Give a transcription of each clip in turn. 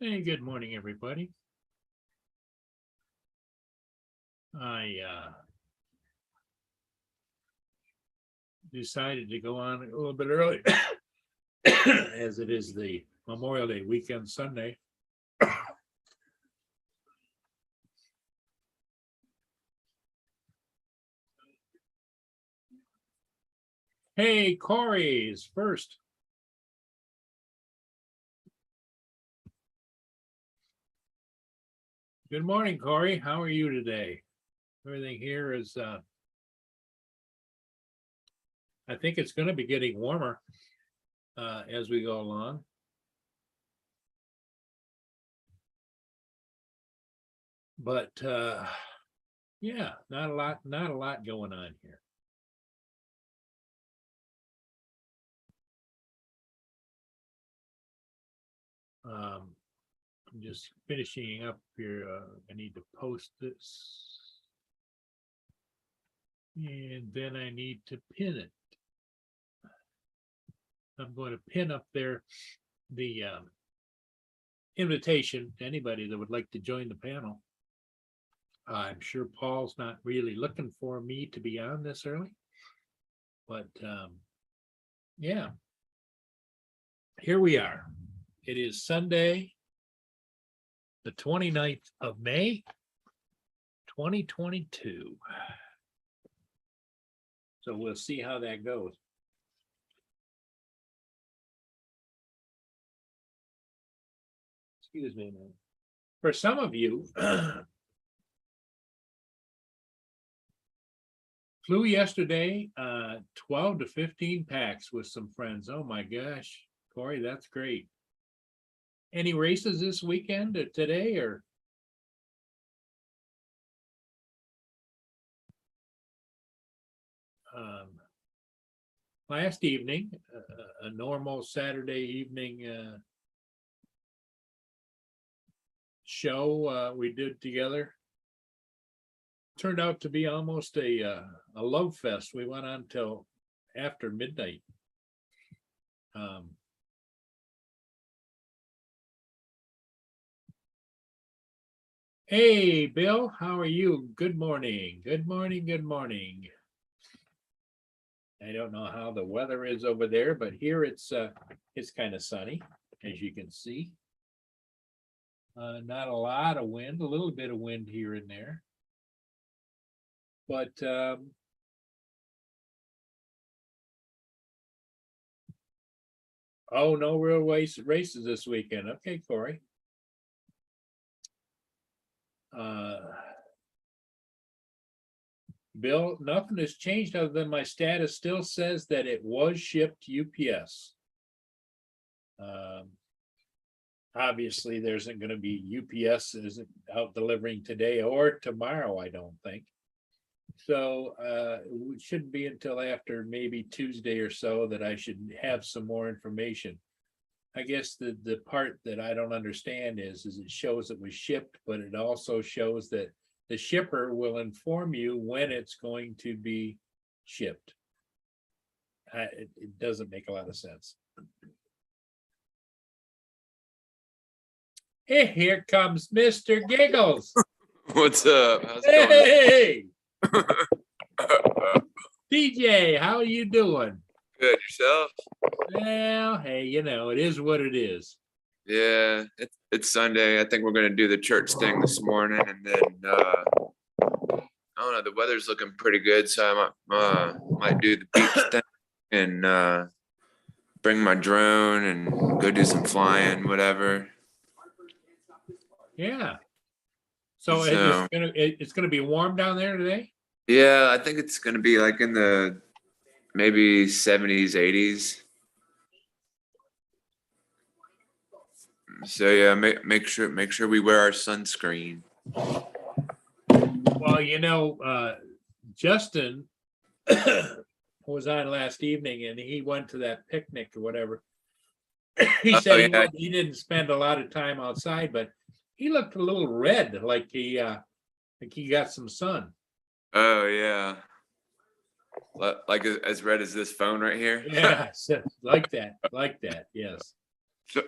Hey, good morning, everybody. I decided to go on a little bit early as it is the Memorial Day weekend Sunday. Hey, Corey is first. Good morning, Corey. How are you today? Everything here is, I think it's going to be getting warmer as we go along. But yeah, not a lot going on here. I'm just finishing up here. I need to post this. And then I need to pin it. I'm going to pin up there the invitation to anybody that would like to join the panel. I'm sure Paul's not really looking for me to be on this early, but yeah, here we are. It is Sunday, the 29th of May, 2022. So we'll see how that goes. Excuse me, man. For some of you, flew yesterday, 12 to 15 packs with some friends. Oh my gosh, Corey, that's great. Any races this weekend or today or? Last evening, a normal Saturday evening show we did together. Turned out to be almost a love fest. We went on till after midnight. Hey, Bill, how are you? Good morning. Good morning. Good morning. I don't know how the weather is over there, but here it's kind of sunny, as you can see. Not a lot of wind, a little bit of wind here and there. But oh, no real races this weekend. Okay, Corey. Bill, nothing has changed other than my status still says that it was shipped UPS. Obviously, there isn't going to be UPS isn't out delivering today or tomorrow, I don't think. So it shouldn't be until after maybe Tuesday or so that I should have some more information. I guess the part that I don't understand is it shows it was shipped, but it also shows that the shipper will inform you when it's going to be shipped. It doesn't make a lot of sense. Hey, here comes Mr. Giggles. What's up? How's it going? Hey, DJ, how are you doing? Good, yourself? Well, hey, you know, it is what it is. Yeah, it's Sunday. I think we're gonna do the church thing this morning, and then I don't know. The weather's looking pretty good, so I might do the beach thing and bring my drone and go do some flying, whatever. Yeah. So it's gonna be warm down there today? Yeah, I think it's gonna be like in the maybe 70s, 80s. So yeah, make sure we wear our sunscreen. Well, you know, Justin was on last evening and he went to that picnic or whatever. He said he didn't spend a lot of time outside, but he looked a little red, like he got some sun. Oh yeah, like as red as this phone right here. Yeah, like that. Yes. So,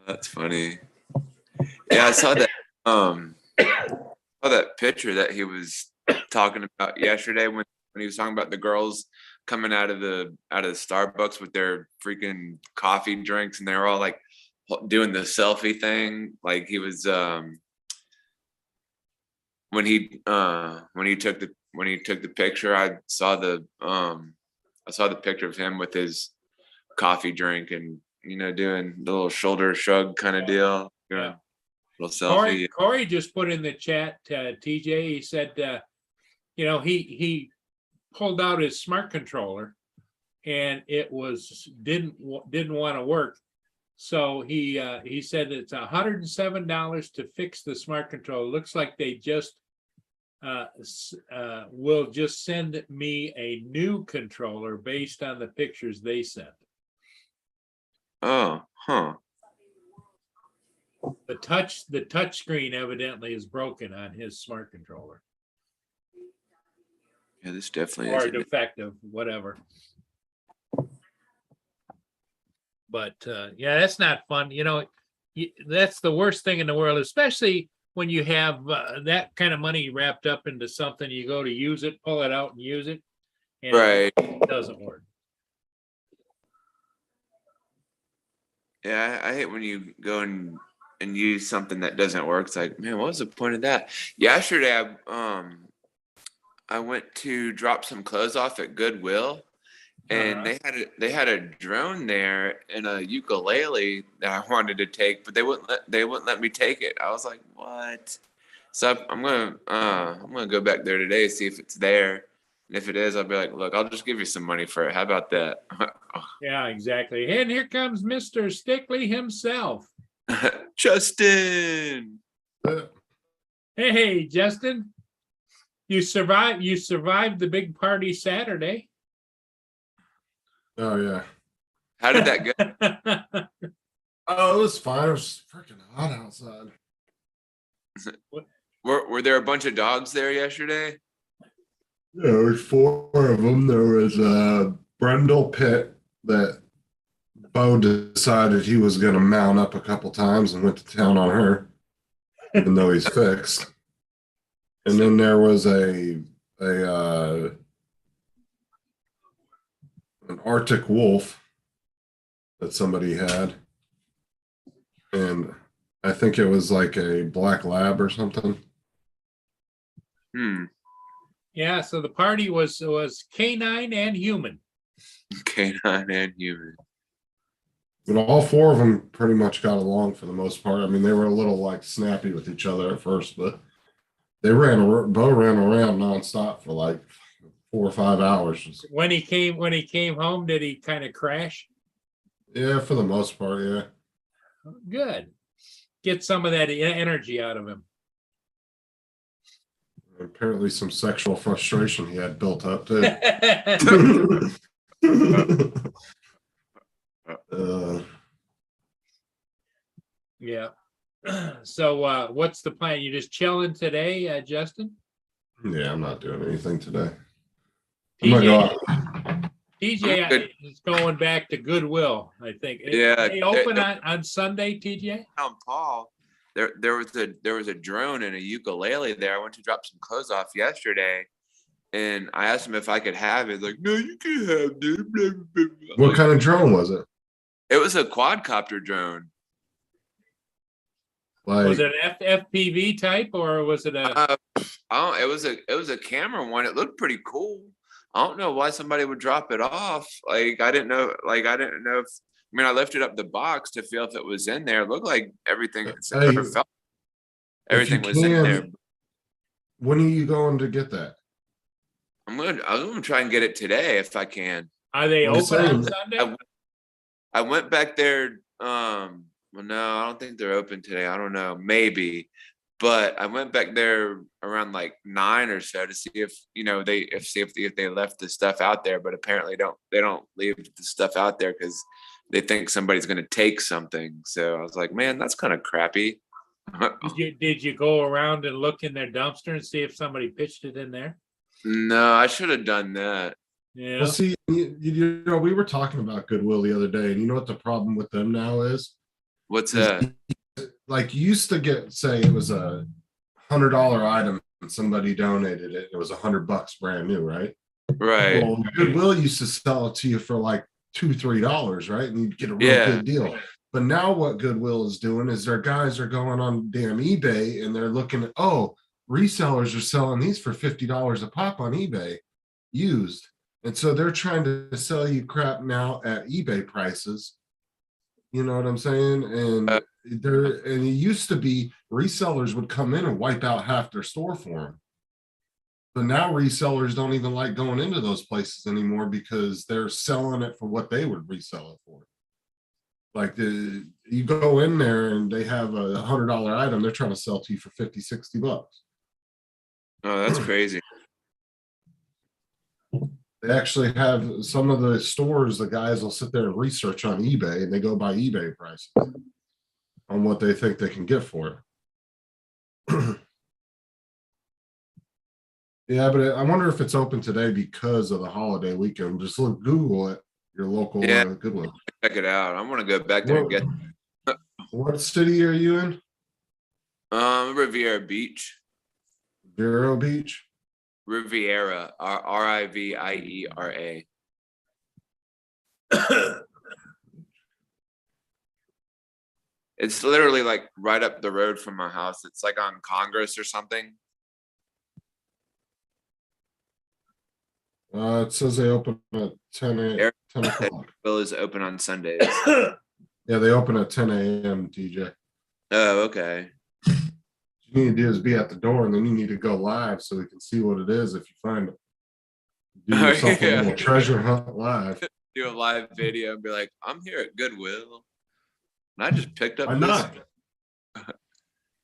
That's funny. Yeah, I saw that. Saw that picture that he was talking about yesterday when he was talking about the girls coming out of the Starbucks with their freaking coffee drinks, and they were all like doing the selfie thing. Like he was when he took the picture. I saw the picture of him with his coffee drink and doing the little shoulder shrug kind of deal. Yeah. Little selfie. Corey just put in the chat, TJ, he said, he pulled out his smart controller and it didn't want to work. So he said it's $107 to fix the smart controller. Looks like they just will just send me a new controller based on the pictures they sent. Oh, huh. The touch screen evidently is broken on his smart controller. Yeah, this definitely Or is. defective, whatever. But yeah, that's not fun. That's the worst thing in the world, especially when you have that kind of money wrapped up into something. You go to use it, pull it out and use it, and Right. it doesn't work. Yeah, I hate when you go and use something that doesn't work. It's like, man, what was the point of that? Yesterday, I went to drop some clothes off at Goodwill, and they had a drone there and a ukulele that I wanted to take, but they wouldn't let me take it. I was like, what? So I'm gonna go back there today, see if it's there. And if it is, I'll be like, look, I'll just give you some money for it. How about that? Yeah, exactly. And here comes Mr. Stickley himself. Justin. Hey, Justin. You survived the big party Saturday. Oh yeah. How did that go? Oh, it was fine. It was freaking hot outside. Were there a bunch of dogs there yesterday? Yeah, there was 4 of them. There was a Brendel pit that Bo decided he was going to mount up a couple times and went to town on her, even though he's fixed. And then there was an Arctic wolf that somebody had, and I think it was like a black lab or something. Yeah, so the party was canine and human. Canine and human. But all 4 of them pretty much got along for the most part. I mean, they were a little like snappy with each other at first, but Bo ran around nonstop for like 4 or 5 hours. When he came home, did he kind of crash? Yeah, for the most part, yeah. Good. Get some of that energy out of him. Apparently some sexual frustration he had built up too. Yeah. So what's the plan? You just chilling today, Justin? Yeah, I'm not doing anything today. TJ is going back to Goodwill, I think. Yeah. They open on Sunday, TJ? Paul, there was a drone and a ukulele there. I went to drop some clothes off yesterday, and I asked him if I could have it. Like, no, you can have it. Blah, blah, blah. What kind of drone was it? It was a quadcopter drone. Was it an FPV type or was it a? It was a camera one. It looked pretty cool. I don't know why somebody would drop it off. Like I didn't know if. I mean, I lifted up the box to feel if it was in there. It looked like everything. Everything was in there. When are you going to get that? I'm gonna try and get it today if I can. Are they open on Sunday? I went back there. Well, no, I don't think they're open today. I don't know, maybe, but I went back there around like 9 or so to see if if they left the stuff out there. But apparently they don't leave the stuff out there because they think somebody's gonna take something. So I was like, man, that's kind of crappy. Did you go around and look in their dumpster and see if somebody pitched it in there? No, I should have done that. Yeah. Well, see, we were talking about Goodwill the other day, and you know what the problem with them now is? What's Is that? like you used to get, say it was $100 item and somebody donated it. It was $100 brand new, right? Right. Well, Goodwill used to sell it to you for like $2, $3, right? And you'd get a real Yeah. good deal. But now what Goodwill is doing is their guys are going on damn eBay and they're looking at, oh, resellers are selling these for $50 a pop on eBay used. And so they're trying to sell you crap now at eBay prices. You know what I'm saying? Uh, And it used to be resellers would come in and wipe out half their store for them. But now resellers don't even like going into those places anymore because they're selling it for what they would resell it for. Like you go in there and they have a $100 item, they're trying to sell to you for 50, $60. oh, that's crazy. They actually have some of the stores, the guys will sit there and research on eBay and they go by eBay prices on what they think they can get for it. Yeah, but I wonder if it's open today because of the holiday weekend. Just look, Google it, your local Yeah. Goodwill. Check it out. I want to go back there and get What city are you in? Riviera Beach. Vero Beach? Riviera. Riviera. It's literally like right up the road from my house. It's like on Congress or something. It says they open at 10 o'clock. Bill is open on Sundays. Yeah, they open at 10 a.m. TJ. Oh, okay. What you need to do is be at the door, and then you need to go live so we can see what it is if you find it. Do Oh, yourself a yeah. little treasure hunt live. Do a live video and be like, I'm here at Goodwill. And I just picked up Why not?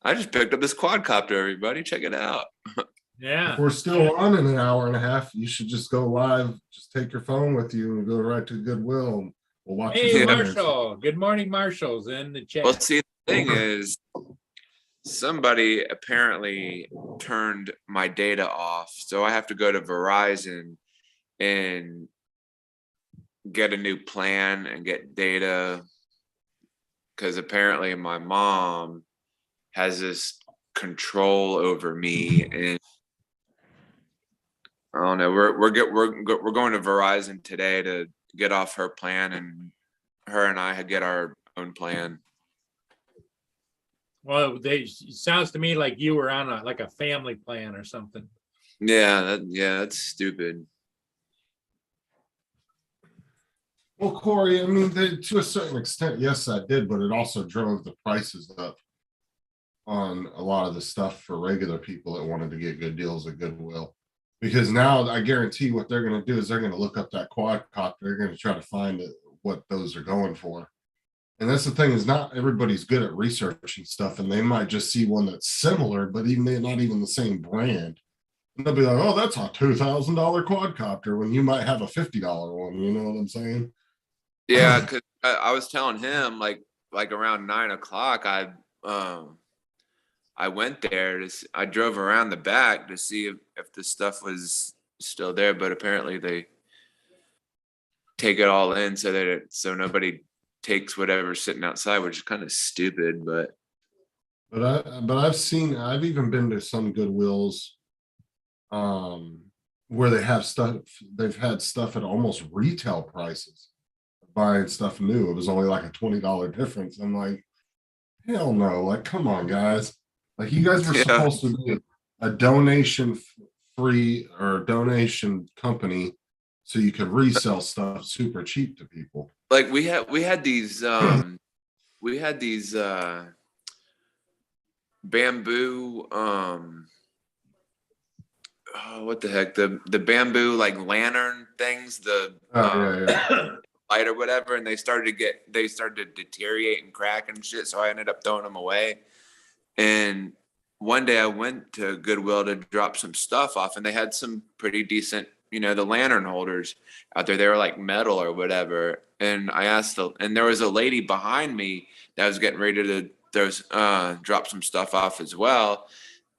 this quadcopter, everybody. Check it out. Yeah. If we're still on in an hour and a half, you should just go live. Just take your phone with you and go right to Goodwill. And we'll watch Hey, you go in there. Marshall. Good morning, Marshall's in the chat. Well, see, the thing is, somebody apparently turned my data off. So I have to go to Verizon and get a new plan and get data. Because apparently my mom has this control over me, and I don't know. We're going to Verizon today to get off her plan, and her and I get our own plan. Well, it sounds to me like you were on a family plan or something. Yeah, that's stupid. Well, Corey, I mean, to a certain extent, yes, I did, but it also drove the prices up on a lot of the stuff for regular people that wanted to get good deals at Goodwill. Because now I guarantee what they're going to do is they're going to look up that quadcopter. They're going to try to find what those are going for. And that's the thing, is not everybody's good at researching stuff, and they might just see one that's similar, but not even the same brand. And they'll be like, oh, that's a $2,000 quadcopter when you might have a $50 one. You know what I'm saying? Yeah, because I was telling him like around 9 o'clock, I went there I drove around the back to see if the stuff was still there, but apparently they take it all in so nobody takes whatever's sitting outside, which is kind of stupid, but I've even been to some Goodwills where they've had stuff at almost retail prices, buying stuff new. It was only like a $20 difference. I'm like, hell no, like, come on, guys. Like, you guys were supposed to be a donation free or donation company so you could resell stuff super cheap to people. Like we had these bamboo what the heck, the bamboo like lantern things, light or whatever, and they started to deteriorate and crack and shit, so I ended up throwing them away. And one day I went to Goodwill to drop some stuff off, and they had some pretty decent, the lantern holders out there. They were like metal or whatever. And I asked and there was a lady behind me that was getting ready to drop some stuff off as well.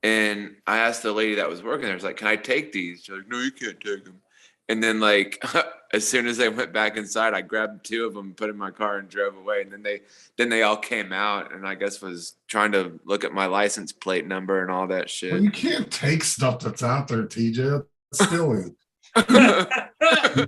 And I asked the lady that was working there, I was like, can I take these? She's like, no, you can't take them. And then like as soon as they went back inside, I grabbed 2 of them, put in my car, and drove away. And then they all came out, and I guess was trying to look at my license plate number and all that Well, shit. you can't take stuff that's out there, TJ. It's stealing.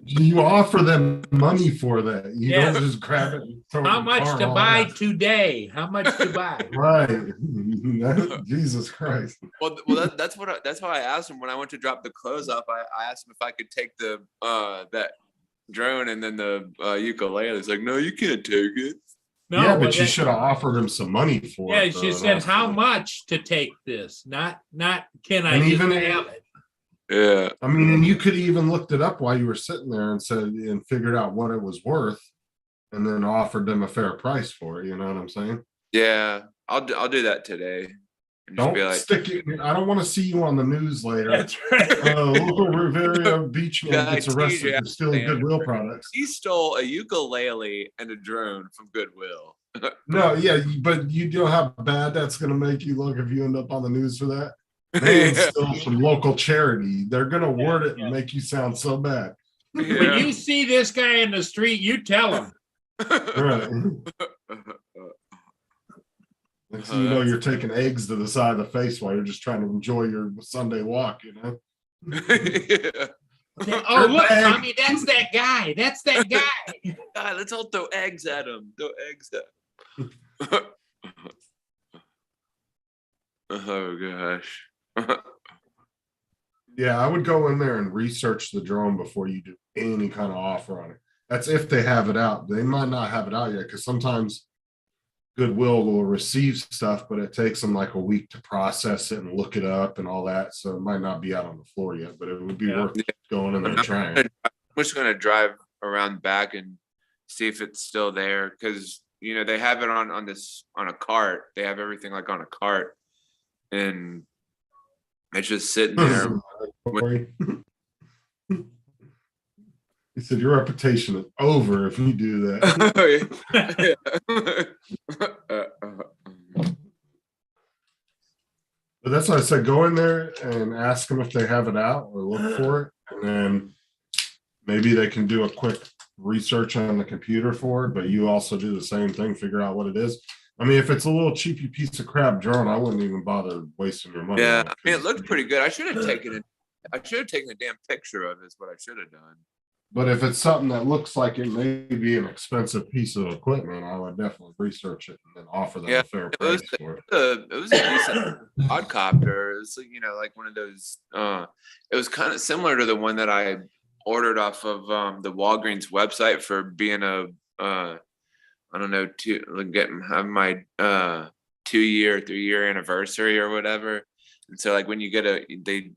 You offer them money for that. You Yes. don't just grab it and throw it How in the much car to and all buy that. today? How much to buy? Right. Jesus Christ. Well, that's how I asked him when I went to drop the clothes off. I asked him if I could take the that drone and then the ukulele. It's like, no, you can't take it. No, Yeah, well, but you should have offered him some money for yeah, it. she though, said, not how for- much to take this? Not can I And just even have it? Yeah. I mean, and you could even looked it up while you were sitting there and said and figured out what it was worth, and then offered them a fair price for it. You know what I'm saying? Yeah. I'll do that today. And just be Don't like, stick it. I don't want to see you on the news later. That's right. Local Riviera beach man Guy gets arrested TJ for stealing Goodwill products. he stole a ukulele and a drone from Goodwill. No, yeah, but you know how bad that's going to make you look if you end up on the news for that. Man Yeah. stole from local charity. They're going to word it yeah. and make you sound so bad. When Yeah. you see this guy in the street, you tell him. Right. Next thing you know, you're taking eggs to the side of the face while you're just trying to enjoy your Sunday walk, you know? Yeah. Oh, look, Tommy, that's that guy. That's that guy. God, let's all throw eggs at him. Throw eggs at him. Oh gosh. Yeah, I would go in there and research the drone before you do any kind of offer on it. That's if they have it out. They might not have it out yet because sometimes Goodwill will receive stuff, but it takes them like a week to process it and look it up and all that. So it might not be out on the floor yet, but it would be Yeah. worth going in there and trying. I'm just gonna drive around back and see if it's still there, because you know they have it on a cart. They have everything like on a cart, and it's just sitting there. He said, your reputation is over if you do that. But that's why I said, go in there and ask them if they have it out or look for it. And then maybe they can do a quick research on the computer for it, but you also do the same thing, figure out what it is. I mean, if it's a little cheapy piece of crap drone, I wouldn't even bother wasting your money. Yeah, on I mean, it 'cause- looked pretty good. I should have taken it. I should have taken a damn picture of it. Is what I should have done. But if it's something that looks like it may be an expensive piece of equipment, I would definitely research it and then offer them Yeah, a fair it was- price for it. It was a decent quadcopter. It's like, you know, like one of those. It was kind of similar to the one that I ordered off of the Walgreens website for being a I don't know, have my 2-year, 3-year anniversary or whatever. And so like when you get they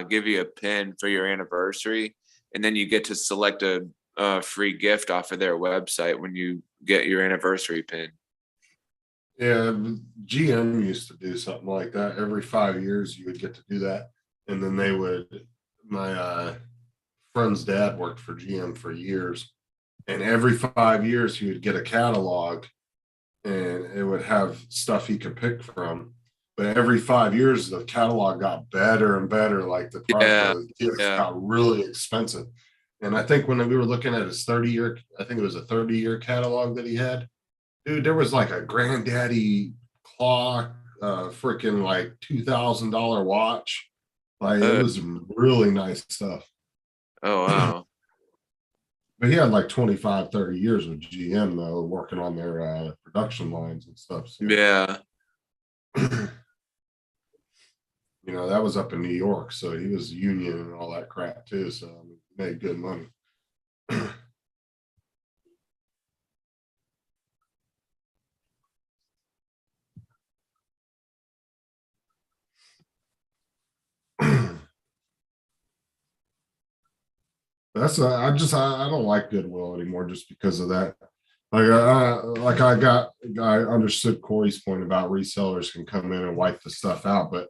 give you a pin for your anniversary, and then you get to select a free gift off of their website when you get your anniversary pin. Yeah, GM used to do something like that. Every 5 years, you would get to do that, and then they would. My friend's dad worked for GM for years, and every 5 years, he would get a catalog, and it would have stuff he could pick from. But every 5 years, the catalog got better and better. Like the gifts got really expensive. And I think when we were looking at his 30-year, I think it was a 30-year catalog that he had. Dude, there was like a granddaddy clock, freaking like $2,000 watch. Like it was really nice stuff. Oh wow. But he had like 25, 30 years with GM though, working on their production lines and stuff. So, Yeah. you know, that was up in New York, so he was union and all that crap too. So I mean, he made good money. I don't like Goodwill anymore just because of that. I understood Corey's point about resellers can come in and wipe the stuff out, but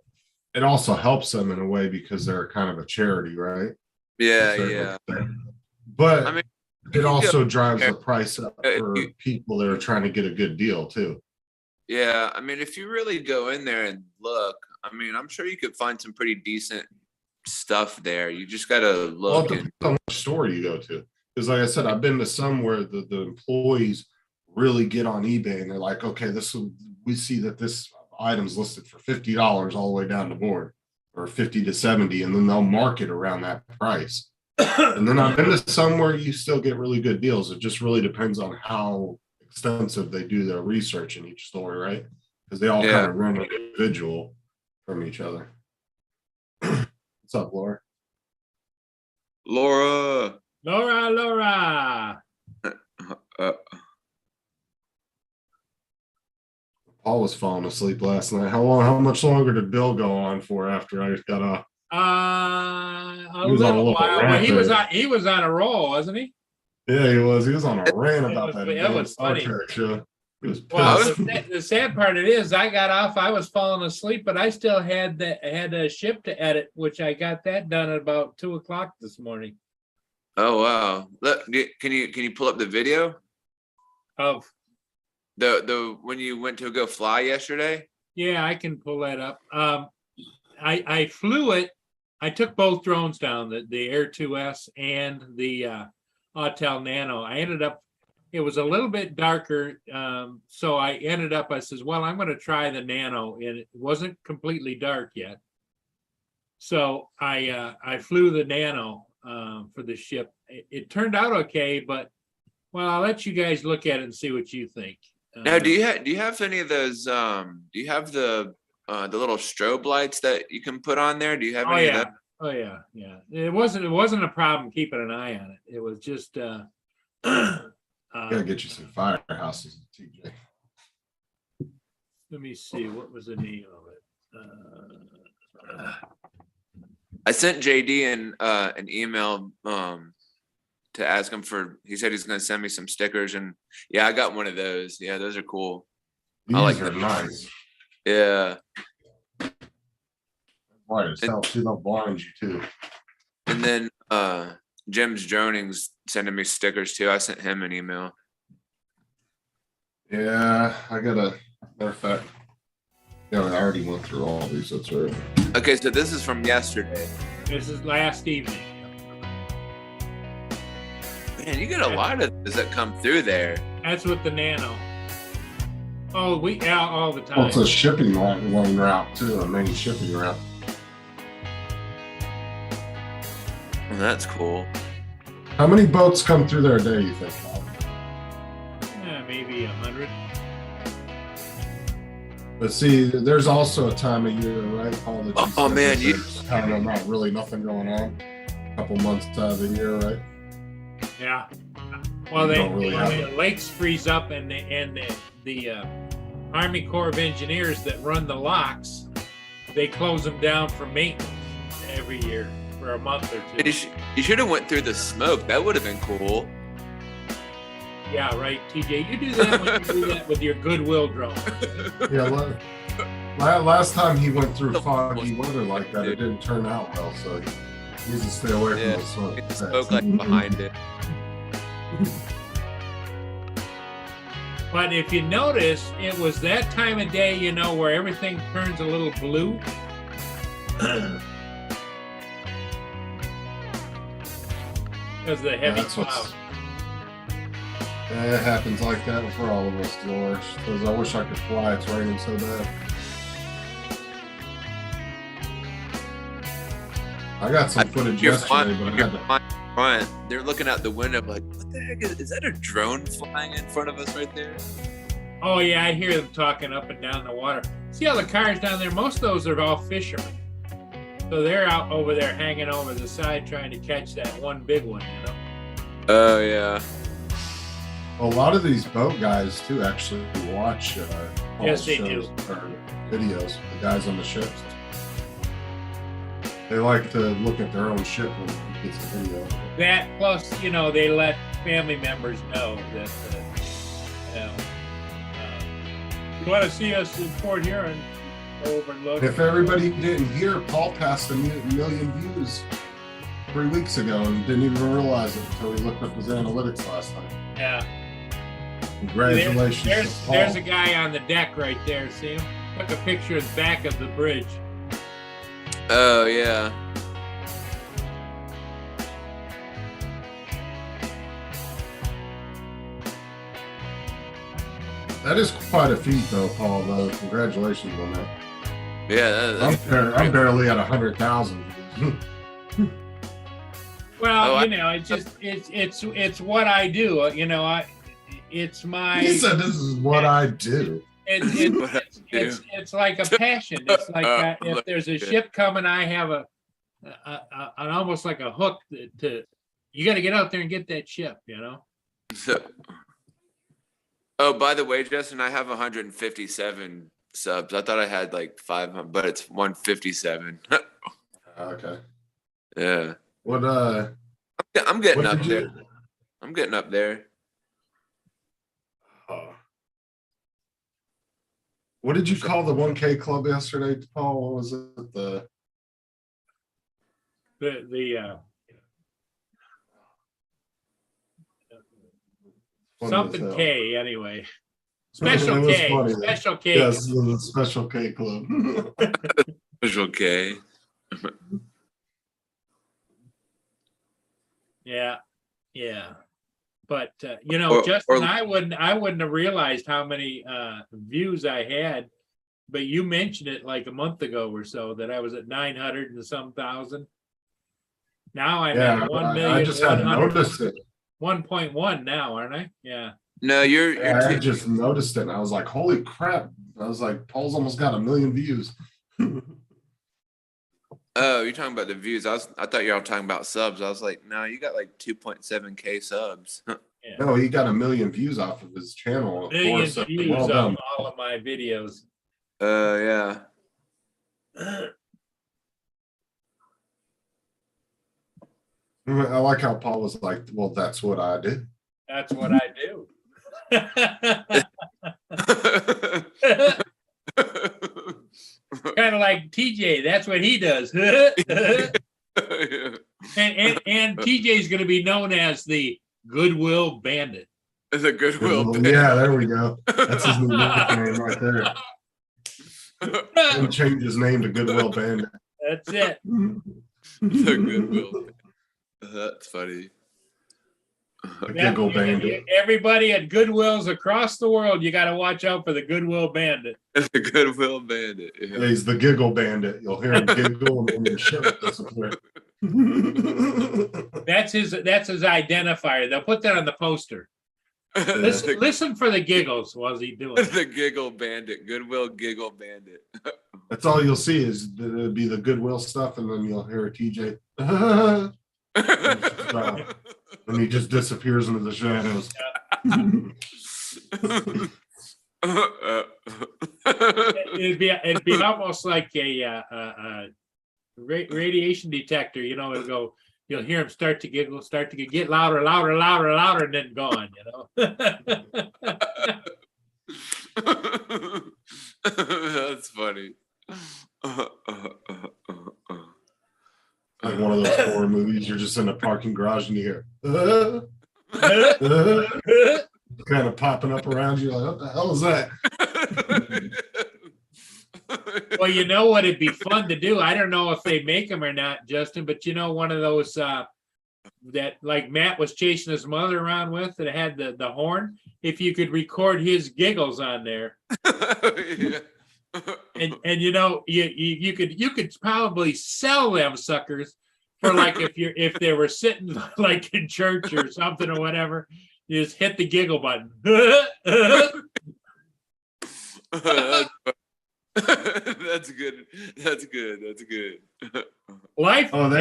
it also helps them in a way because they're kind of a charity, right? Yeah, To a certain yeah. extent. But I mean, it also drives the price up if for you- people that are trying to get a good deal too. yeah. I mean, if you really go in there and look, I mean, I'm sure you could find some pretty decent stuff there. You just gotta Well, look it and depends on which store you go to. Because like I said, I've been to some where the employees really get on eBay and they're like, okay, we see that this item's listed for $50 all the way down the board, or 50 to 70, and then they'll mark it around that price. And then I've been to some where you still get really good deals. It just really depends on how extensive they do their research in each store, right? Because they all Yeah. kind of run individual from each other. What's up, Laura? Laura. Laura. Paul was falling asleep last night. How much longer did Bill go on for after I got off? A He was on a little little while. Well, rant he was on a roll, wasn't he? Yeah, he was. He was on a rant about was- that it damn was Star funny. Trek show. He was Well, pissed. the sad part it is, I got off. I was falling asleep, but I still had a ship to edit, which I got that done at about 2:00 this morning. Oh wow. Look, can you pull up the video? Of The when you went to go fly yesterday? Yeah, I can pull that up. I flew it. I took both drones down, the Air 2S and the Autel Nano. It was a little bit darker, so I says, well, I'm going to try the Nano, and it wasn't completely dark yet. So I flew the Nano for the ship. It turned out okay, but well, I'll let you guys look at it and see what you think. Now, do you have any of those? Do you have the little strobe lights that you can put on there? Do you have any of that? Oh yeah. It wasn't a problem keeping an eye on it. It was just Gotta get you some firehouses, TJ. let me see, what was the name of it? I sent JD an email to ask him for. He said he's going to send me some stickers, and yeah, I got one of those. Yeah, those are cool. These I like are nice. Yeah. White as hell too. They'll blind you too. And then Jim's Droning's sending me stickers too. I sent him an email. Yeah, I gotta. Matter of fact, yeah, I already went through all these. That's right. Okay, so this is from yesterday. This is last evening. Man, you get a lot of those that come through there. That's with the Nano. Oh, all the time. Well, it's a shipping one route too, a main shipping route. Well, that's cool. How many boats come through there a day, you think, Bob? Yeah, maybe 100. But see, there's also a time of year, right, Paul? That Oh, said man, that there's kind of not really nothing going on. A couple months out of the year, right? Yeah. Well, You don't really when have the lakes freeze up and the Army Corps of Engineers that run the locks, they close them down for maintenance every year for a month or two. You should have went through the smoke. That would have been cool. Yeah, right, TJ. You do that when you do that with your Goodwill drone. Yeah. Last time he went through foggy weather like that, it didn't turn out well. So he needs to stay away from the smoke. Get the smoke like behind it. But if you notice, it was that time of day, where everything turns a little blue. Because the heavy That's what's. cloud. It happens like that for all of us, Laura. Because I wish I could fly. It's raining so bad. I got some footage yesterday, but I had to. Front, they're looking out the window like, what the heck is that a drone flying in front of us right there? Oh yeah, I hear them talking up and down the water. See all the cars down there? Most of those are all fishermen. So they're out over there hanging over the side trying to catch that one big one, Oh yeah. A lot of these boat guys too actually watch Yes, they shows or videos. The guys on the ships, they like to look at their own ship when it gets a video. That plus, they let family members know that, you want to see us in Port Huron, overlook. If everybody didn't hear, Paul passed a million views 3 weeks ago and didn't even realize it until we looked up his analytics last night. Yeah. Congratulations to Paul. There's a guy on the deck right there. See him? Took a picture of the back of the bridge. Oh yeah. That is quite a feat, though, Paul. Though, congratulations on that. Yeah, I'm barely at 100,000. Well, Oh, it's what I do. It's my. He said, "This is what I do." It's like a passion. It's like if there's a ship coming, I have an almost like a hook to. You got to get out there and get that ship. Oh, by the way, Justin, I have 157 subs. I thought I had like 500, but it's 157. Okay. Yeah. What? I'm getting What up did there. you- I'm getting up there. What did you call the 1K club yesterday, Paul? What was it? The something K anyway. Special It was K. funny, Special K. Yes, the special K club. Visual K. Yeah. But Or- Justin, or- I wouldn't have realized how many views I had, but you mentioned it like a month ago or so that I was at 900 and some thousand. Now I'm Yeah, at 1 I million. just hadn't noticed it. 1.1 now, aren't I? Yeah. No, you're I just noticed it, and I was like, "Holy crap!" I was like, "Paul's almost got 1 million views." Oh, you're talking about the views. I thought you were all talking about subs. I was like, no, you got like 2.7K subs. Yeah. No, he got 1 million views off of his channel. Million So views well on done. all of my videos. Yeah. I like how Paul was like, "Well, that's what I do." That's what I do. Kind of like TJ. That's what he does. And TJ's going to be known as the Goodwill Bandit. It's a Goodwill. Yeah, there we go. That's his new nickname right there. He'll change his name to Goodwill Bandit. That's it. The Goodwill. That's funny. A giggle bandit. Everybody at Goodwills across the world, you got to watch out for the Goodwill Bandit. The Goodwill Bandit. Yeah. Yeah, he's the giggle bandit. You'll hear him giggle and then your shit will disappear. That's his identifier. They'll put that on the poster. Listen for the giggles while he's doing it. The Giggle Bandit. Goodwill Giggle Bandit. That's all you'll see is it'll be the Goodwill stuff, and then you'll hear a TJ. And he just disappears into the shadows. It'd be almost like a radiation detector. It'll go. You'll hear him start to giggle, get louder, and then gone. That's funny. Like one of those horror movies, you're just in a parking garage and you hear kind of popping up around you. Like, what the hell is that? Well, you know what? It'd be fun to do. I don't know if they make them or not, Justin, but one of those that like Matt was chasing his mother around with that had the horn. If you could record his giggles on there, Yeah. and you could probably sell them suckers for like if they were sitting like in church or something or whatever. You just hit the giggle button. That's good. That's good. Life. Oh,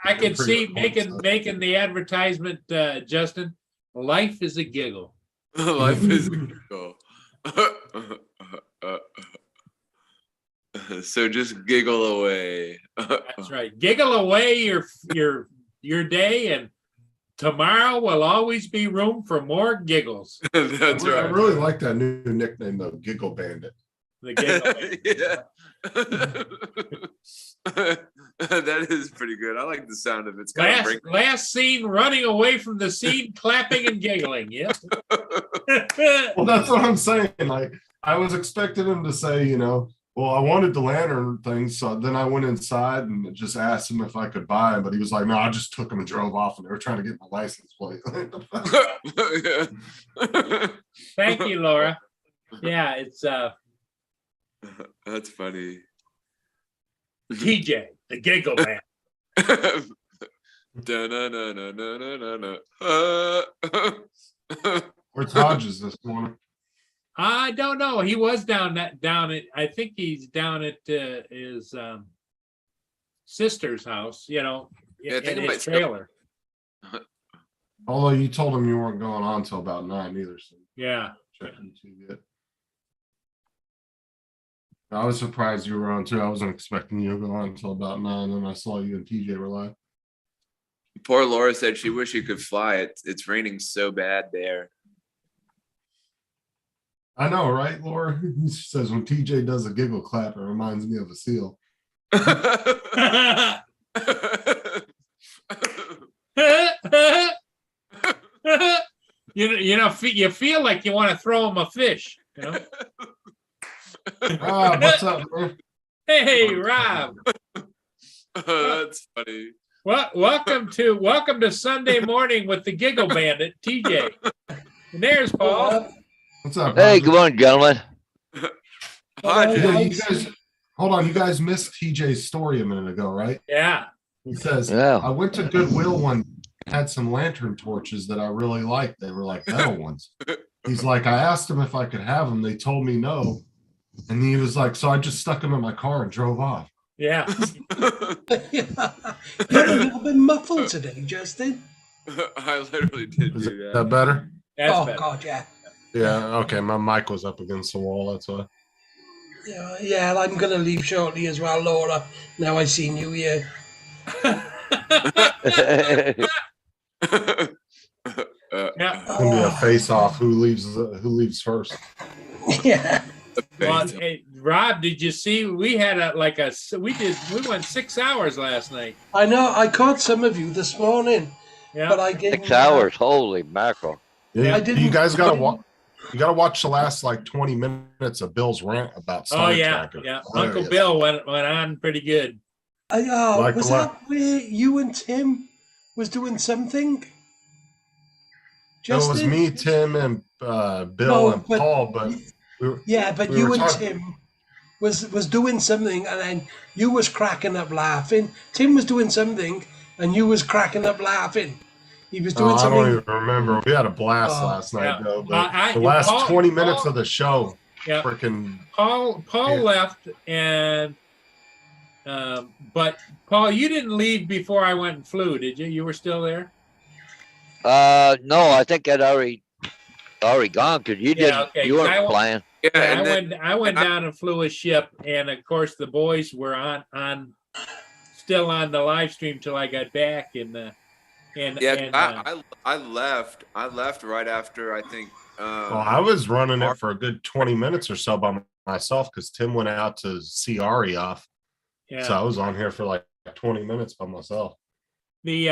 I can see making the advertisement, Justin. Life is a giggle. Life is a giggle. So just giggle away. That's right. Giggle away your day, and tomorrow will always be room for more giggles. That's I right. really like that new nickname though, Giggle Bandit. The giggle. Yeah. That is pretty good. I like the sound of it. It's kind of Last scene running away from the scene, clapping and giggling. Yep. Well, that's what I'm saying. Like, I was expecting him to say, Well, I wanted the lantern thing, so then I went inside and just asked him if I could buy him, but he was like, "No, I just took him and drove off." And they were trying to get my license plate. Thank you, Laura. Yeah, it's That's funny. TJ, the giggle man. Where's Hodges this morning? I don't know. He was down at I think he's down at his sister's house, Yeah, I think in it might his still- trailer. Although you told him you weren't going on until about 9 either, so Yeah. check YouTube yet. I was surprised you were on too. I wasn't expecting you to go on until about 9, and I saw you and TJ were live. Poor Laura said she wished she could fly. It's raining so bad there. I know, right, Laura? She says when TJ does a giggle clap, it reminds me of a seal. You feel like you want to throw him a fish, Rob, what's up, man? Hey, Rob. That's funny. Well, welcome to Sunday morning with the Giggle Bandit, TJ. And there's Paul. What's up? Hey, Roger? good morning, gentlemen. Hodges. Yeah, you guys, hold on. You guys missed TJ's story a minute ago, right? Yeah. He says, Yeah. I went to Goodwill one, had some lantern torches that I really liked. They were like metal ones. He's like, I asked him if I could have them. They told me no. And he was like, so I just stuck them in my car and drove off. Yeah. You're a little bit muffled today, Justin. I literally did Is do that that. better? That's Oh better. God, yeah. Yeah. Okay. My mic was up against the wall. That's why. Yeah, I'm gonna leave shortly as well, Laura. Now I seen you here. Yeah. It's gonna be a face off. Who leaves first? Yeah. Well, hey, Rob, did you see we had we went 6 hours last night. I know. I caught some of you this morning, Yeah. but I didn't. 6 hours. Holy mackerel. Yeah, I didn't- you guys gotta watch. You gotta watch the last like 20 minutes of Bill's rant about Star Oh yeah, Trek. It's yeah. Uncle hilarious. Bill went on pretty good. Like was the that where you and Tim was doing something? It was Justin? me, Tim, and Bill No, and but- Paul, but we were, Yeah, but we you were and talking- Tim was doing something, and then you was cracking up laughing. Tim was doing something, and you was cracking up laughing. He was doing I something. don't even remember. We had a blast Oh, last night, yeah. though. But I- the last Paul- 20 minutes Paul- of the show, Yeah. freaking Paul Yeah. left, and but Paul, you didn't leave before I went and flew, did you? You were still there. No, I think I'd already gone because you Yeah, didn't. okay, You 'cause I weren't wa- playing. Yeah, Yeah, and then I went down and flew a ship, and of course the boys were on still on the live stream till I got back, and I left right after I think. well, I was running it for a good 20 minutes or so by myself because Tim went out to see Ari off. yeah. So I was on here for like 20 minutes by myself. The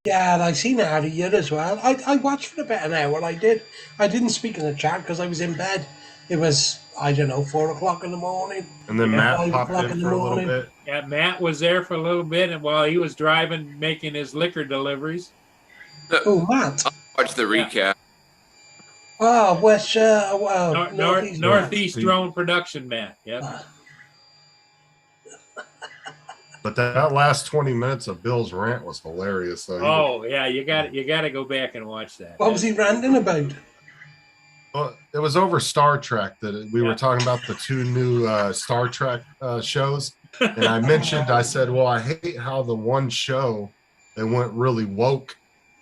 Yeah, and I seen Harry here as well. I watched for about an hour. I did. I didn't speak in the chat because I was in bed. It was, I don't know, 4 o'clock in the morning. And then Yeah, Matt 5 popped o'clock in in the for a little morning. bit. yeah, Matt was there for a little bit, and while he was driving, making his liquor deliveries. Oh, Matt. Watch the Yeah. recap. Oh, West, well, Northeast Drone Production, Matt. Yep. But that last 20 minutes of Bill's rant was hilarious. So Oh yeah, you got to go back and watch that. What was he ranting about? well, it was over Star Trek that we Yeah. were talking about the 2 new Star Trek shows. And I said, well, I hate how the one show they went really woke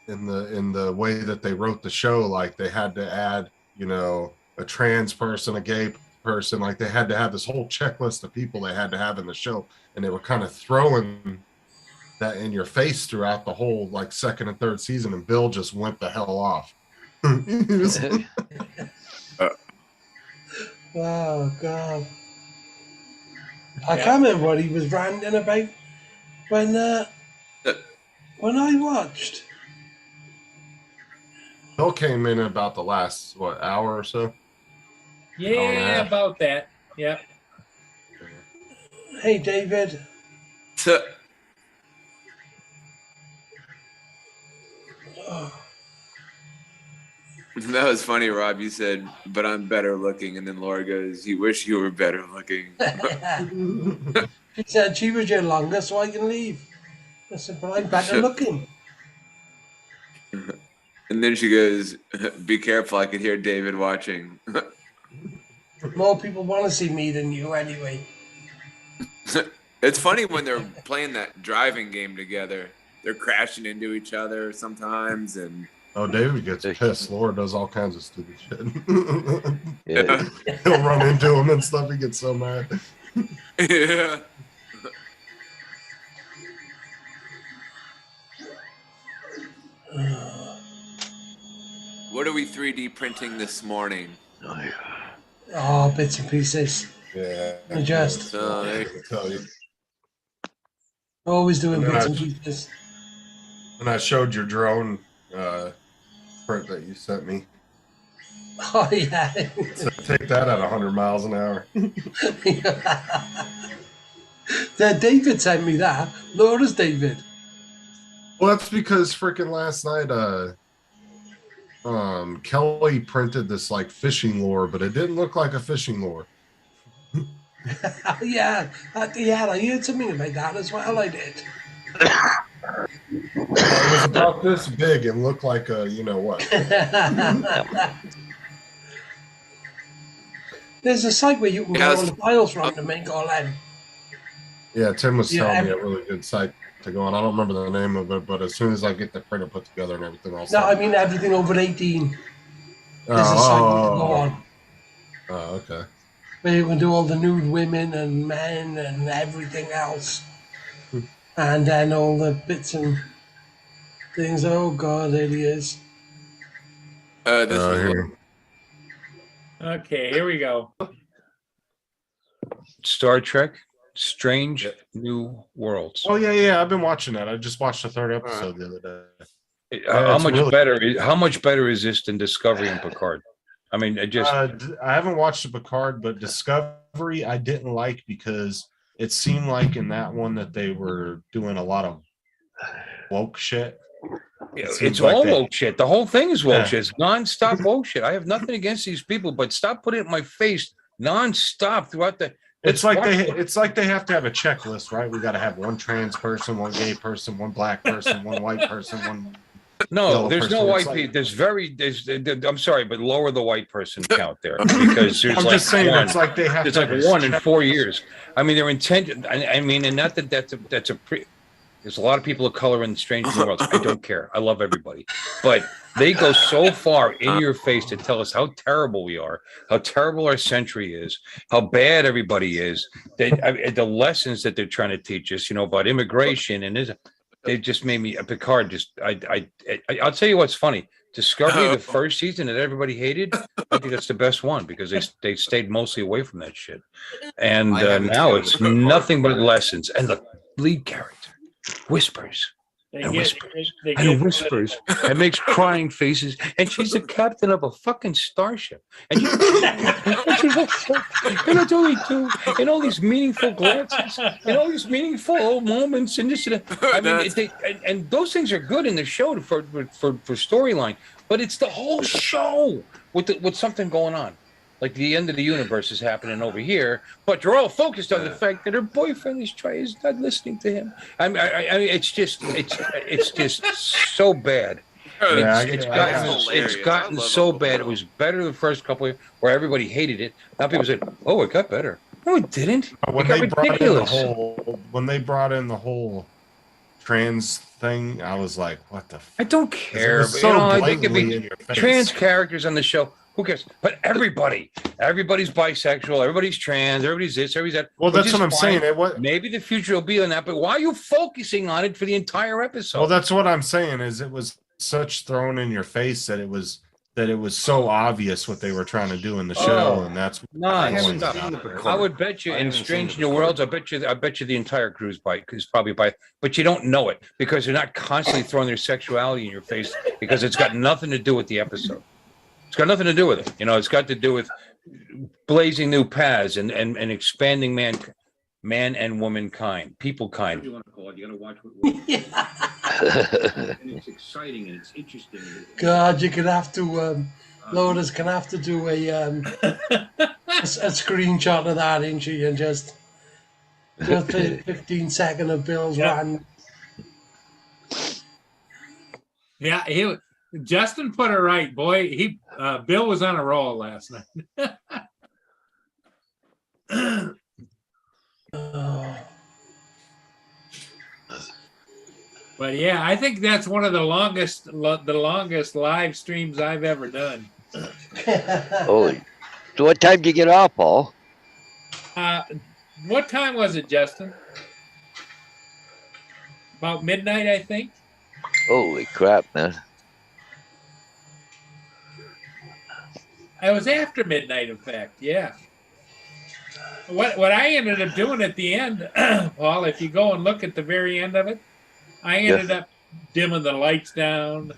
in the way that they wrote the show. Like they had to add, a trans person, a gay person, like they had to have this whole checklist of people they had to have in the show. And they were kind of throwing that in your face throughout the whole like 2nd and 3rd season. And Bill just went the hell off. He was- Oh, God. I Yeah. can't remember what he was ranting about when I watched. Bill came in about the last hour or so. Yeah, half. about that. Yep. Hey, David. So, that was funny, Rob. You said, but I'm better looking. And then Laura goes, you wish you were better looking. She said she was here longer, so I can leave. I said, but I'm better looking. And then she goes, be careful. I could hear David watching. More people want to see me than you anyway. It's funny when they're playing that driving game together. They're crashing into each other sometimes. And Oh, David gets pissed. Laura does all kinds of stupid shit. Yeah. He'll run into him and stuff. He gets so mad. yeah. What are we 3D printing this morning? Oh, bits and pieces. Yeah. I just So, I can tell you. always doing And bits I- and pieces. And I showed your drone print that you sent me. Oh, yeah. So take that at 100 miles an hour. Then David sent me that. Laura's David. Well, that's because freaking last night, Kelly printed this like fishing lure, but it didn't look like a fishing lure. Yeah, I heard something about that as well. I did. It was about this big and looked like a, you know what? There's a site where you can Yeah, go on the files from to make all them. Yeah, Tim was Yeah, telling me a really good site to go on. I don't remember the name of it, but as soon as I get the printer put together and everything else. No, I mean everything over 18. There's a site you can go on Oh, okay. where you can do all the nude women and men and everything else. And then all the bits and things. Oh, God, there he is. this Oh, is here. Okay, here we go. Star Trek, Strange New Worlds. Oh, yeah. I've been watching that. I just watched the third episode the other day. How it's much really- better? How much better is this than Discovery and Picard? I mean, it just I haven't watched the Picard, but Discovery I didn't like because it seemed like in that one that they were doing a lot of woke shit. seems it's like all they- woke shit. The whole thing is woke Yeah. shit. It's nonstop woke shit. I have nothing against these people, but stop putting it in my face nonstop throughout the. It's like they have to have a checklist, right? We got to have one trans person, one gay person, one black person, one white person, one. No, yellow there's person. no It's white like- people. I'm sorry, but lower the white person count there because there's I'm like just saying one. it's like they have. It's to like have a one in 4 checklist. years. I mean, they're intent. I mean, and not that that's a pre. There's a lot of people of color in Strange New Worlds. I don't care. I love everybody, but they go so far in your face to tell us how terrible we are, how terrible our century is, how bad everybody is. The lessons that they're trying to teach us, about immigration and they just made me a Picard. I'll tell you what's funny. Discovery, the first season that everybody hated, I think that's the best one because they stayed mostly away from that shit. And I haven't now seen it's Picard. nothing but lessons. And the lead character whispers They and get- whispers they and get- whispers and makes crying faces. And she's the captain of a fucking starship. And she's and it's only two, and all these meaningful glances, and all these meaningful moments, and this. And that. I mean, and those things are good in the show for storyline, but it's the whole show with something going on. Like the end of the universe is happening over here, but you're all focused on the fact that her boyfriend is not listening to him. I mean, it's just so bad. Yeah, It's gotten so bad. It was better the first couple of years where everybody hated it. Now people say, "Oh, it got better." No, it didn't. When It got they brought ridiculous. in the whole trans thing, I was like, "What the?" I don't It care. was But, so they could blatantly be in your face. trans characters on the show. Who cares? But everybody's bisexual. Everybody's trans. Everybody's this. Everybody's that. Well, which that's is what I'm fine. saying. Maybe the future will be on that, but why are you focusing on it for the entire episode? Well, that's what I'm saying. Is it was such thrown in your face that it was so obvious what they were trying to do in the show, and that's I haven't stop. seen the I would bet you I in haven't seen Strange the New Picard. Worlds. I bet you the entire crew's probably by, but you don't know it because they're not constantly throwing their sexuality in your face because it's got nothing to do with the episode. It's got nothing to do with it. It's got to do with blazing new paths and expanding mankind. man and womankind, people Whatever kind. you want to call it, you got to watch what and it's exciting and it's interesting. God, you could have to, Lotus can have to do a screenshot of that, ain't she? And just play 15-second of Bill's Yeah. rant. Yeah, Justin put it right, boy. Bill was on a roll last night. Oh. But yeah, I think that's one of the longest live streams I've ever done. Holy. So what time did you get off, Paul? What time was it, Justin? About midnight, I think. Holy crap, man. It was after midnight, in fact. Yeah. What I ended up doing at the end, Paul, if you go and look at the very end of it, I ended up dimming the lights down.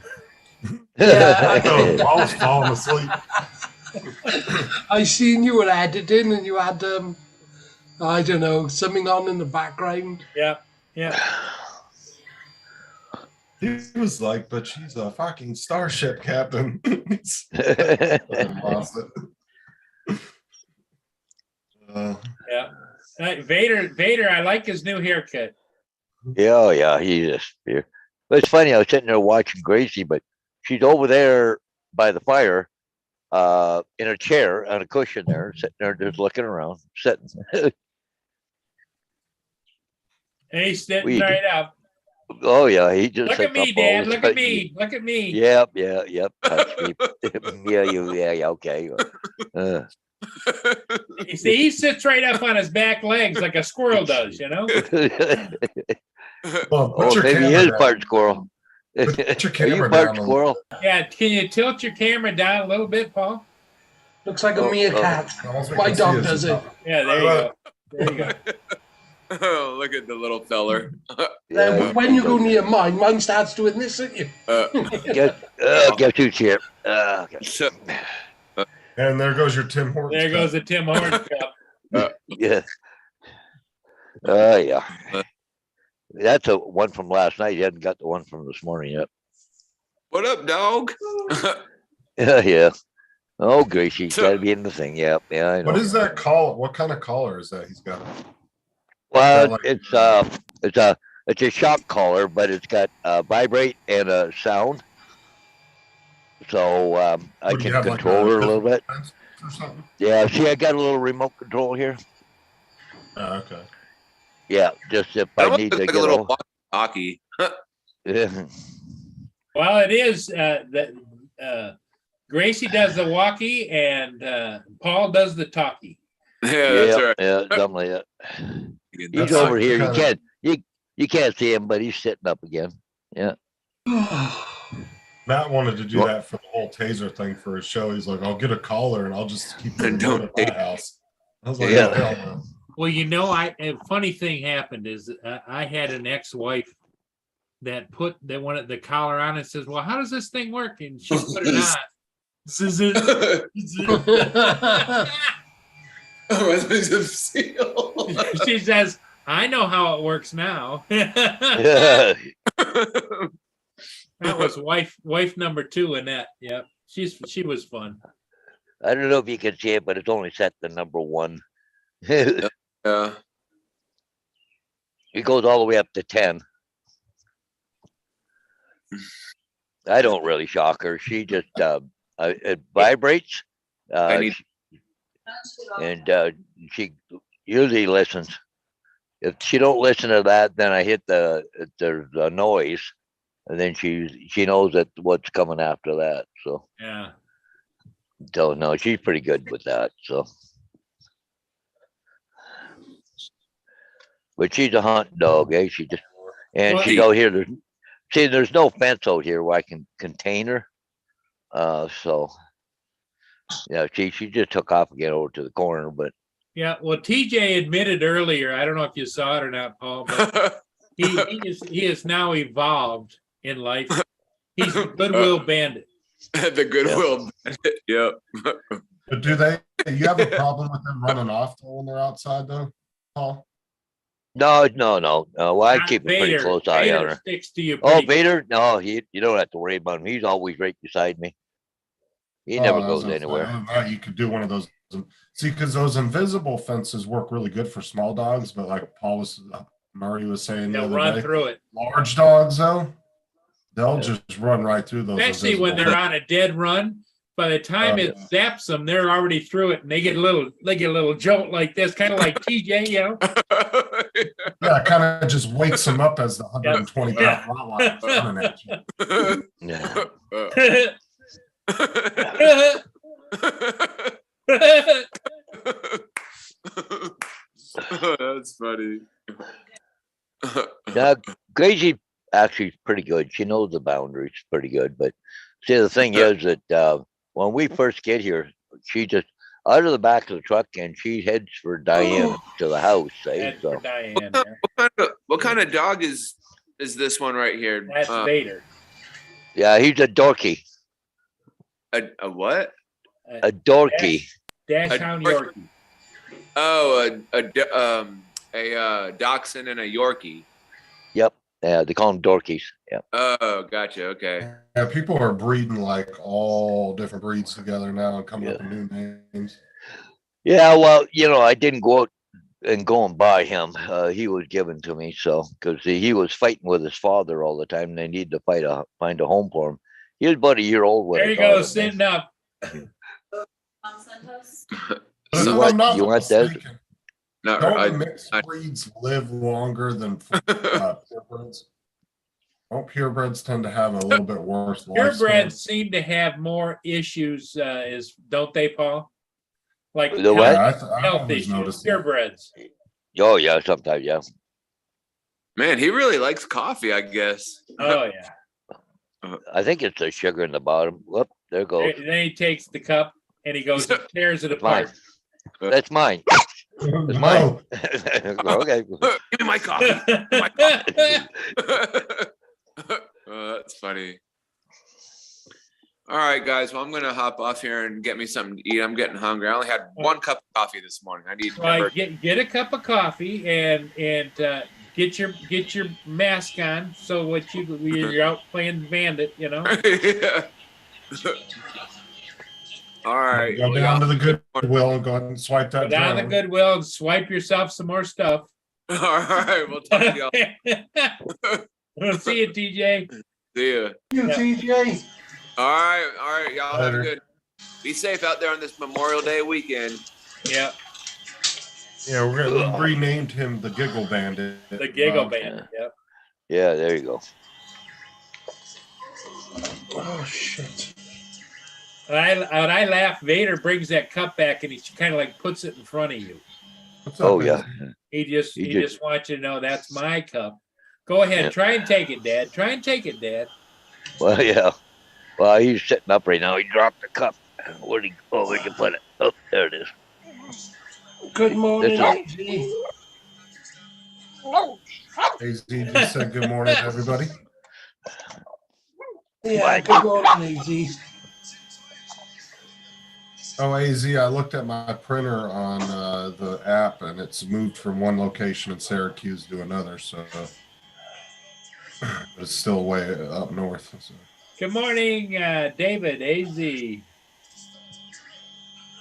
Yeah. I was falling asleep. I seen you were editing and you had, I don't know, something on in the background. Yeah. He was like, but she's a fucking starship captain. Lost it. Yeah. Vader, I like his new haircut. Yeah, he just here. But it's funny, I was sitting there watching Gracie, but she's over there by the fire, in a chair on a cushion there, sitting there just looking around, sitting. And he's sitting We- right up. Oh yeah, he just Look sits at me, up all Dad. the Look at time. me. Look at me. Yep. Touch me. yeah, okay. You see, he sits right up on his back legs like a squirrel does, you know? Well, Oh, maybe he is part squirrel. Put your Are you camera part down a squirrel? Yeah, can you tilt your camera down a little bit, Paul? Looks like a Oh, meerkat. All we My can see dog is does the it. top. Yeah, there you go. There you go. Oh, look at the little feller. Then when you go near mine starts doing this at you. Guess who's here? Okay. So, And there goes your Tim Hortons. There cup. goes the Tim Hortons cup. Yeah. Yeah. That's a one from last night. You hadn't got the one from this morning yet. what up, dog? Yeah. Oh, Gracie, gotta be in the thing. Yeah, I know. What is that collar? What kind of collar is that he's got? Well, like- it's a shock collar, but it's got vibrate and a sound. So I What do you can have, like control her a little bit. fence or something? Yeah, see, I got a little remote control here. Oh, okay. Yeah, just if That I one need looks to like a get little over. hockey. Yeah. Well, it is that Gracie does the walkie and Paul does the talkie. Yeah, that's right. Yeah, something like that. That's He's That's over like here. kinda- You can't see him, but he's sitting up again. Yeah. Matt wanted to do What? that for the whole taser thing for his show. He's like, I'll get a collar and I'll just keep the And remote don't at my house. I was like, Yeah. oh, hell no. Well, you know, a funny thing happened is I had an ex-wife that wanted the collar on and says, "Well, how does this thing work?" And she put it on. Zzz, Residents of Seal. she says, "I know how it works now." Yeah. That was wife number 2, Annette. Yep, she was fun. I don't know if you can see it, but it's only set to number 1. Yeah. It goes all the way up to 10. I don't really shock her. She just it vibrates. I need- And she usually listens. If she don't listen to that, then I hit the noise, and then she knows that what's coming after that. So Yeah. no, she's pretty good with that. So, but she's a hunt dog, eh? She just and Well, she's out here. There's no fence out here where I can contain her. So yeah, she just took off again over to the corner, but Yeah. Well, TJ admitted earlier. I don't know if you saw it or not, Paul, but he is now evolved in life. He's a goodwill bandit. The Goodwill. Yep. But you have a problem with them running off though when they're outside though, Paul? No. Well, I Not keep a pretty Vader. close eye on Vader her. sticks to you. Oh, pretty good. Vader? No, you don't have to worry about him. He's always right beside me. He never I was goes gonna say, anywhere. other than that, you could do one of those. See, because those invisible fences work really good for small dogs, but like Murray was saying the They'll other run day, through it. large dogs though, they'll Yeah. just run right through those. Especially when invisible they're on a dead run. By the time it yeah. zaps them, they're already through it, and they get a little jolt like this, kind of like TJ, you know. Yeah, it kind of just wakes them up as the 120 Yeah. pound Rottweiler's running at you. Yeah. That's funny. Now, Gracie actually is pretty good. She knows the boundaries pretty good. But see, the thing is that when we first get here, she just out of the back of the truck and she heads for Diane to the house. Eh? That's for So Diane. Yeah. What kind of dog is this one right here? That's Vader. yeah, he's a dorky. A what? A dorky. Dachshund Yorkie. Oh, a dachshund and a Yorkie. Yep. Yeah, they call them dorkies. Yep. Oh, gotcha. Okay. Yeah, people are breeding like all different breeds together now and coming up Yeah. with new names. Yeah, well, I didn't go out and go and buy him. He was given to me, so because he was fighting with his father all the time, and they needed to find a home for him. He was about a year old when There I you got go, him. sitting up. But You if want- I'm not you want that? mistaken, Not don't mixed breeds live longer than purebreds? Don't purebreds tend to have a little bit worse lifespan? Purebreds seem to have more issues, don't they, Paul? Like The what? Yeah, I've health always issues. noticed that. Purebreds. Oh yeah, sometimes yeah. Man, he really likes coffee, I guess. Oh yeah. I think it's the sugar in the bottom. Whoop, there it goes. Then he takes the cup and he goes and tears it It's mine. apart. That's mine. It's No, mine. Okay. Give me my coffee. Give me my coffee. That's funny. All right, guys. Well, I'm gonna hop off here and get me something to eat. I'm getting hungry. I only had one cup of coffee this morning. I need. Well, get a cup of coffee and get your mask on so what you're out playing bandit, you know. Yeah. All right. go down to the Goodwill and go ahead and swipe that Go down the down. Goodwill and swipe yourself some more stuff. All right. We'll talk to y'all. We'll see you, TJ. See ya. You, Yeah. TJ. All right. Y'all have a Later. good. Be safe out there on this Memorial Day weekend. Yeah, Yeah, we renamed him the Giggle Bandit. the Giggle Bandit. Yep. Yeah, there you go. Oh shit. When I laugh, Vader brings that cup back and he kind of like puts it in front of you. What's up, Oh man? yeah. He just He he just- just wants you to know that's my cup. Go ahead, Yeah. try and take it, Dad. Try and take it, Dad. Well, yeah. Well, he's sitting up right now. He dropped the cup. Where'd he? Oh, we can put it. Oh, there it is. Good morning, This AG. AZ just said good morning to everybody. Yeah, good morning, AG. Oh, AZ, I looked at my printer on the app and it's moved from one location in Syracuse to another, so but it's still way up north. So. Good morning, David, AZ.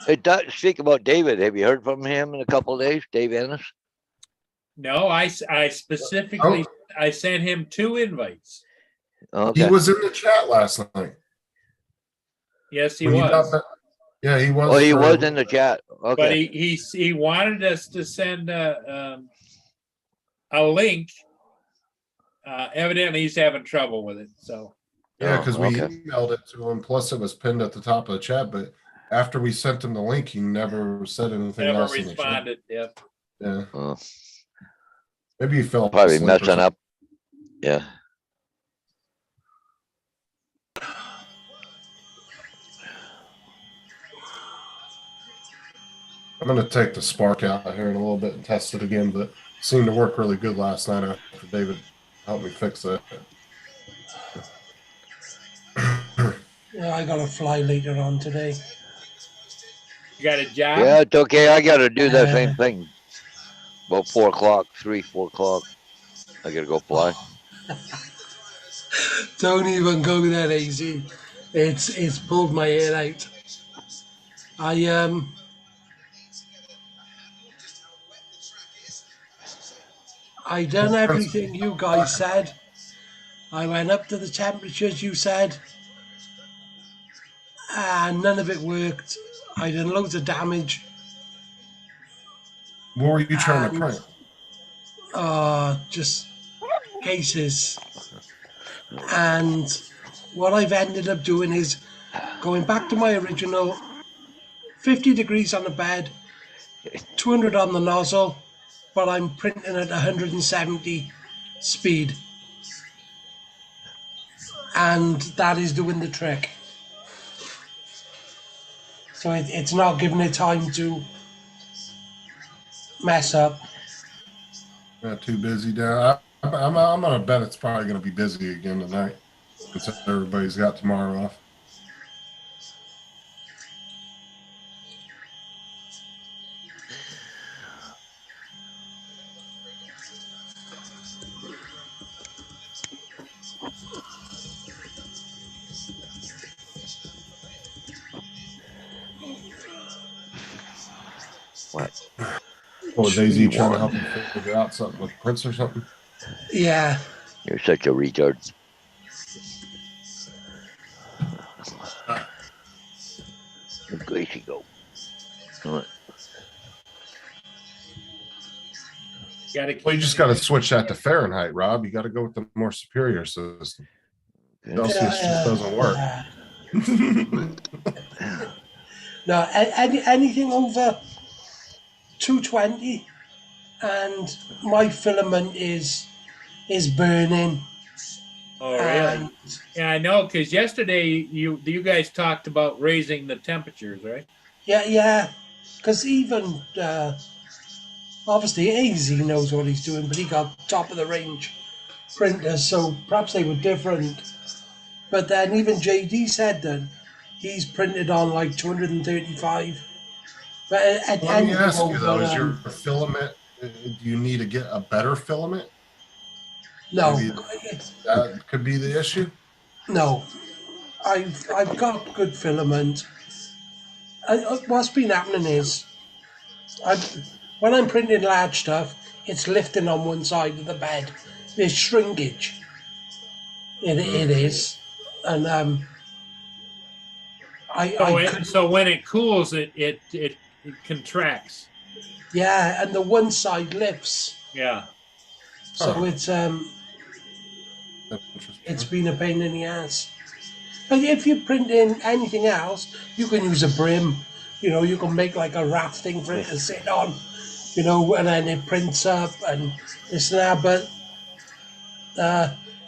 Hey, speak about David. Have you heard from him in a couple of days, Dave Ennis? No, I specifically I sent him 2 invites. Okay. He was in the chat last night. Yes, he When you got was. back- yeah, he was. Oh, he for- was in the chat. But Okay. he wanted us to send a link. Evidently, he's having trouble with it. So Yeah, because we okay. emailed it to him. Plus, it was pinned at the top of the chat. But after we sent him the link, he never said anything never else in the chat. responded. Yep. Yeah, Oh, maybe he fell probably asleep or messing something. up. Yeah. I'm gonna take the spark out here in a little bit and test it again, but it seemed to work really good last night after David helped me fix it. Yeah, I gotta fly later on today. You got a job? Yeah, it's okay. I got to do the same thing. About 4 o'clock, 4 o'clock. I gotta go fly. Don't even go there, easy. It's pulled my hair out. I done everything you guys said. I went up to the temperatures you said, and none of it worked. I done loads of damage. What were you trying to print? Just cases. And what I've ended up doing is going back to my original 50 degrees on the bed, 200 on the nozzle, but I'm printing at 170 speed. And that is doing the trick. So it's not giving it time to mess up. Not too busy down. I'm gonna bet it's probably gonna be busy again tonight, since everybody's got tomorrow off. What? Or Daisy Gee, trying to Warren. help him figure out something with prints or something? Yeah. You're such a retard. Where she go? What? Well, you just got to switch that to Fahrenheit, Rob. You got to go with the more superior system. Celsius just doesn't work. No, anything over 220 and my filament is burning. Oh, really? Yeah, I know, because yesterday you guys talked about raising the temperatures, right? Yeah, because even obviously AZ knows what he's doing, but he got top of the range printers, so perhaps they were different. But then even JD said that he's printed on like 235. But Let me ask you though: is your filament? Do you need to get a better filament? no, Maybe that could be the issue. no, I've got good filament. What's been happening is, when I'm printing large stuff, it's lifting on one side of the bed. There's shrinkage. It is, and So when it cools, it contracts. yeah, and the one side lifts. Yeah. So it's been a pain in the ass. But if you're printing anything else, you can use a brim. You know, you can make like a raft thing for it to sit on. You know, and then it prints up and this and that. But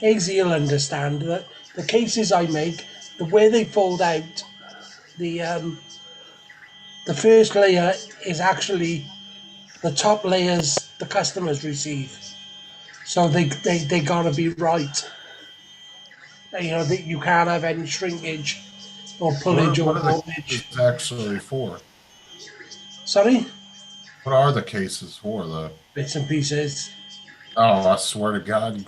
AZ will understand that the cases I make, the way they fold out, the first layer is actually the top layers the customers receive. So they gotta be right. You know, that you can't have any shrinkage or pullage or What are the voltage. cases actually for? Sorry? What are the cases for, though? Bits and pieces. Oh, I swear to God.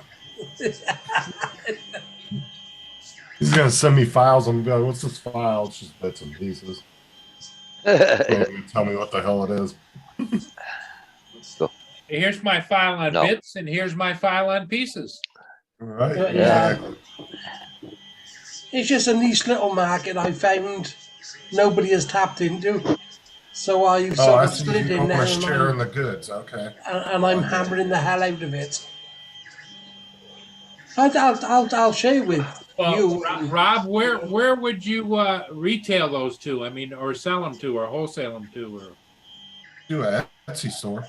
He's going to send me files. I'm going, what's this file? It's just bits and pieces. Can't even tell me what the hell it is. Here's my file on No. bits, and here's my file on pieces. All right. Yeah. Exactly. It's just a niche little market I found nobody has tapped into. So I've Oh, sort I of see. slid You in there almost and sharing the goods. Okay. I'm hammering the hell out of it. I'll share with Well, you. Rob, where would you retail those to? I mean, or sell them to, or wholesale them to, or Do a Etsy store.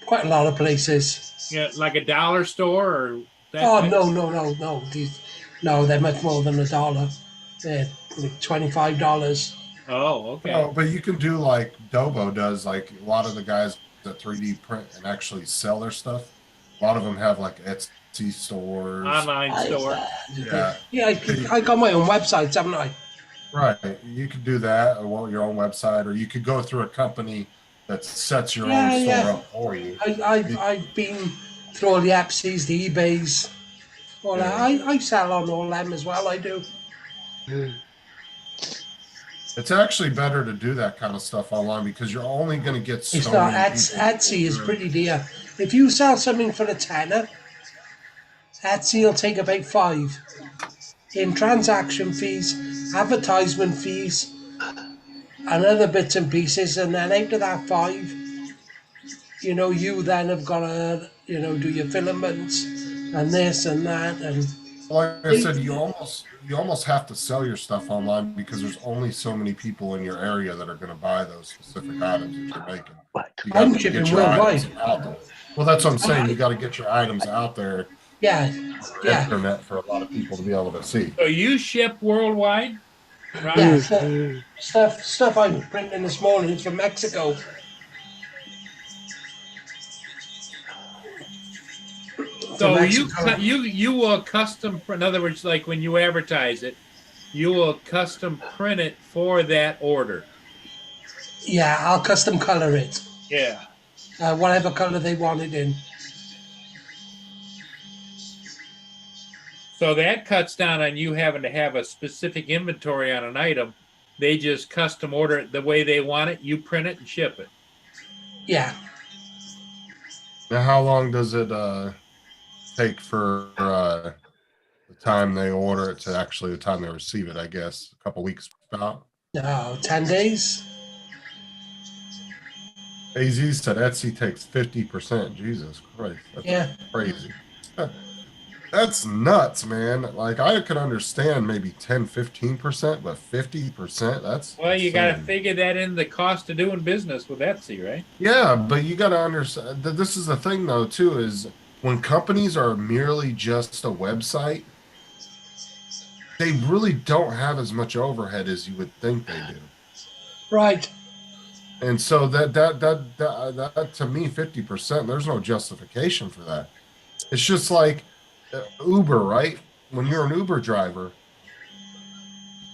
Quite a lot of places. yeah, like a dollar store or that? Oh type? no! They're much more than $1. They're like $25. Oh, okay. Oh, but you can do like Dobo does. Like a lot of the guys that 3D print and actually sell their stuff. A lot of them have like Etsy stores. Online store. Yeah. I got my own websites, haven't I? Right. You could do that or your own website, or you could go through a company that sets your Yeah, own store yeah. up for you. I've been through all the Epsies, the eBays, all that. Yeah. I sell on all them as well. I do. It's actually better to do that kind of stuff online because you're only going to get It's so not many people. Etsy is pretty dear. If you sell something for a tenner, Etsy will take about 5 in transaction fees, advertisement fees, and other bits and pieces. And then out of that 5, you then have got to, do your filaments and this and that. And Like I said, you almost have to sell your stuff online because there's only so many people in your area that are going to buy those specific items that you're making. You got I'm to shipping get your worldwide. items out there. Well, that's what I'm saying. You got to get your items out there Yeah, on the yeah, internet for a lot of people to be able to see. So you ship worldwide? Right. yeah. Stuff I'm printing this morning is from Mexico. So Mexico. you will custom, in other words, like when you advertise it, you will custom print it for that order. Yeah, I'll custom color it. Yeah. Whatever color they want it in. So that cuts down on you having to have a specific inventory on an item. They just custom order it the way they want it. You print it and ship it. Yeah. Now, how long does it take for the time they order it to actually the time they receive it? I guess a couple weeks about. No, 10 days. AZ said Etsy takes 50%. Jesus Christ, that's Yeah. crazy. That's nuts, man. Like I could understand maybe 10-15%, but 50%, that's Well, you got to insane. figure that in the cost of doing business with Etsy, right? Yeah, but you got to understand that this is the thing though too, is when companies are merely just a website, they really don't have as much overhead as you would think they do. Right. And so that to me, 50%, there's no justification for that. It's just like Uber, right? When you're an Uber driver,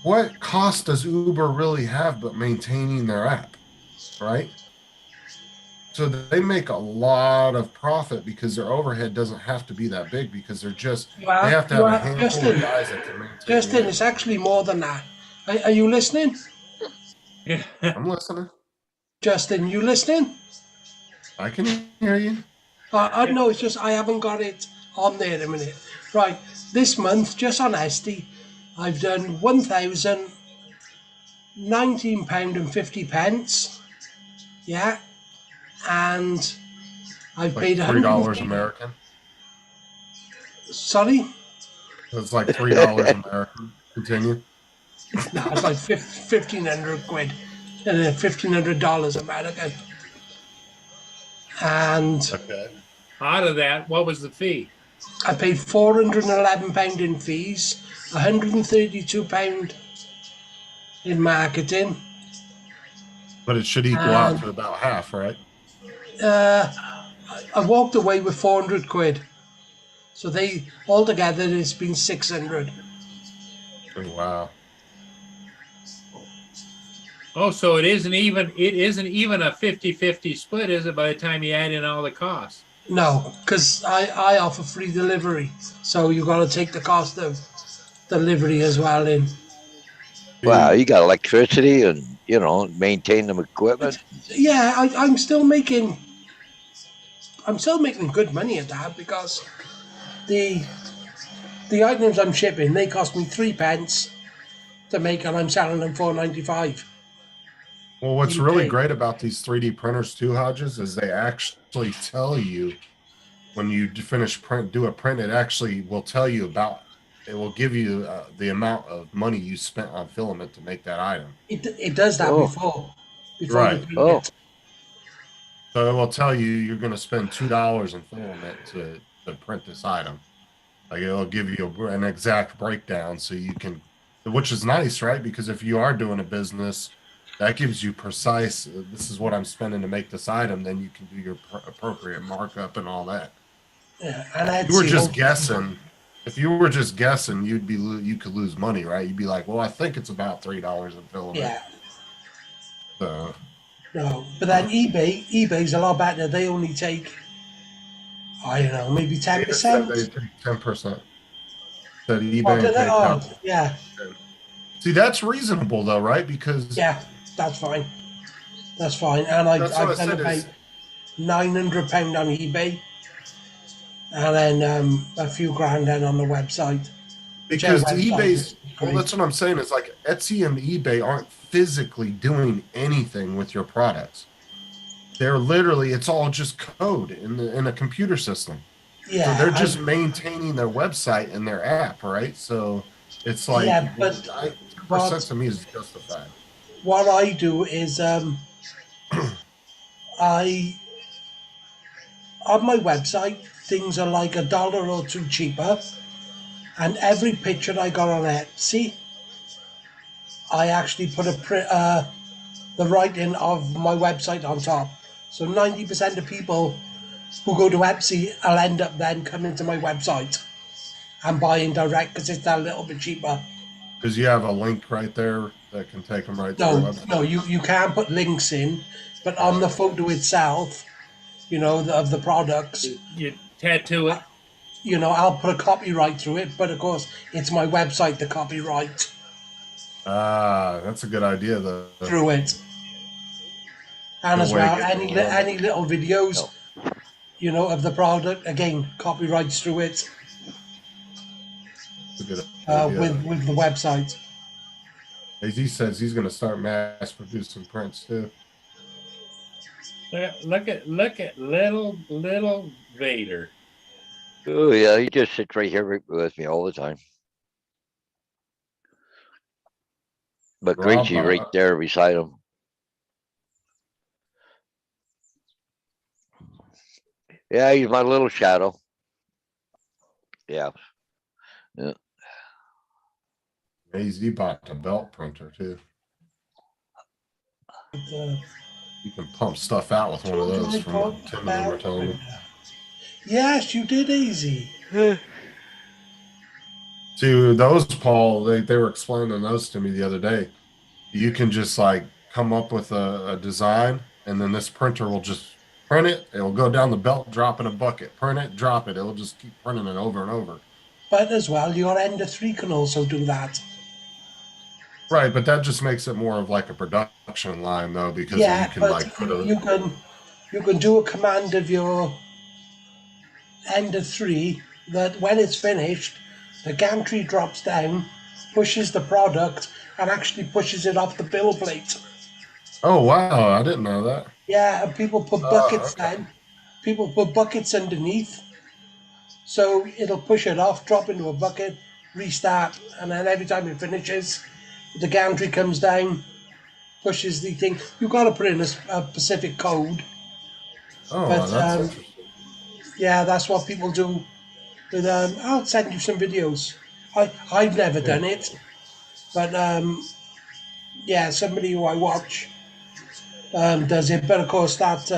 what cost does Uber really have but maintaining their app, right? So they make a lot of profit because their overhead doesn't have to be that big because they have to have a handful of guys that can maintain. Justin, it's actually more than that. Are you listening? Yeah. I'm listening. Justin, you listening? I can hear you. No, it's just I haven't got it on there a minute. Right, this month, just on Etsy, I've done £1,019.50. Yeah, and I've Like paid $3 American. Sorry? It's like $3 American. Continue. No, it's like 1,500 quid. $1,500 American. And Okay. Out of that, what was the fee? I paid £411 in fees, £132 in marketing. But it should equal out to about half, right? I walked away with 400 quid. So altogether it's been 600. Oh, wow. Oh, so it isn't even a 50-50 split, is it, by the time you add in all the costs? No, because I offer free delivery. So you got to take the cost of delivery as well in. Wow, you got electricity and, maintain the equipment. Yeah, I'm still making good money at that because the items I'm shipping, they cost me 3 pence to make, and I'm selling them $4.95. Well, what's really great about these 3D printers too, Hodges, is they actually tell you when you do a print, it actually will tell you it will give you the amount of money you spent on filament to make that item. It does that before Right. you print it. So it will tell you you're going to spend $2 in filament to print this item. Like it'll give you an exact breakdown so you can, which is nice, right? Because if you are doing a business, that gives you precise, this is what I'm spending to make this item, then you can do your appropriate markup and all that. Yeah, and if you were just guessing, you could lose money, right? You'd be like, well, I think it's about $3 in filament. Yeah. So No, but then eBay's a lot better. They only take, I don't know, maybe They 10%. take 10%. That Oh, eBay do will they? take Oh, 10%. yeah, See, that's reasonable though, right? Because yeah, that's fine. That's fine. And that's what I I've done said about is £900 on eBay, and then a few grand then on the website, which our because website eBay's, is well, great. that's what I'm saying is like Etsy and eBay aren't physically doing anything with your products. They're literally, it's all just code in a computer system. So Yeah, they're just maintaining their website and their app, right? So it's like yeah, but 10% to me is justified. what I do is I on my website things are like $1 or two cheaper, and every picture I got on Etsy, I actually put the writing of my website on top. So 90% of people who go to Etsy will end up then coming to my website and buying direct because it's that little bit cheaper. Because you have a link right there that can take them right to your No, website. no, you can put links in, but on the Okay. photo itself, of the products, You tattoo it. I'll put a copyright through it, but of course, it's my website, the copyright Ah, that's a good idea though. through it. And Good as way of well, getting any around it. any little videos, of the product, again, copyrights through it That's a good idea. with the website. As he says, he's going to start mass producing prints too. Look at little Vader. Oh yeah, he just sits right here with me all the time. But Rob, Gracie's right there beside him. Yeah, he's my little shadow. Yeah. he bought a belt printer too. Uh, You can pump stuff out with one of those from what Tim and them were telling me. Yes, you did, Easy. See, those, Paul, they were explaining those to me the other day. You can just like come up with a design, and then this printer will just print it. It'll go down the belt, drop in a bucket, print it, drop it. It'll just keep printing it over and over. But as well, your Ender 3 can also do that. Right, but that just makes it more of like a production line, though, because you Yeah, can but like put a. you can do a command of your Ender 3 that when it's finished, the gantry drops down, pushes the product, and actually pushes it off the bill plate. Oh wow, I didn't know that. Yeah, and people put Oh, buckets okay. down. People put buckets underneath. So it'll push it off, drop into a bucket, restart, and then every time it finishes, the gantry comes down, pushes the thing. You've got to put in a specific code. Oh, But that's interesting. yeah, that's what people do. With I'll send you some videos. I've never done it, but yeah, somebody who I watch does it. But of course, that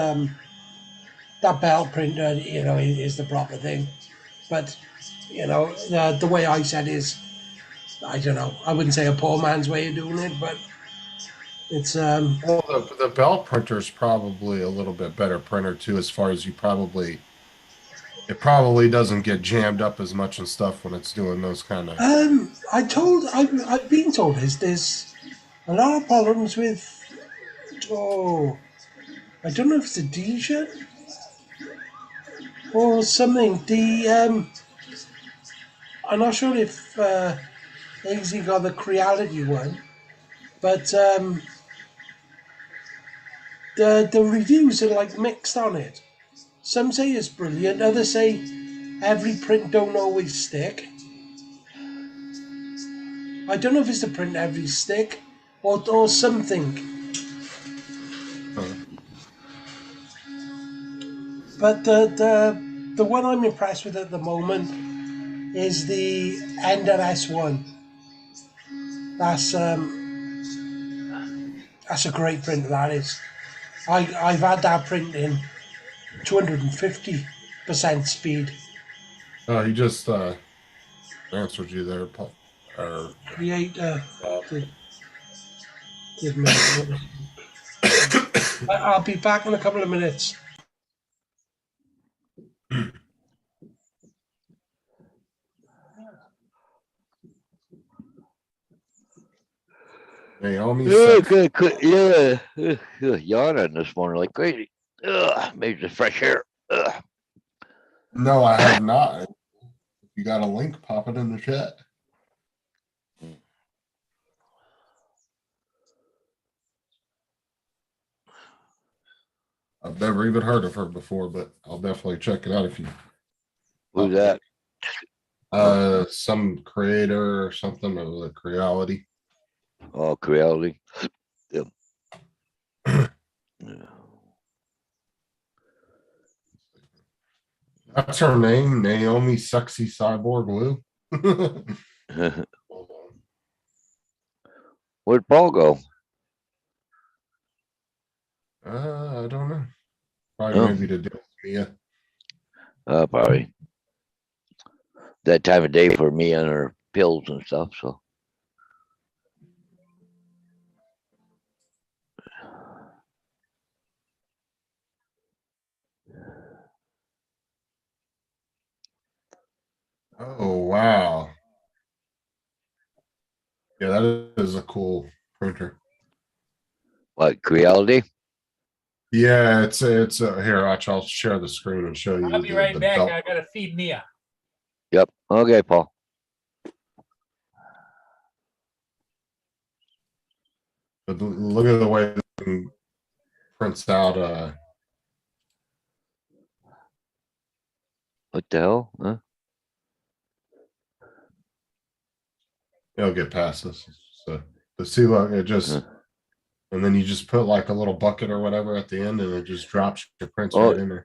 belt printer, is the proper thing. But the way I said is, I don't know. I wouldn't say a poor man's way of doing it, but it's Well, the belt printer is probably a little bit better printer too, as far as it probably doesn't get jammed up as much and stuff when it's doing those kind of. I've been told there's a lot of problems with. Oh, I don't know if it's adhesion or something. I'm not sure if AZ got the Creality one, but the reviews are like mixed on it. Some say it's brilliant, others say every print don't always stick. I don't know if it's the print every stick or something. But the one I'm impressed with at the moment is the Ender S1. That's a great print. That is. I've had that print in 250% speed. Oh, he just answered you there, Paul. Or, Create Bob. did make I'll be back in a couple of minutes. Naomi Yeah, Sexy. good, yeah. Yawning this morning like crazy. Maybe the fresh air. No, I have not. If you got a link, pop it in the chat. I've never even heard of her before, but I'll definitely check it out if you. Who's that? Some creator or something of the Creality. Oh, Creality. Yep. That's her name, Naomi Sexy Cyborg Lou. Hold on. Where'd Paul go? I don't know. Probably Oh. maybe to do with Mia. Probably that time of day for me and her pills and stuff. So Oh wow. Yeah, that is a cool printer. what, Creality? Yeah, it's here. Watch, I'll share the screen and show you. I'll be right the back. belt. I gotta feed Mia. Yep. Okay, Paul. But look at the way the thing prints out. What the hell? Huh? It'll get past this. So, but see, look, it just, Huh. and then you just put like a little bucket or whatever at the end, and it just drops your prints Oh. right in there.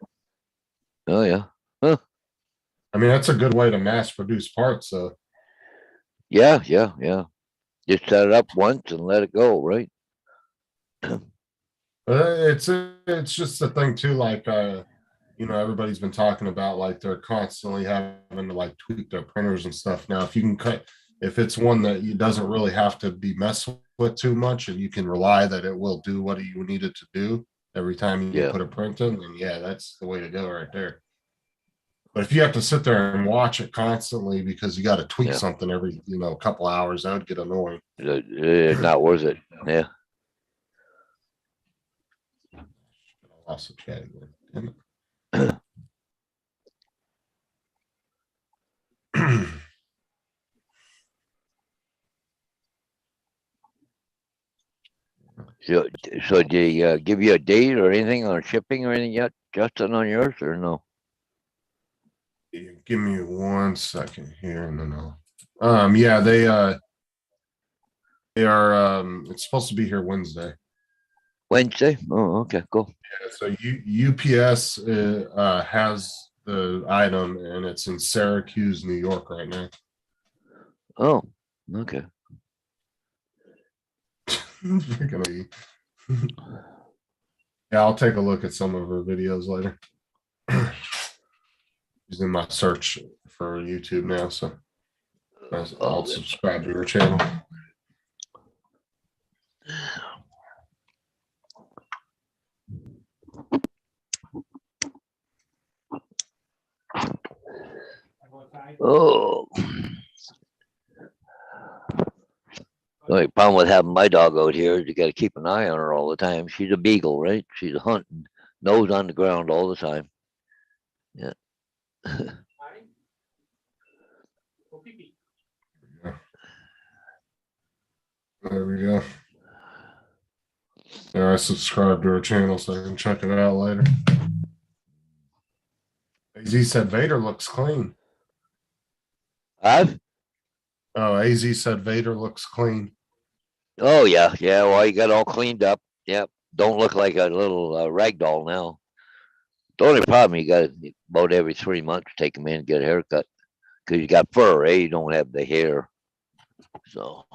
Oh yeah. I mean, that's a good way to mass produce parts. So, Yeah. Just set it up once and let it go, right? it's just the thing too. Like, everybody's been talking about like they're constantly having to like tweak their printers and stuff. Now, if you can cut, if it's one that you doesn't really have to be messed with too much, and you can rely that it will do what you need it to do every time you Yeah. put a print in, then yeah, that's the way to go right there. But if you have to sit there and watch it constantly because you got to tweak Yeah. something every couple hours, that would get annoying. Not worth it. Yeah. I lost the chat again. Damn it. So did he give you a date or anything on shipping or anything yet, Justin, on yours or no? Give me 1 second here, and then I'll. Yeah, they are. It's supposed to be here Wednesday. Wednesday? Oh, okay, cool. Yeah, so UPS has the item, and it's in Syracuse, New York, right now. Oh, okay. Freaking yeah, I'll take a look at some of her videos later. She's in my search for YouTube now, so I'll subscribe to her channel. Oh. The only problem with having my dog out here is you got to keep an eye on her all the time. She's a beagle, right? She's a hunting, nose on the ground all the time. Yeah. There we go. Yeah, I subscribe to her channel so I can check it out later. AZ said Vader looks clean. I've? Oh, AZ said Vader looks clean. Oh, yeah. Yeah. Well, you got all cleaned up. Yep. Don't look like a little rag doll now. The only problem, you got to about every 3 months take him in and get a haircut because you got fur, eh? You don't have the hair. So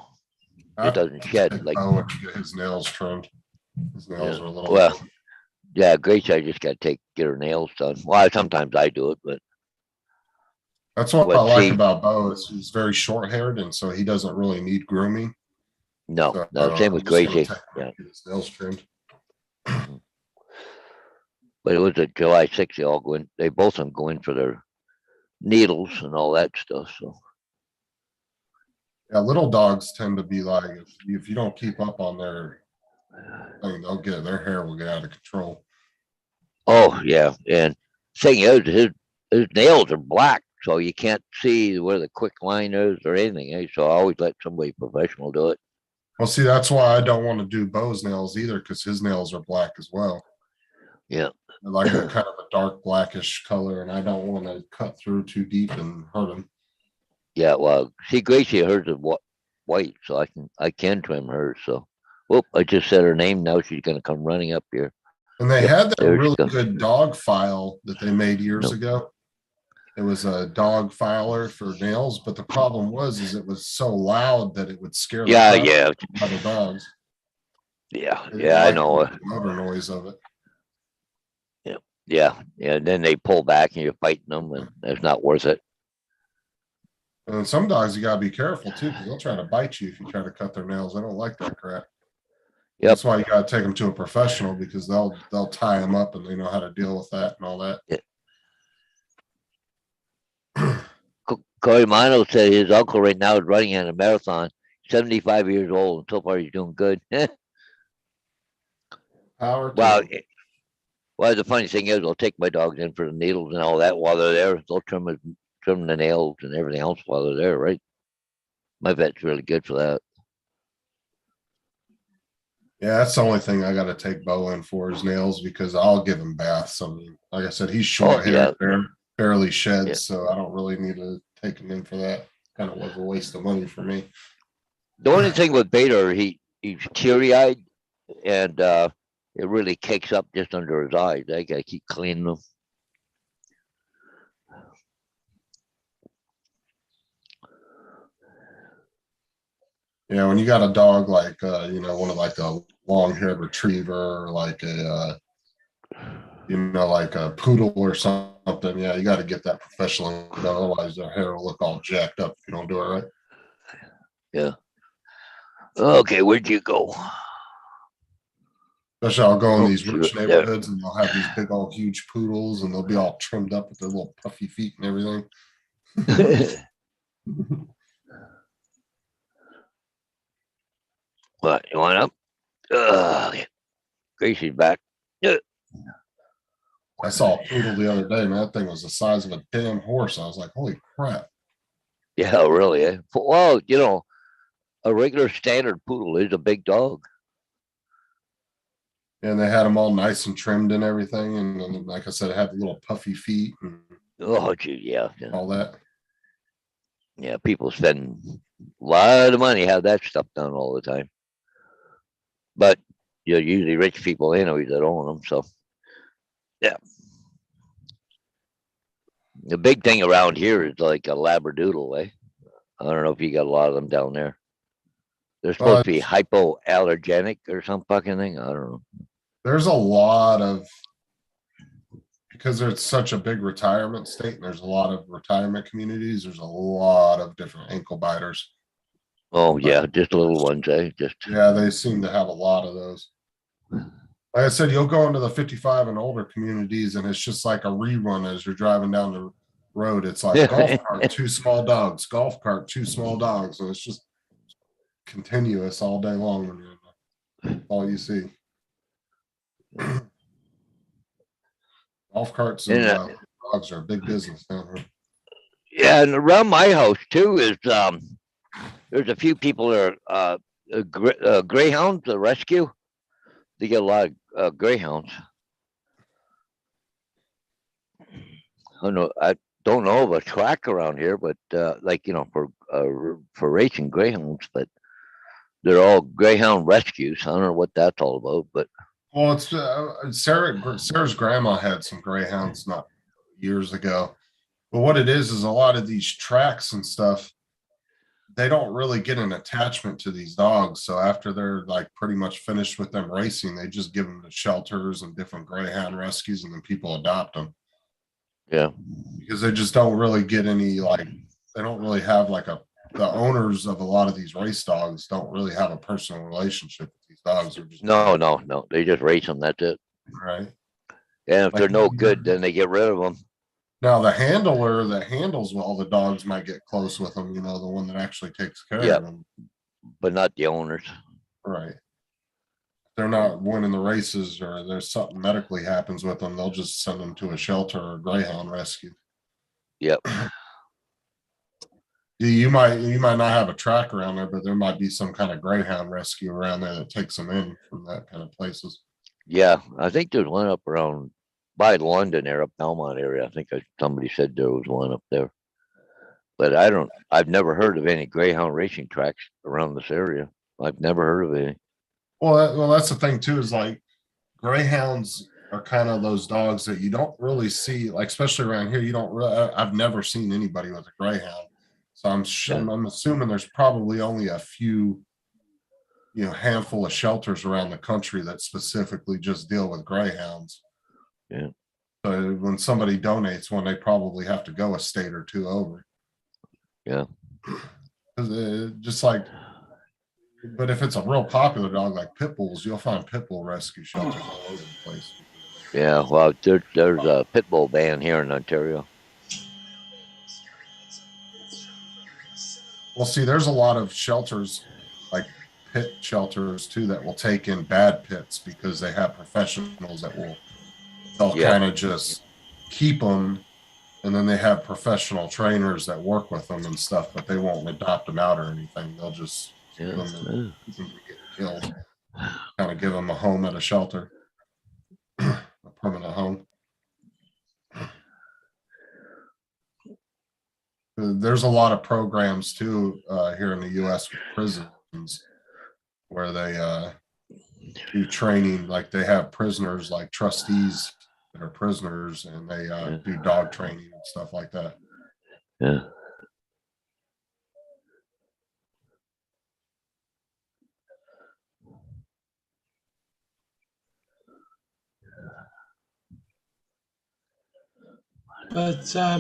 it doesn't shed like. Oh, get his nails trimmed. His nails are a little. Well, yeah, Grace, I just got to get her nails done. Well, sometimes I do it, but. That's what I like about Bo is he's very short haired, and so he doesn't really need grooming. No, So, no, same with Gracie. Yeah, get his nails trimmed. But it was at July 6th, they all go in, they both of them go in for their needles and all that stuff, so. Yeah, little dogs tend to be like, if you don't keep up on their thing, their hair will get out of control. Oh, yeah, and thing is, his nails are black, so you can't see where the quick line is or anything, eh? So I always let somebody professional do it. Well, see, that's why I don't want to do Bo's nails either, because his nails are black as well. Yeah. They're like a kind of a dark blackish color, and I don't want to cut through too deep and hurt him. Yeah, well, see, Gracie, hers is white, so I can trim hers. So, whoop, I just said her name. Now she's gonna come running up here. And they Yep, had that there she really goes. good dog file that they made years Nope. ago. It was a dog filer for nails, but the problem was it was so loud that it would scare the Yeah, crap yeah, out of other dogs. yeah, They didn't yeah. I like know. the motor noise of it. Yeah, yeah. Then they pull back and you're fighting them, and it's not worth it. And some dogs you gotta be careful too, because they'll try to bite you if you try to cut their nails. I don't like that crap. Yep. That's why you gotta take them to a professional, because they'll tie them up and they know how to deal with that and all that. Corey Mano said his uncle right now is running in a marathon, 75 years old, and so far he's doing good. Power to Well, them. well, the funny thing is, I'll take my dogs in for the needles and all that while they're there. They'll trim the nails and everything else while they're there, right? My vet's really good for that. Yeah, that's the only thing I gotta take Bo in for his nails, because I'll give him baths. I mean, like I said, he's short hair, barely sheds, Yeah. so I don't really need to take him in for that. Kind of was a waste of money for me. The only thing with Bader, he's teary eyed, and it really cakes up just under his eyes. I gotta keep cleaning them. Yeah, when you got a dog like one of like a long-haired retriever, or like a like a poodle or something, yeah, you got to get that professional done. Otherwise, their hair will look all jacked up if you don't do it right. Yeah. Okay, where'd you go? Especially I'll go in these Oh, rich there. neighborhoods and they'll have these big old huge poodles and they'll be all trimmed up with their little puffy feet and everything. What, you want up? Gracie's back. I saw a poodle the other day, man. That thing was the size of a damn horse. I was like, holy crap. Yeah, really. Eh? Well, a regular standard poodle is a big dog. And they had them all nice and trimmed and everything. And then, like I said, it had the little puffy feet and Oh, gee, yeah. all that. Yeah, people spend a lot of money have that stuff done all the time. But usually rich people anyways that own them. So yeah. The big thing around here is like a Labradoodle, eh? I don't know if you got a lot of them down there. They're supposed to be hypoallergenic or some fucking thing. I don't know. There's a lot of, because it's such a big retirement state and there's a lot of retirement communities, there's a lot of different ankle biters. Oh yeah, just little ones, eh? Yeah, they seem to have a lot of those. Like I said, you'll go into the 55 and older communities and it's just like a rerun as you're driving down the road. It's like golf cart, 2 small dogs, golf cart, 2 small dogs. And it's just continuous all day long when you're in there. That's all you see. Golf carts and dogs are a big business down here. Yeah, and around my house too is there's a few people that are greyhounds, the rescue. They get a lot of greyhounds. I don't know of a track around here, but for racing greyhounds, but they're all greyhound rescues. I don't know what that's all about, but well, it's Sarah's grandma had some greyhounds not years ago. But what it is a lot of these tracks and stuff, they don't really get an attachment to these dogs. So after they're like pretty much finished with them racing, they just give them to shelters and different greyhound rescues, and then people adopt them. Yeah, because they just don't really get any they don't really have the owners of a lot of these race dogs don't really have a personal relationship with these dogs. No. They just race them. That's it. Right. And if Like, they're no good, then they get rid of them. now the handler that handles all the dogs might get close with them, the one that actually takes care Yep. of them. But not the owners. Right. They're not winning the races or there's something medically happens with them, they'll just send them to a shelter or greyhound rescue. Yep. You might not have a track around there, but there might be some kind of greyhound rescue around there that takes them in from that kind of places. Yeah. I think there's one up around by London there, up Belmont area. I think somebody said there was one up there. But I've never heard of any greyhound racing tracks around this area. I've never heard of any. Well, that's the thing too, is like greyhounds are kind of those dogs that you don't really see, like especially around here. You don't really. I've never seen anybody with a greyhound, so I'm assuming there's probably only a few, handful of shelters around the country that specifically just deal with greyhounds. Yeah. So when somebody donates one, they probably have to go a state or two over. Yeah. Just like. But if it's a real popular dog like pit bulls, you'll find pit bull rescue shelters all over the place. Yeah, well, there's a pit bull ban here in Ontario. Well, see, there's a lot of shelters, like pit shelters too, that will take in bad pits because they have professionals that they'll kind of just keep them, and then they have professional trainers that work with them and stuff, but they won't adopt them out or anything. They'll just keep them get killed, kind of give them a home at a shelter, a permanent home. There's a lot of programs too here in the U.S. with prisons where they do training. Like they have prisoners, like trustees that are prisoners, and they do dog training and stuff like that. Yeah. But I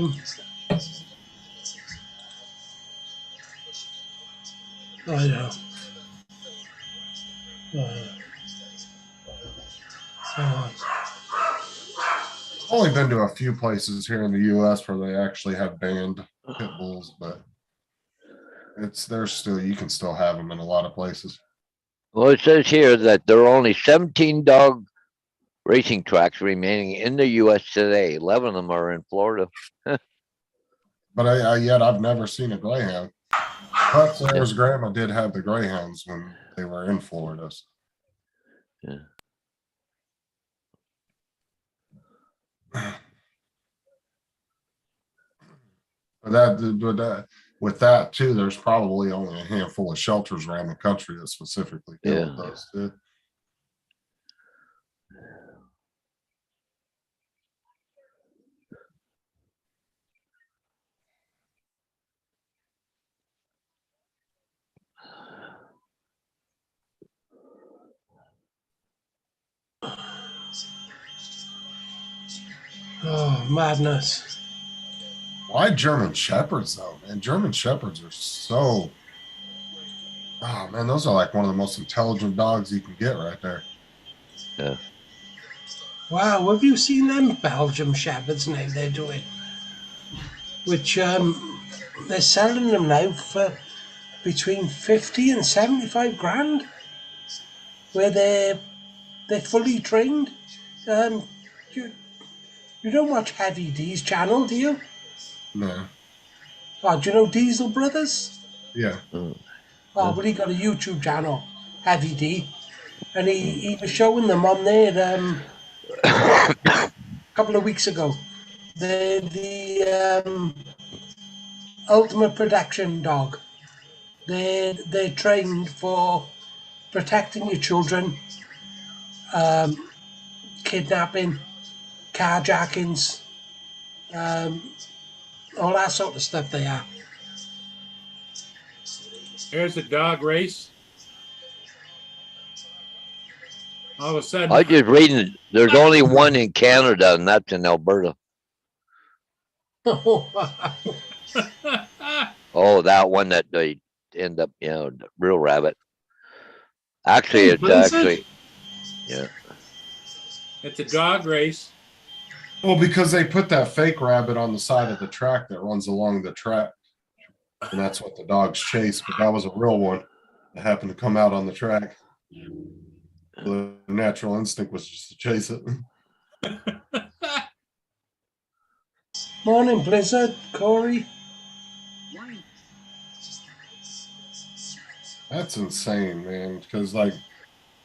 know. I've only been to a few places here in the U.S. where they actually have banned pit bulls, but you can still have them in a lot of places. Well, it says here that there are only 17 dog racing tracks remaining in the U.S. today. 11 of them are in Florida. But I've never seen a greyhound. But Sarah's grandma did have the greyhounds when they were in Florida. Yeah. With that too, there's probably only a handful of shelters around the country that specifically deal with those too. Oh, madness. Why German Shepherds though, man? German Shepherds are so, oh man, those are like one of the most intelligent dogs you can get right there. Yeah. Wow, have you seen them Belgium Shepherds now they're doing? Which they're selling them now for between 50 and 75 grand. Where they're fully trained. You don't watch Heavy D's channel, do you? No. Oh, do you know Diesel Brothers? Yeah. Oh, well, he got a YouTube channel, Heavy D, and he was showing them on there a couple of weeks ago. The ultimate protection dog. They're trained for protecting your children, kidnapping, carjackings, all that sort of stuff they are. There's a dog race. All of a sudden, I just reading there's only one in Canada, and that's in Alberta. Oh, that one that they end up, real rabbit. Actually, it's actually, it's a dog race. Well, because they put that fake rabbit on the side of the track that runs along the track. And that's what the dogs chase. But that was a real one that happened to come out on the track. The natural instinct was just to chase it. Morning, Blizzard, Corey. That's insane, man. Because, like,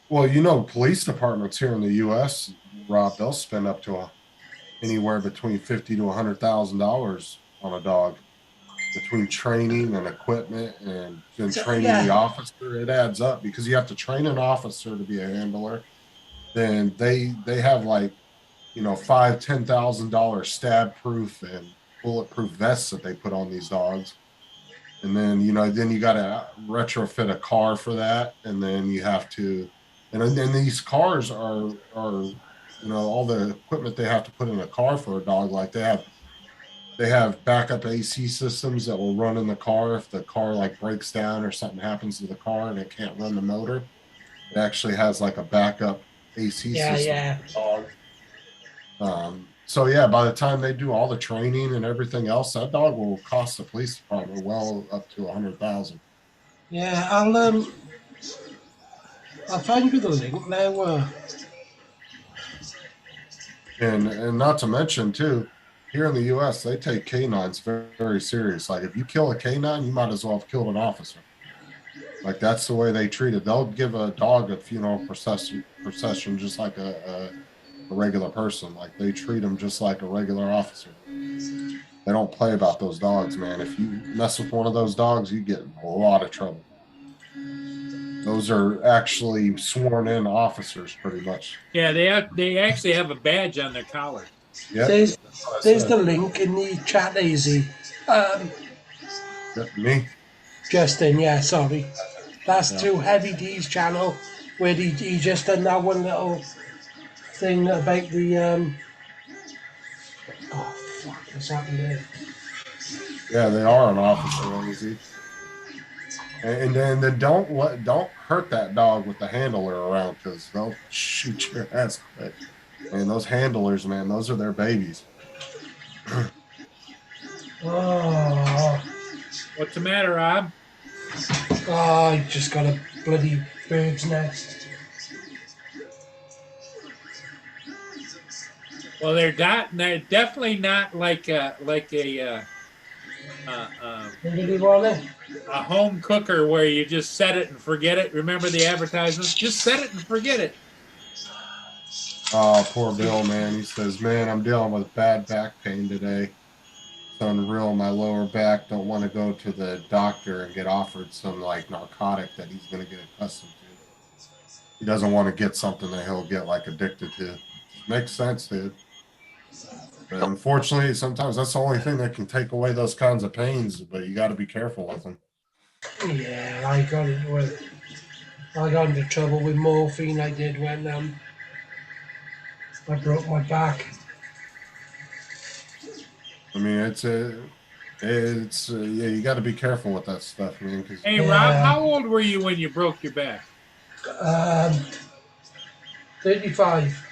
well, you know, police departments here in the U.S., Rob, they'll spend up to anywhere between $50,000 to $100,000 on a dog between training and equipment and then So, training yeah. the officer. It adds up because you have to train an officer to be a handler. Then they have like, you know, $5,000 to $10,000 stab proof and bulletproof vests that they put on these dogs. And then, you know, then you got to retrofit a car for that. And then you have to, and then these cars are, you know, all the equipment they have to put in a car for a dog. Like they have backup AC systems that will run in the car if the car like breaks down or something happens to the car and it can't run the motor. It actually has like a backup AC Yeah, system. yeah. For the dog. So yeah, by the time they do all the training and everything else, that dog will cost the police department well up to 100,000. Yeah, I'll find you the link now. And not to mention too, here in the U.S. they take canines very, very serious. Like if you kill a canine, you might as well have killed an officer. Like that's the way they treat it. They'll give a dog a funeral procession just like a regular person. Like they treat them just like a regular officer. They don't play about those dogs, man. If you mess with one of those dogs, you get in a lot of trouble. Those are actually sworn in officers, pretty much. Yeah, they actually have a badge on their collar. Yeah, there's the link in the chat, Easy. me. Justin, yeah, sorry. That's Yeah. to Heavy D's channel where he just done that one little thing about the oh fuck, what's happened there? Yeah, they are an officer, easy. And then don't hurt that dog with the handler around because they'll shoot your ass quick. And those handlers, man, those are their babies. Oh, What's the matter, Rob? I just got a bloody bird's nest. Well, they're definitely not like a Really want it? a home cooker where you just set it and forget it. Remember the advertisements? Just set it and forget it. Oh, poor Bill, man. He says, man, I'm dealing with bad back pain today. It's unreal. My lower back. Don't want to go to the doctor and get offered some like narcotic that he's going to get accustomed to. He doesn't want to get something that he'll get like addicted to. Makes sense, dude. But unfortunately, sometimes that's the only thing that can take away those kinds of pains, but you got to be careful with them. Yeah, I got into trouble with morphine. I did when I broke my back. I mean, yeah, you got to be careful with that stuff, man. Cause Hey, Rob, how old were you when you broke your back? 35.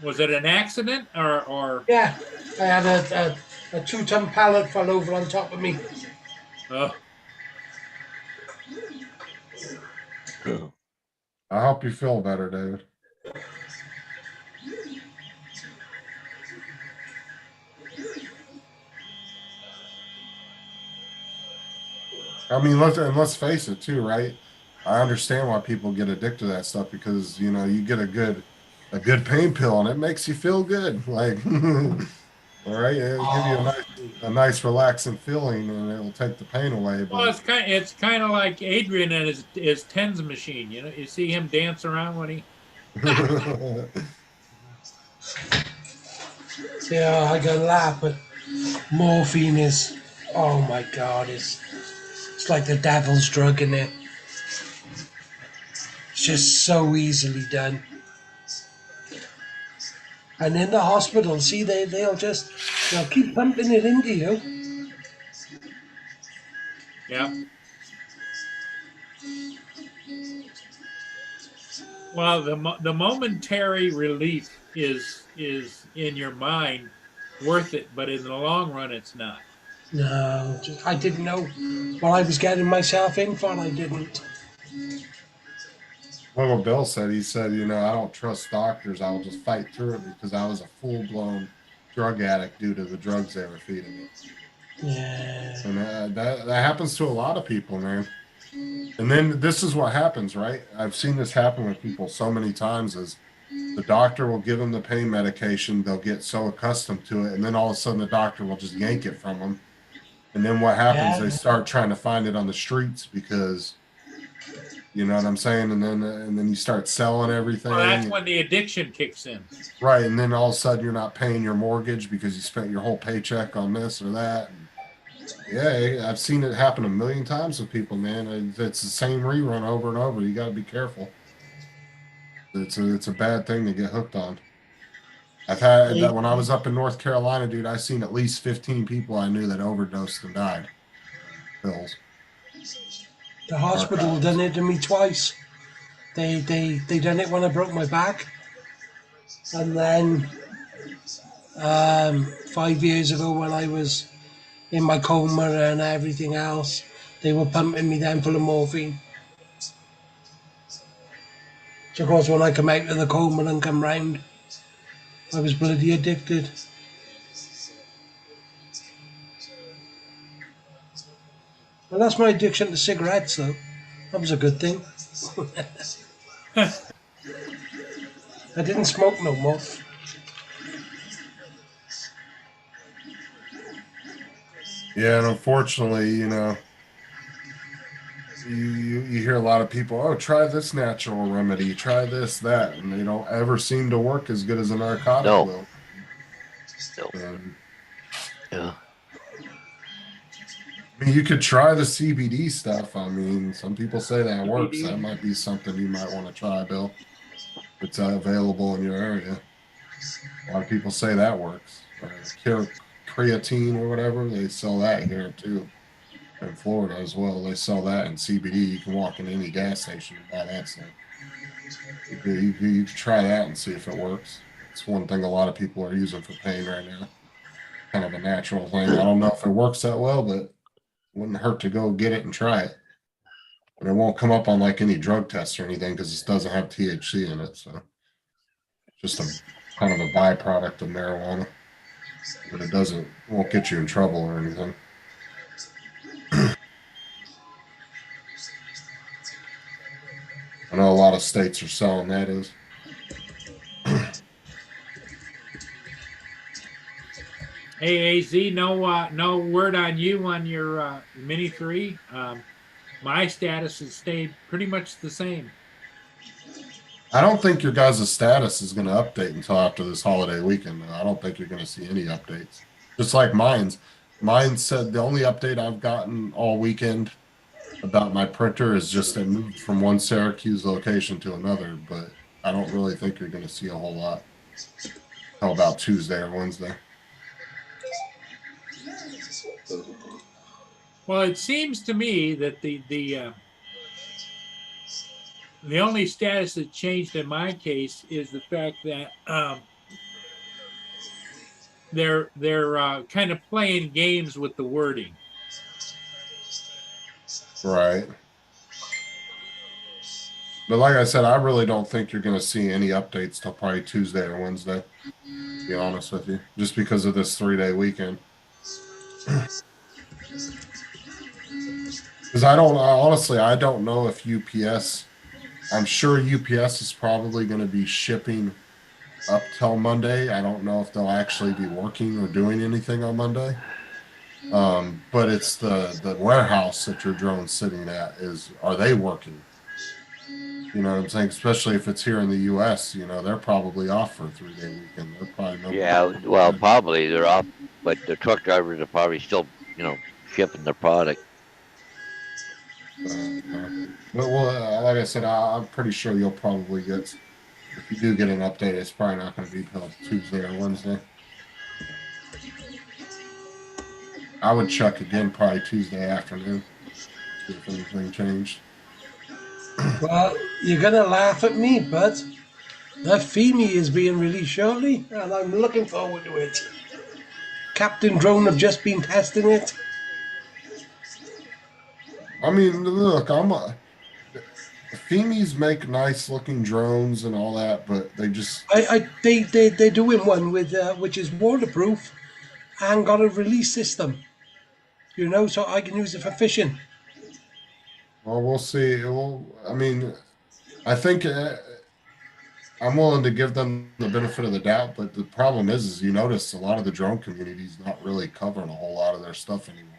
Was it an accident or? Yeah, I had a 2-ton pallet fall over on top of me. I hope you feel better, David. I mean, let's face it too, right? I understand why people get addicted to that stuff because you know you get a good pain pill and it makes you feel good. Like, all right, it'll give you a nice relaxing feeling and it'll take the pain away. Well, But it's kind of like Adrian and his tens machine. You know, you see him dance around when he. Yeah, I got a lot, but morphine is, oh my god, it's like the devil's drug in it. It's just so easily done. And in the hospital, see, they'll keep pumping it into you. Yeah. Well, the momentary relief is in your mind worth it, but in the long run, it's not. No, I didn't know what I was getting myself in for. I didn't. Well, what Bill said, he said, I don't trust doctors. I will just fight through it because I was a full-blown drug addict due to the drugs they were feeding me. Yeah. And that happens to a lot of people, man. And then this is what happens, right? I've seen this happen with people so many times is the doctor will give them the pain medication. They'll get so accustomed to it. And then all of a sudden the doctor will just yank it from them. And then what happens? They Yeah. start trying to find it on the streets because, you know what I'm saying? And then you start selling everything. Well, that's when the addiction kicks in. Right. And then all of a sudden you're not paying your mortgage because you spent your whole paycheck on this or that. And yeah, I've seen it happen a million times with people, man. It's the same rerun over and over. You got to be careful. It's a bad thing to get hooked on. I've had that when I was up in North Carolina, dude. I seen at least 15 people I knew that overdosed and died. Pills. The hospital done it to me twice. They done it when I broke my back, and then 5 years ago when I was in my coma and everything else, they were pumping me then full of morphine. So of course when I come out of the coma and come round, I was bloody addicted. Well, that's my addiction to cigarettes, though. That was a good thing. I didn't smoke no more. Yeah, and unfortunately, you hear a lot of people, oh, try this natural remedy, try this, that, and they don't ever seem to work as good as a narcotic No. will. No. Yeah. I mean, you could try the CBD stuff. I mean, some people say that works. That might be something you might want to try, Bill. If it's available in your area. A lot of people say that works. Creatine or whatever, they sell that here too. In Florida as well, they sell that in CBD. You can walk in any gas station and buy that stuff. You can try that and see if it works. It's one thing a lot of people are using for pain right now. Kind of a natural thing. I don't know if it works that well, but wouldn't hurt to go get it and try it. And it won't come up on like any drug test or anything because it doesn't have THC in it. So just a kind of a byproduct of marijuana. But it won't get you in trouble or anything. I know a lot of states are selling that as. Hey, AZ, no word on you on your Mini 3. My status has stayed pretty much the same. I don't think your guys' status is going to update until after this holiday weekend. I don't think you're going to see any updates. Just like mine's. Mine said the only update I've gotten all weekend about my printer is just it moved from one Syracuse location to another, but I don't really think you're going to see a whole lot. How about Tuesday or Wednesday? Well, it seems to me that the only status that changed in my case is the fact that they're kind of playing games with the wording. Right. But like I said, I really don't think you're going to see any updates till probably Tuesday or Wednesday, to be honest with you, just because of this 3-day weekend. Because I don't know if UPS, I'm sure UPS is probably going to be shipping up till Monday. I don't know if they'll actually be working or doing anything on Monday. But it's the warehouse that your drone's sitting at are they working? You know what I'm saying? Especially if it's here in the U.S., they're probably off for a 3-day weekend. They're probably Probably they're off, but the truck drivers are probably still, shipping the product. Well, like I said, I'm pretty sure you'll probably get, if you do get an update, it's probably not going to be till Tuesday or Wednesday. I would check again probably Tuesday afternoon, see if anything changed. Well, you're gonna laugh at me, but The Femi is being released shortly, and I'm looking forward to it. Captain Drone have just been testing it. I mean, look, Femies make nice looking drones and all that, but They're doing one with which is waterproof and got a release system. You know, so I can use it for fishing. well, we'll see. Well, I mean, I think I'm willing to give them the benefit of the doubt, but the problem is you notice a lot of the drone community is not really covering a whole lot of their stuff anymore.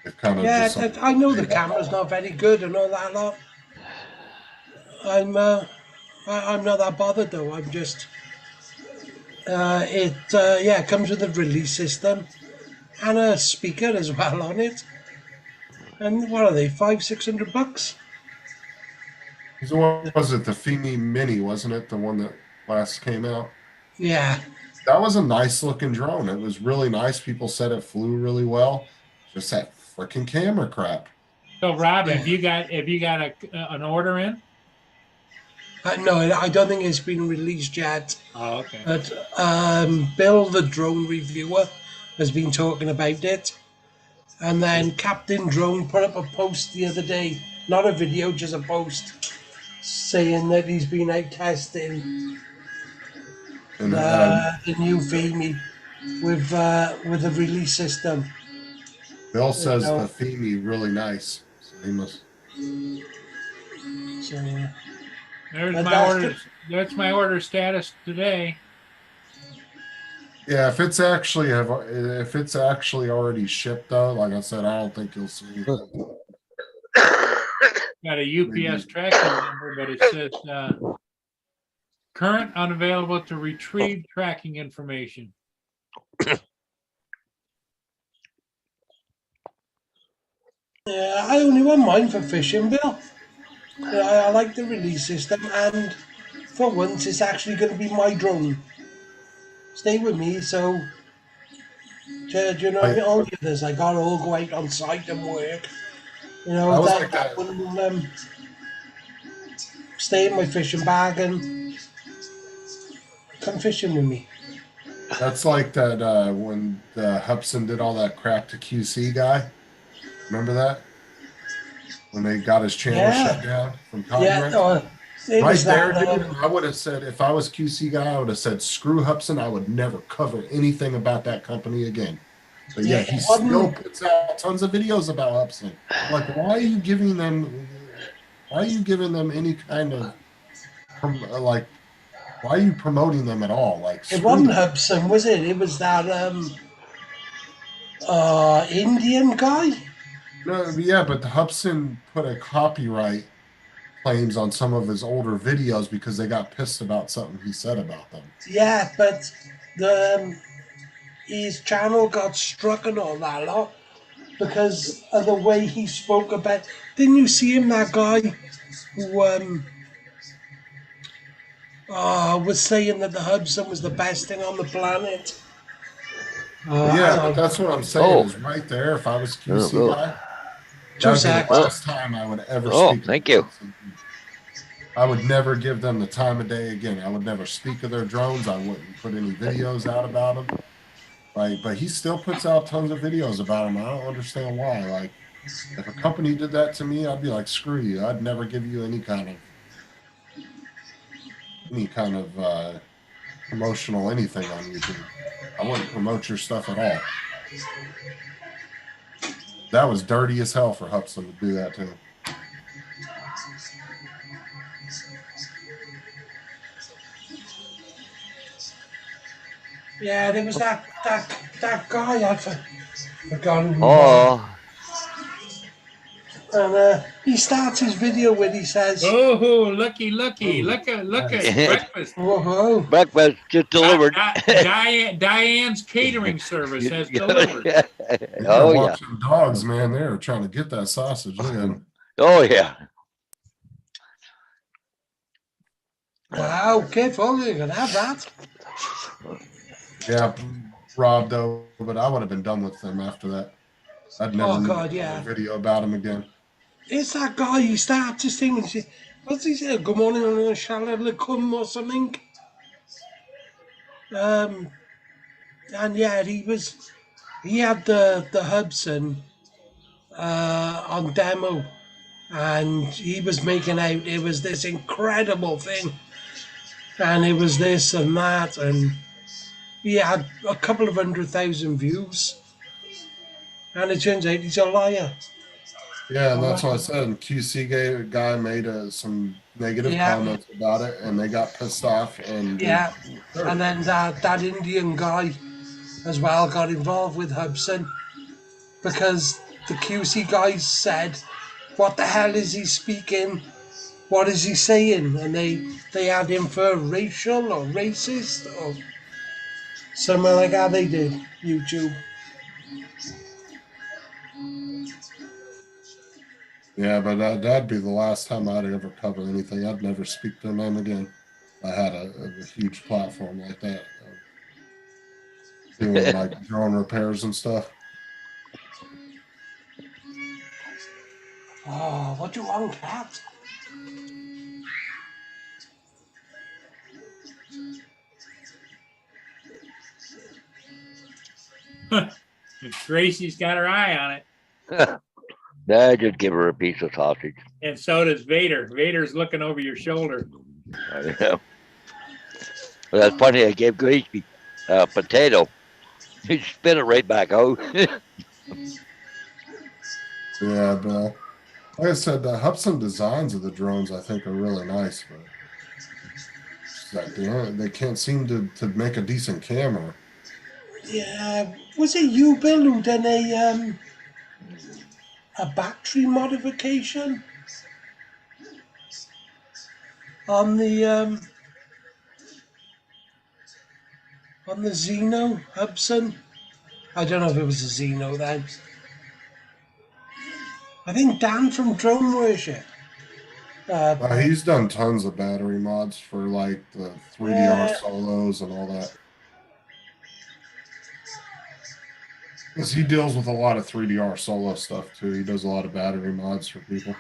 They've kind of Yeah, just I know the camera's not very good and all that lot. I'm not that bothered though. I'm just it comes with a release system and a speaker as well on it. And what are they? $500-600? So what was it? The Femi Mini, wasn't it? The one that last came out. Yeah. That was a nice looking drone. It was really nice. People said it flew really well. Just that freaking camera crap. So Rob, Yeah. have you got an order in? No, I don't think it's been released yet. Oh, okay. But Bill, the drone reviewer, has been talking about it. And then Captain Drone put up a post the other day, not a video, just a post, saying that he's been out testing And the new Femi with a release system. Bill says know. the Femi really nice. So he must. So, There's But my that's order. That's my order status today. Yeah, if it's actually already shipped though, like I said, I don't think you'll see anything. Got a UPS tracking number, but it says current unavailable to retrieve tracking information. yeah, I only want mine for fishing, Bill. I like the release system, and for once, it's actually going to be my drone. Stay with me, so do you know what I mean? All the others, I got to all go out on site and work. You I know, was that, like that that. one will stay in my fishing bag and come fishing with me. That's like that when Hubson did all that crap to QC guy. Remember that? When they got his channel Yeah. shut down from Yeah, copyright? it Right was there, that. dude. I would have said, if I was QC guy, I would have said, screw Hubson. I would never cover anything about that company again. But yeah, Yeah, he it wasn't- still puts out tons of videos about Hubson. Like, why are you giving them any kind of like? Why are you promoting them at all? Like, It screw wasn't them. Hubson, was it? It was that Indian guy. No, yeah, but the Hubson put a copyright claims on some of his older videos because they got pissed about something he said about them. Yeah, but the his channel got struck and all that lot because of the way he spoke about. Didn't you see him? That guy who was saying that the Hubson was the best thing on the planet. Yeah, but that's what I'm saying Oh. is right there. If I was QC Oh, oh. guy, Two that would be secs. the last time I would ever Oh, speak. thank you. I would never give them the time of day again. I would never speak of their drones. I wouldn't put any videos out about them. Like, but he still puts out tons of videos about them. I don't understand why. Like, if a company did that to me, I'd be like, screw you. I'd never give you any kind of promotional anything on YouTube. I wouldn't promote your stuff at all. That was dirty as hell for Hubson to do that to him. Yeah, there was that guy. I forgot who he was. Oh, And he starts his video when he says, Oh, lucky. Look at breakfast. "Whoa, breakfast just delivered. Diane's catering service has delivered. You Oh gotta yeah. watch them dogs, man. They're trying to get that sausage. Look at them. Oh yeah. wow, careful, you're gonna have that." Yeah, Rob, though, but I would have been done with them after that. I'd never Oh, make God, another yeah. video about him again. It's that guy. He starts his thing and he says, What's he say? Good morning on a Shalalacum or something. And yeah, he had the Hudson on demo, and he was making out it was this incredible thing, and it was this and that, and he had a couple of 100,000 views, and it turns out he's a liar. Yeah, and that's what I said. And guy made some negative Yeah. comments about it, and they got pissed off. And Yeah, and then that Indian guy as well got involved with Hudson because the QC guys said, "What the hell is he speaking? What is he saying?" And they had him for racial or racist or something like that. They did YouTube. yeah, but that'd be the last time I'd ever cover anything. I'd never speak to them again. I had a huge platform like that, doing like drone repairs and stuff. Oh, what do you want, cat? Gracie's got her eye on it. I just give her a piece of sausage. And so does Vader. Vader's looking over your shoulder. Well, that's funny. I gave Gracie a potato. He spit it right back out. Yeah, Bill. Like I said, the Hudson designs of the drones I think are really nice, but it's that they can't seem to make a decent camera. Yeah, was it you, Bill, who done a battery modification on the Xeno Hudson? I don't know if it was a Xeno then. I think Dan from Drone Worship. He's done tons of battery mods for like the 3DR solos and all that. Because he deals with a lot of 3DR solo stuff too. He does a lot of battery mods for people.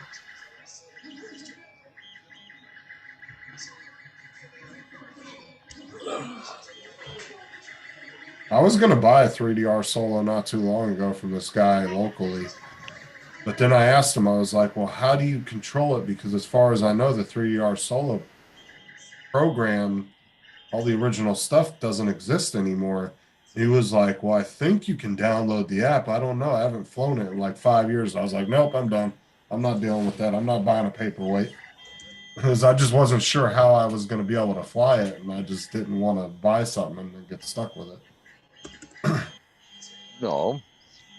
I was going to buy a 3DR solo not too long ago from this guy locally. But then I asked him, I was like, well, how do you control it? Because as far as I know, the 3DR solo program, all the original stuff doesn't exist anymore. He was like, well, I think you can download the app. I don't know. I haven't flown it in like 5 years. I was like, nope, I'm done. I'm not dealing with that. I'm not buying a paperweight. Because I just wasn't sure how I was going to be able to fly it. And I just didn't want to buy something and then get stuck with it. No.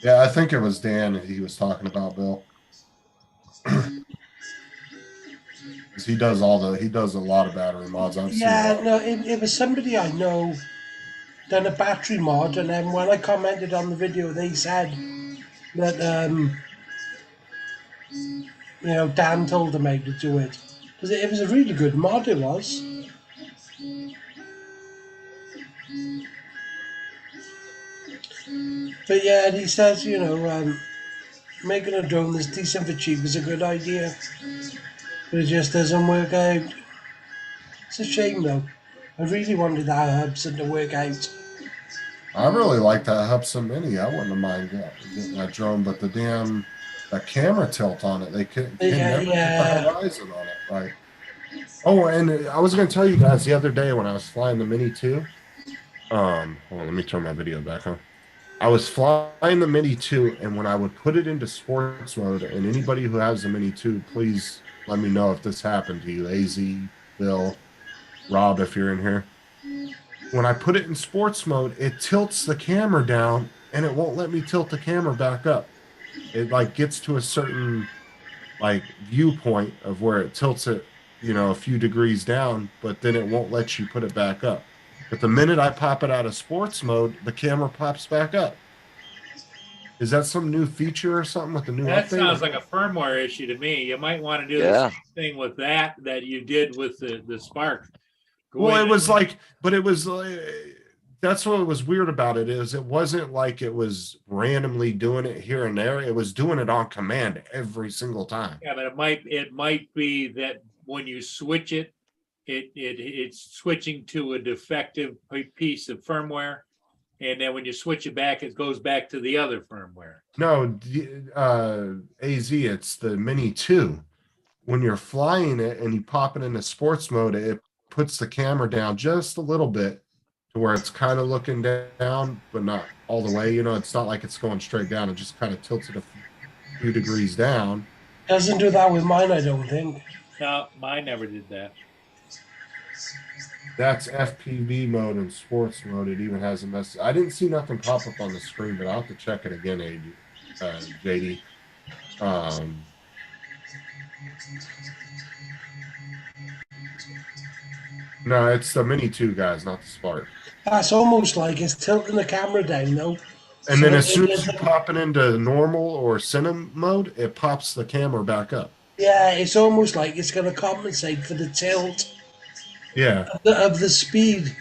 Yeah, I think it was Dan that he was talking about, Bill. He does a lot of battery mods. I've Yeah, seen no, it was somebody I know done a battery mod, and then when I commented on the video, they said that you know, Dan told them how to do it because it was a really good mod. It was. But yeah, and he says, you know, making a drone that's decent for cheap is a good idea, but it just doesn't work out. It's a shame though. I really wanted that Hudson to work out. I really like that Hudson Mini. I wouldn't have mind getting that drone, but that camera tilt on it, they never put the horizon on it. Like, oh, and I was going to tell you guys the other day when I was flying the Mini 2. Hold on, let me turn my video back on. I was flying the Mini 2, and when I would put it into sports mode, and anybody who has the Mini 2, please let me know if this happened to you. AZ, Bill, Rob, if you're in here. When I put it in sports mode, it tilts the camera down, and it won't let me tilt the camera back up. It like gets to a certain like viewpoint of where it tilts it, you know, a few degrees down, but then it won't let you put it back up. But the minute I pop it out of sports mode, the camera pops back up. Is that some new feature or something with the new That update? sounds like a firmware issue to me. You might want to do the same thing with that you did with the Spark. Well, it was like, but it was that's what was weird about it is it wasn't like it was randomly doing it here and there. It was doing it on command every single time. Yeah, but it might be that when you switch it, it's switching to a defective piece of firmware. And then when you switch it back, it goes back to the other firmware. No, AZ, it's the Mini 2. When you're flying it and you pop it into sports mode, it puts the camera down just a little bit to where it's kind of looking down, but not all the way. You know, it's not like it's going straight down. It just kind of tilts it a few degrees down. Doesn't do that with mine, I don't think. No, mine never did that. That's FPV mode and sports mode. It even has a message. I didn't see nothing pop up on the screen, but I'll have to check it again, JD. No, it's the Mini 2, guys, not the Spark. That's almost like it's tilting the camera down, though. And So then that as soon it as you doesn't- pop it into normal or cine mode, it pops the camera back up. Yeah, it's almost like it's going to compensate for the tilt Yeah, of the speed,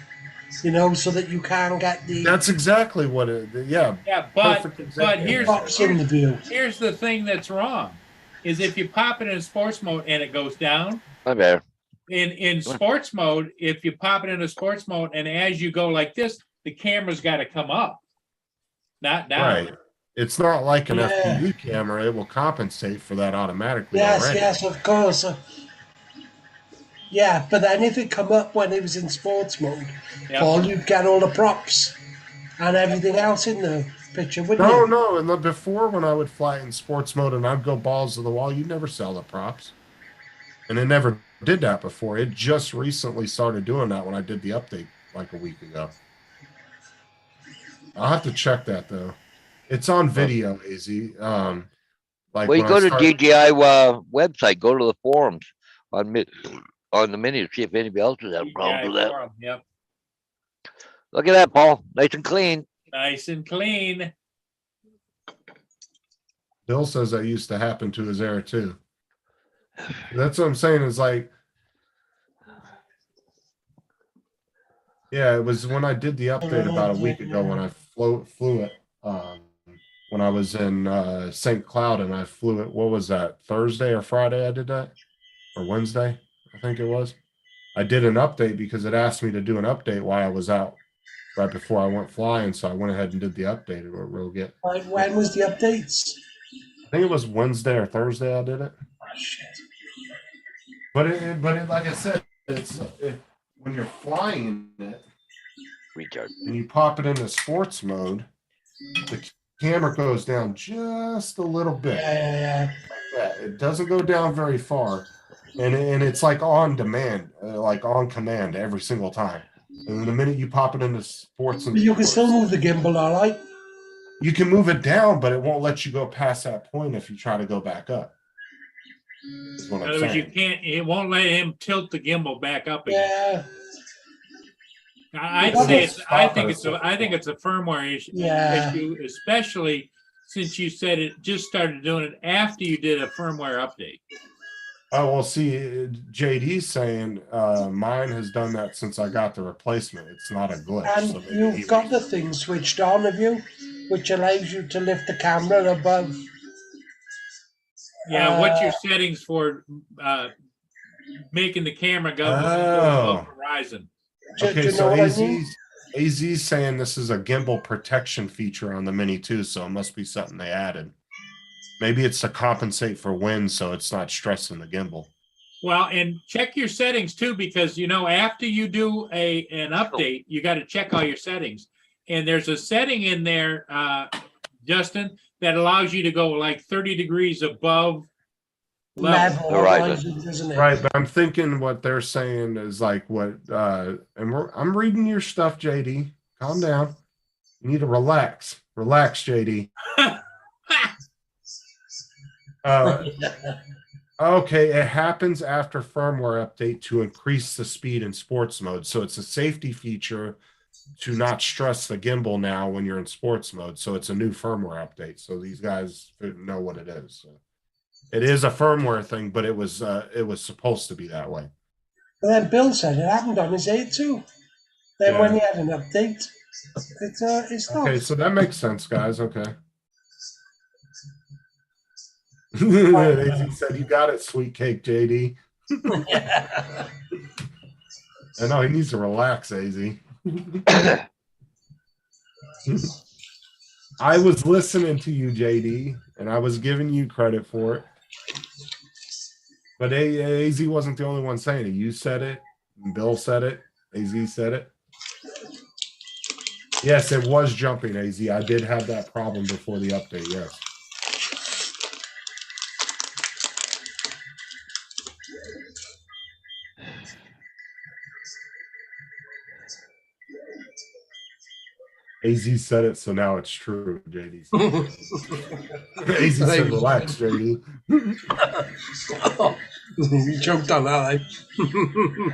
you know, so that you can get the that's exactly what it. Yeah, Yeah, but Perfect example. props in the view. here's the thing that's wrong, is if you pop it in sports mode and it goes down, My bad. in sports mode, if you pop it into sports mode and as you go like this, the camera's got to come up, not down. right. It's not like an Yeah. FPV camera; it will compensate for that automatically. Yes, already. yes, of course. Yeah, but then if it come up when it was in sports mode, Yep. Paul, you'd get all the props and everything else in the picture, wouldn't No, you? no. And before, when I would fly in sports mode and I'd go balls to the wall, you'd never sell the props, and it never did that before. It just recently started doing that when I did the update like a week ago. I'll have to check that though. It's on video, AZ. Like Well, you when go I to started- DJI website, go to the forums on the Mini, see if anybody else has had a problem with that. forum, yep, Look at that, Paul. Nice and clean. nice and clean. Bill says that used to happen to his Air too. That's what I'm saying. Is like, yeah, it was when I did the update about a week ago when I flew it. When I was in St. Cloud and I flew it. What was that? Thursday or Friday? I did that, or Wednesday, I think it was. I did an update because it asked me to do an update while I was out right before I went flying. So I went ahead and did the update. It will get. Right, when was the updates? I think it was Wednesday or Thursday I did it. Oh, shit. But like I said, when you're flying it Retard. and you pop it into sports mode, the camera goes down just a little bit. Yeah. Like that. It doesn't go down very far, and it's like on demand, like on command every single time. And the minute you pop it into sports, and You can still move the gimbal, all right? you can move it down, but it won't let you go past that point if you try to go back up. Is what In I'm other words, you saying. can't, it won't let him tilt the gimbal back up again. Yeah, I'd Well, say that's I think it's a firmware issue. yeah. Especially since you said it just started doing it after you did a firmware update. Oh, well, see, JD's saying mine has done that since I got the replacement. It's not a glitch. And so maybe he- you've got the thing switched on, have you? Which allows you to lift the camera above. Yeah, what's your settings for making the camera go Oh. above horizon? Do Okay, you so know what I mean? AZ's saying this is a gimbal protection feature on the Mini 2, so it must be something they added. Maybe it's to compensate for wind, so it's not stressing the gimbal. Well, and check your settings too, because after you do an update, you got to check all your settings. And there's a setting in there, Justin, that allows you to go like 30 degrees above level. Level Horizon. horizons, isn't it? Right, but I'm thinking what they're saying is like what, I'm reading your stuff, JD. Calm down. You need to relax. Relax, JD. Okay, it happens after firmware update to increase the speed in sports mode. So it's a safety feature to not stress the gimbal now when you're in sports mode. So it's a new firmware update. So these guys know what it is. So it is a firmware thing, but it was supposed to be that way. But then Bill said it happened on his A too. Then Yeah. when he had an update, it's not. Okay, so that makes sense, guys. Okay. As he said, you got it, sweet cake, JD. I know he needs to relax, AZ. I was listening to you, JD, and I was giving you credit for it. But AZ wasn't the only one saying it. You said it. Bill said it. AZ said it. Yes, it was jumping, AZ. I did have that problem before the update, yes. AZ said it, so now it's true, JD. AZ said, relax, JD. You choked on that, eh?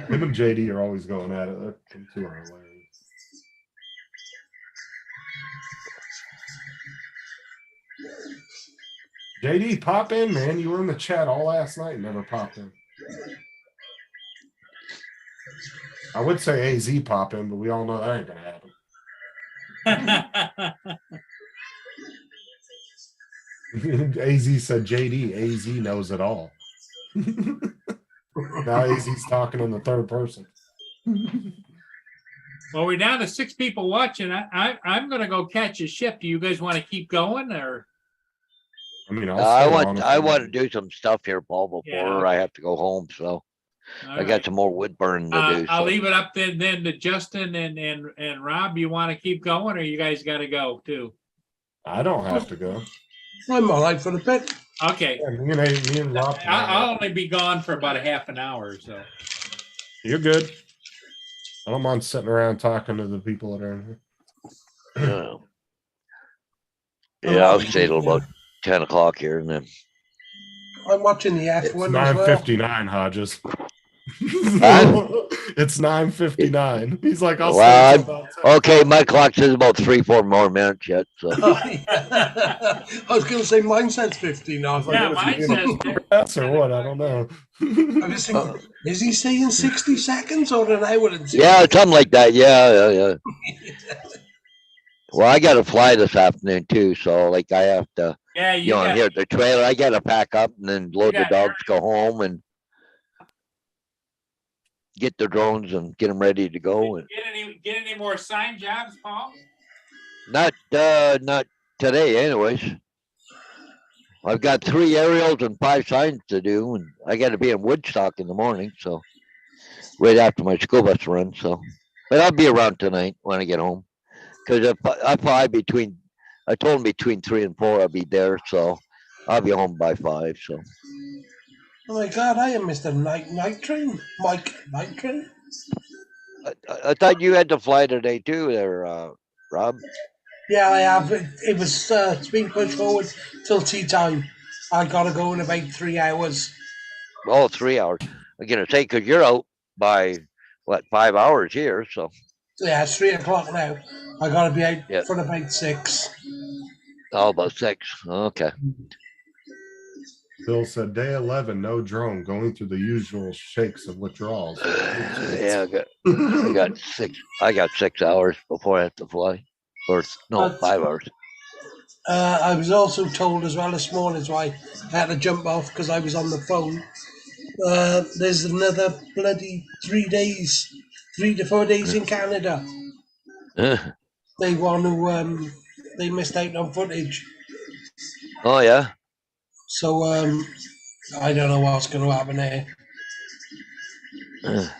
Him and JD are always going at it. Them two are hilarious. JD, pop in, man. You were in the chat all last night and never popped in. I would say AZ pop in, but we all know that ain't gonna happen. AZ said JD. AZ knows it all. Now AZ's talking in the third person. Well, we're down to 6 people watching. I'm going to go catch a ship. Do you guys want to keep going, or? I mean, I want to do some stuff here, Paul, before Yeah. I have to go home. So I got some more wood burning to do. I'll So. leave it up then to Justin and Rob. You want to keep going, or you guys got to go too? I don't have to go. I'm all right for the bit. Okay. Yeah, me and Rob. I'll only be gone for about a half an hour, so. You're good. I don't mind sitting around talking to the people that are in here. Yeah, I'll stay till about 10 o'clock here, and then I'm watching the It's F1 as well. 9:59, Hodges. Huh? It's 9:59. He's like, I'll Well, say about 10. okay, my clock says about 3-4 more minutes yet. So I was going to say mine says 15. I was like, Yeah, what mine is says. That's or what? I don't know. I was thinking, is he saying 60 seconds or an hour and 60? yeah, something like that. Yeah. Well, I got to fly this afternoon too, so like I have to, Yeah, you know, here at the trailer, I got to pack up and then load the got dogs, go home, and get the drones and get them ready to go. And Get any more sign jobs, Paul? not today, anyways. I've got 3 aerials and 5 signs to do, and I got to be in Woodstock in the morning, so right after my school bus run. So, but I'll be around tonight when I get home, because I fly between. I told him between 3 and 4 I'll be there, so I'll be home by 5. So. Oh my God, I am Mr. Night Train. Mike Night Train. I thought you had to fly today too, there, Rob. Yeah, I have. It was it's been pushed forward till tea time. I gotta go in about 3 hours. Oh, 3 hours. I'm gonna say, because you're out by what, 5 hours here, so. Yeah, it's 3 o'clock now. I gotta be out Yep. for about 6. Oh, about 6. Okay. Bill said, day 11, no drone, going through the usual shakes of withdrawals. Yeah, I got 6. I got 6 hours before I have to fly, or no, 5 hours. I was also told as well this morning, so I had to jump off because I was on the phone. There's another bloody 3 days, 3 to 4 days in Canada. They want to. They missed out on footage. Oh yeah. So I don't know what's going to happen there.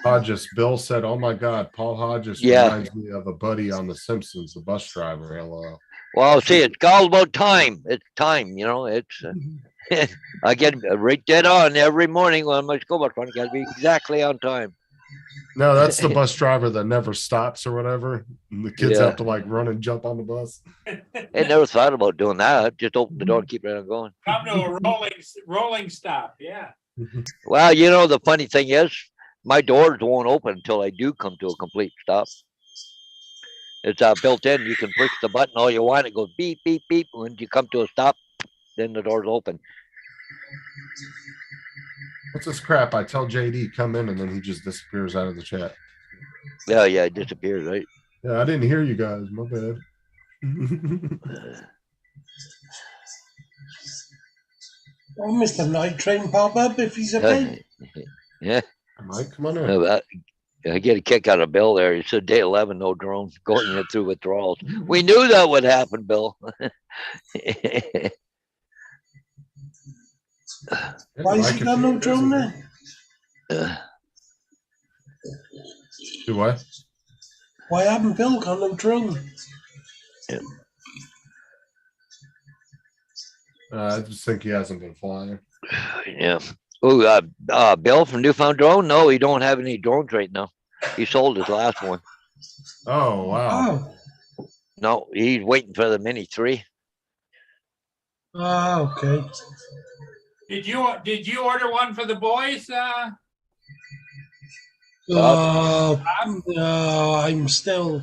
Hodges, Bill said, oh my God, Paul Hodges reminds me of a buddy on The Simpsons, the bus driver. LOL. Well, see, it's all about time. It's time, you know. It's I get right dead on every morning when my school bus run. Got to be exactly on time. No, that's the bus driver that never stops or whatever. And the kids have to like run and jump on the bus. I never thought about doing that. Just open the door and keep it on going. Come to a rolling stop. Yeah. Well, you know, the funny thing is, my doors won't open until I do come to a complete stop. It's built in. You can push the button all you want. It goes beep, beep, beep. When you come to a stop, then the door's open. What's this crap? I tell JD, come in, and then he just disappears out of the chat. Yeah, it disappears, right? Yeah, I didn't hear you guys. My bad. Oh, Mr. Night Train pop up if he's okay. Yeah. Mike, come on in. No, I get a kick out of Bill there. He said day 11, no drone going through withdrawals. We knew that would happen, Bill. Why has he Mike, got if no you're drone busy. there? Do what? Why haven't Bill got no drone? I just think he hasn't been flying. Yeah. Oh, Bill from Newfound Drone? No, he don't have any drones right now. He sold his last one. Oh, wow. Oh, No, he's waiting for the Mini 3. Okay. Did you order one for the boys? No, I'm still.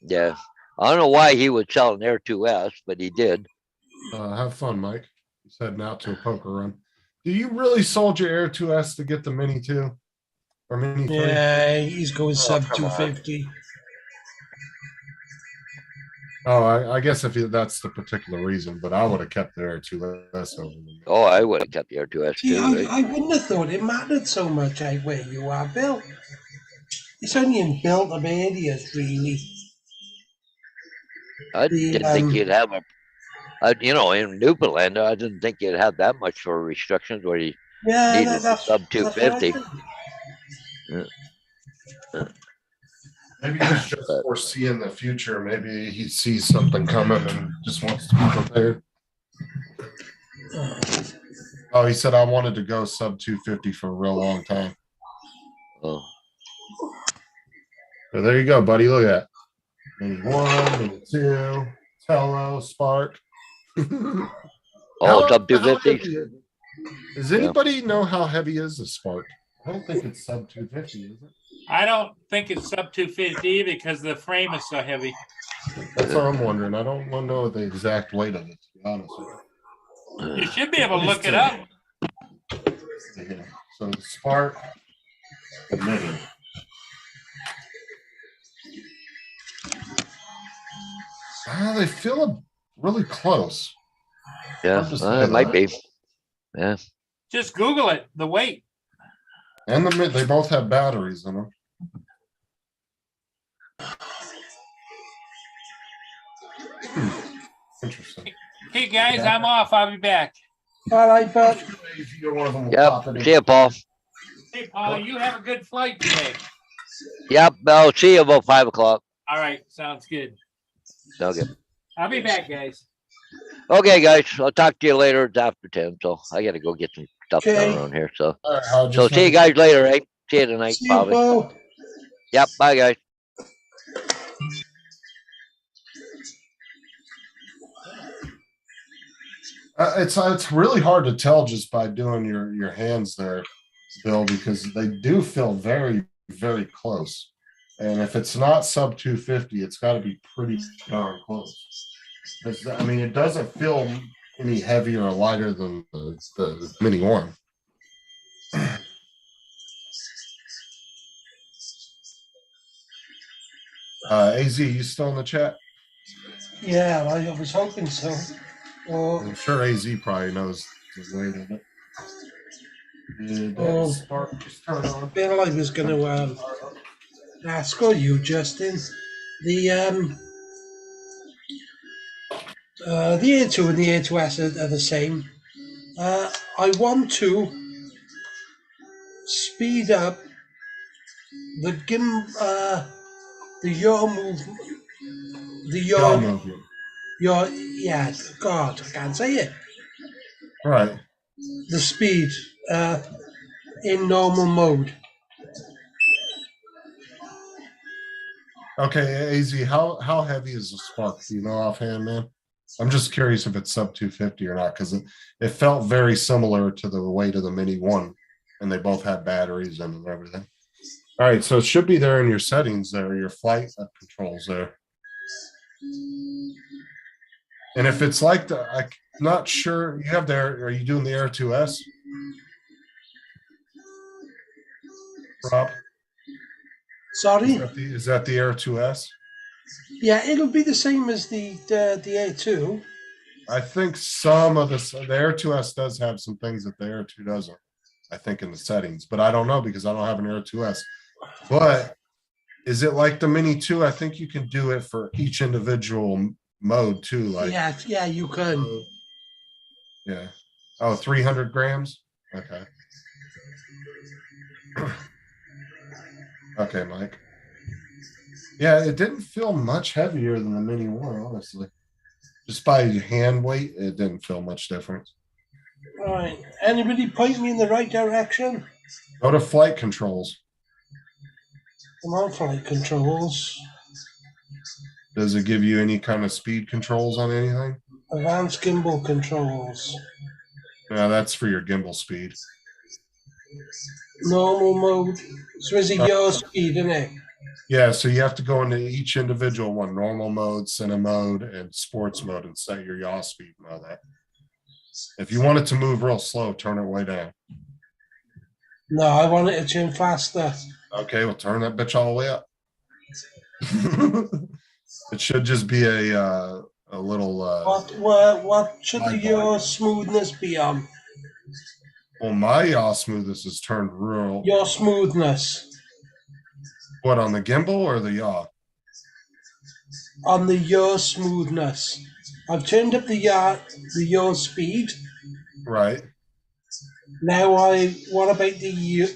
Yeah. I don't know why he would sell an Air 2S, but he did. Have fun, Mike. He's heading out to a poker run. Do you really sold your Air 2S to get the Mini 2? Or Mini 3? Yeah, he's going sub come on. 250. Oh, I guess if that's the particular reason, but I would have kept the Air 2S over them. Oh, I would have kept the Air 2S See, too. Right? I wouldn't have thought it mattered so much where you are, Bill. It's only in built up areas, really. I The, didn't think you'd have in Newfoundland, I didn't think you'd have that much for restrictions where you Yeah, needed sub 250. Maybe he's just foreseeing the future. Maybe he sees something coming and just wants to be prepared. Oh, he said I wanted to go sub 250 for a real long time. Oh. So there you go, buddy. Look at that. Mini 1, Mini 2, Tello, Spark. Oh, sub 250. Does anybody know how heavy is the Spark? I don't think it's sub 250, is it? I don't think it's sub 250 because the frame is so heavy. That's what I'm wondering. I don't want to know the exact weight of it, to be honest with you. You should be able to look it up. Yeah. So the Spark, the Mini. They feel really close. Yeah, it might be. Yeah. Just Google it, the weight. And they both have batteries in them. Interesting. Hey guys, I'm off. I'll be back. All right, but Yep. See you, Paul. Hey Paul, you have a good flight today. Yep. I'll see you about 5 o'clock. All right, sounds good. Okay. I'll be back, guys. Okay, guys. I'll talk to you later. It's after 10, so I got to go get some stuff done Okay. around here. So, So see you guys later, right? See you tonight, see you, probably. Bo. Yep. Bye, guys. It's really hard to tell just by doing your hands there, Bill, because they do feel very, very close. And if it's not sub 250, it's got to be pretty darn close. I mean, it doesn't feel any heavier or lighter than the Mini 1. AZ, you still in the chat? Yeah, I was hoping so. Or I'm sure AZ probably knows the weight of it. Did Oh. Spark just turn on? Bill, I was going to ask you, Justin. The A2 and the A2S are the same. I want to speed up the yaw movement. The Jaw yaw, movement. yeah, God, I can't say it. Right. The speed in normal mode. Okay, AZ, how heavy is the Spark? Do you know offhand, man? I'm just curious if it's sub 250 or not, because it felt very similar to the weight of the Mini 1, and they both had batteries and everything. All right, so it should be there in your settings there, your flight controls there. And if it's like I'm not sure, you have there, are you doing the Air 2S? Rob? Sorry? Is that the Air 2S? Yeah, it'll be the same as the A2. I think some of the Air 2S does have some things that the Air 2 doesn't. I think, in the settings, but I don't know because I don't have an Air 2S. But is it like the Mini 2? I think you can do it for each individual mode too. Like, Yeah, you can. yeah. Oh, 300 grams? Okay. Okay, Mike. Yeah, it didn't feel much heavier than the Mini 1, honestly. Just by hand weight, it didn't feel much different. All right. Anybody point me in the right direction? Go to flight controls. Come on, flight controls. Does it give you any kind of speed controls on anything? Advanced gimbal controls. No, that's for your gimbal speed. Normal mode. So is it your speed, isn't it? Yeah, so you have to go into each individual one, normal mode, cine mode, and sports mode, and set your yaw speed and all that. If you want it to move real slow, turn it way down. No, I want it to turn faster. Okay, we'll turn that bitch all the way up. It should just be a little What should my your smoothness be on? well, my yaw smoothness is turned real. Your smoothness What, on the gimbal or the yaw? on the your smoothness. I've turned up the your speed. Right. Now what about the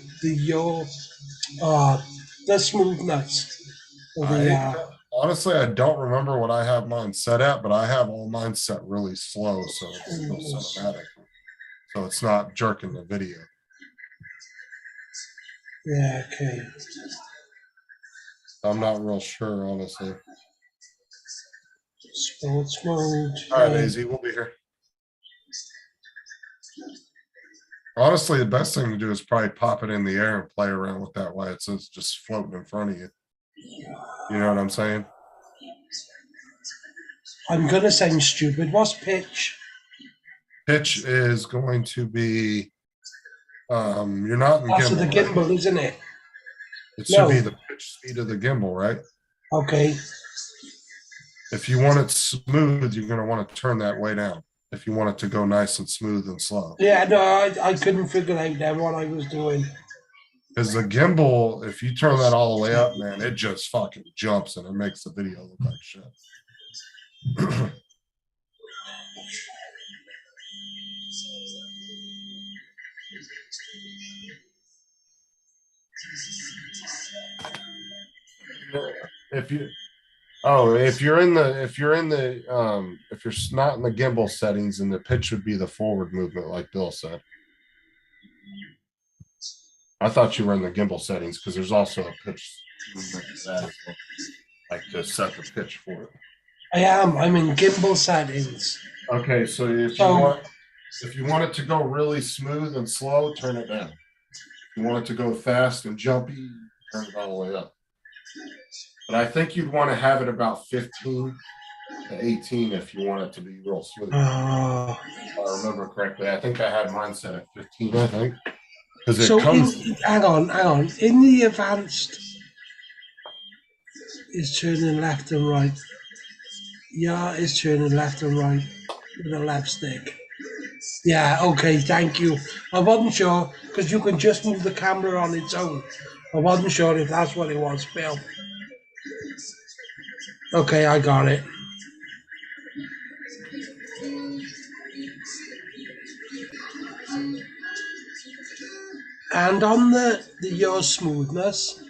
smoothness of the Honestly, I don't remember what I have mine set at, but I have all mine set really slow, so it's still cinematic. So it's not jerking the video. Yeah, okay. I'm not real sure, honestly. Sports mode. All right, AZ, we'll be here. Honestly, the best thing to do is probably pop it in the air and play around with that while it's just floating in front of you. You know what I'm saying? I'm gonna sound stupid. What's pitch? Pitch is going to be you're not in That's gimbal. the gimbal, right? isn't it? It should be No. the pitch speed of the gimbal, right? Okay. If you want it smooth, you're going to want to turn that way down. If you want it to go nice and smooth and slow. Yeah, no, I couldn't figure out then what I was doing. Because the gimbal, if you turn that all the way up, man, it just fucking jumps and it makes the video look like shit. If you're not in the gimbal settings, then the pitch would be the forward movement, like Bill said. I thought you were in the gimbal settings because there's also a pitch movement for that, like to set the pitch for it. I am. I'm in gimbal settings. Okay, so if you want it to go really smooth and slow, turn it down. If you want it to go fast and jumpy, turn it all the way up. But I think you'd want to have it about 15 to 18 if you want it to be real smooth. If I remember correctly. I think I had mine set at 15, I think. Because it comes. Hang on. In the advanced, it's turning left and right. Yeah, it's turning left and right with the left stick. Yeah, okay, thank you. I wasn't sure because you can just move the camera on its own. I wasn't sure if that's what it was, Bill. Okay, I got it. And on the your smoothness,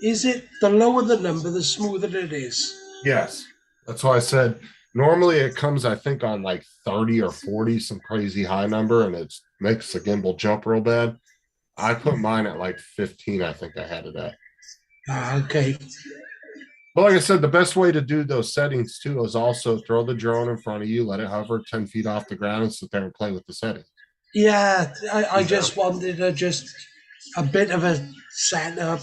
is it the lower the number, the smoother it is? Yes. That's why I said normally it comes, I think, on like 30 or 40, some crazy high number, and it makes the gimbal jump real bad. I put mine at like 15, I think I had it at. Okay. Well, like I said, the best way to do those settings too is also throw the drone in front of you, let it hover 10 feet off the ground, and sit there and play with the settings. Yeah, I just wanted a bit of a setup.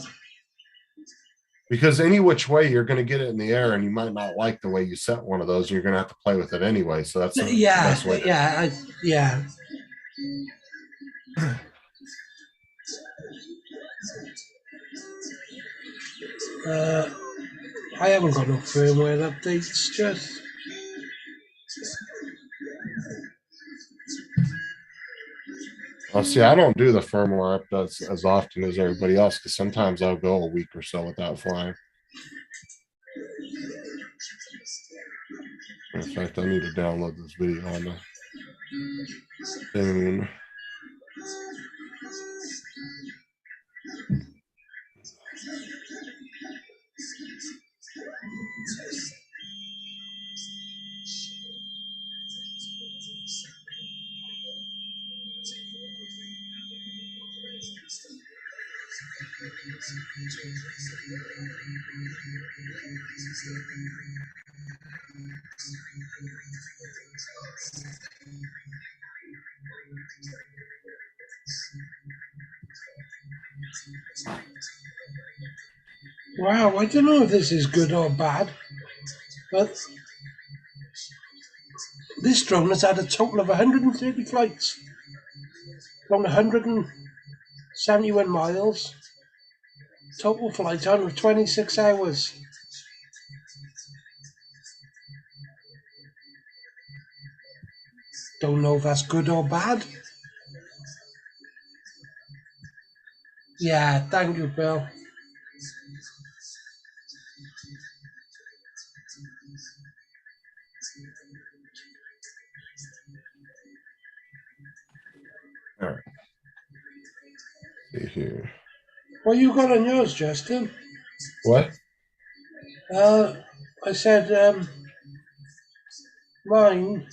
Because any which way you're going to get it in the air, and you might not like the way you set one of those, and you're going to have to play with it anyway. So that's the best way. Yeah. I haven't got no firmware updates just. Well, see, I don't do the firmware updates as often as everybody else because sometimes I'll go a week or so without flying. In fact, I need to download this video on the thing. Wow, I don't know if this is good or bad, but this drone has had a total of 130 flights, flown 171 miles, total flight time of 26 hours. Don't know if that's good or bad. Yeah, thank you, Bill. All right. See here. What you got on yours, Justin? What? I said mine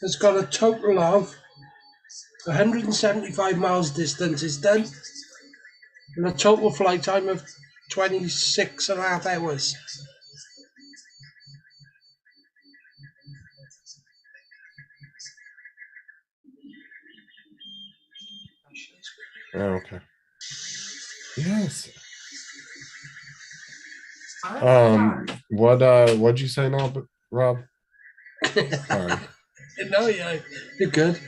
has got a total of 175 miles distance is done, and a total flight time of 26 and a half hours. Oh, okay. Yes. What'd you say now, Rob? Sorry. No, yeah, you're good.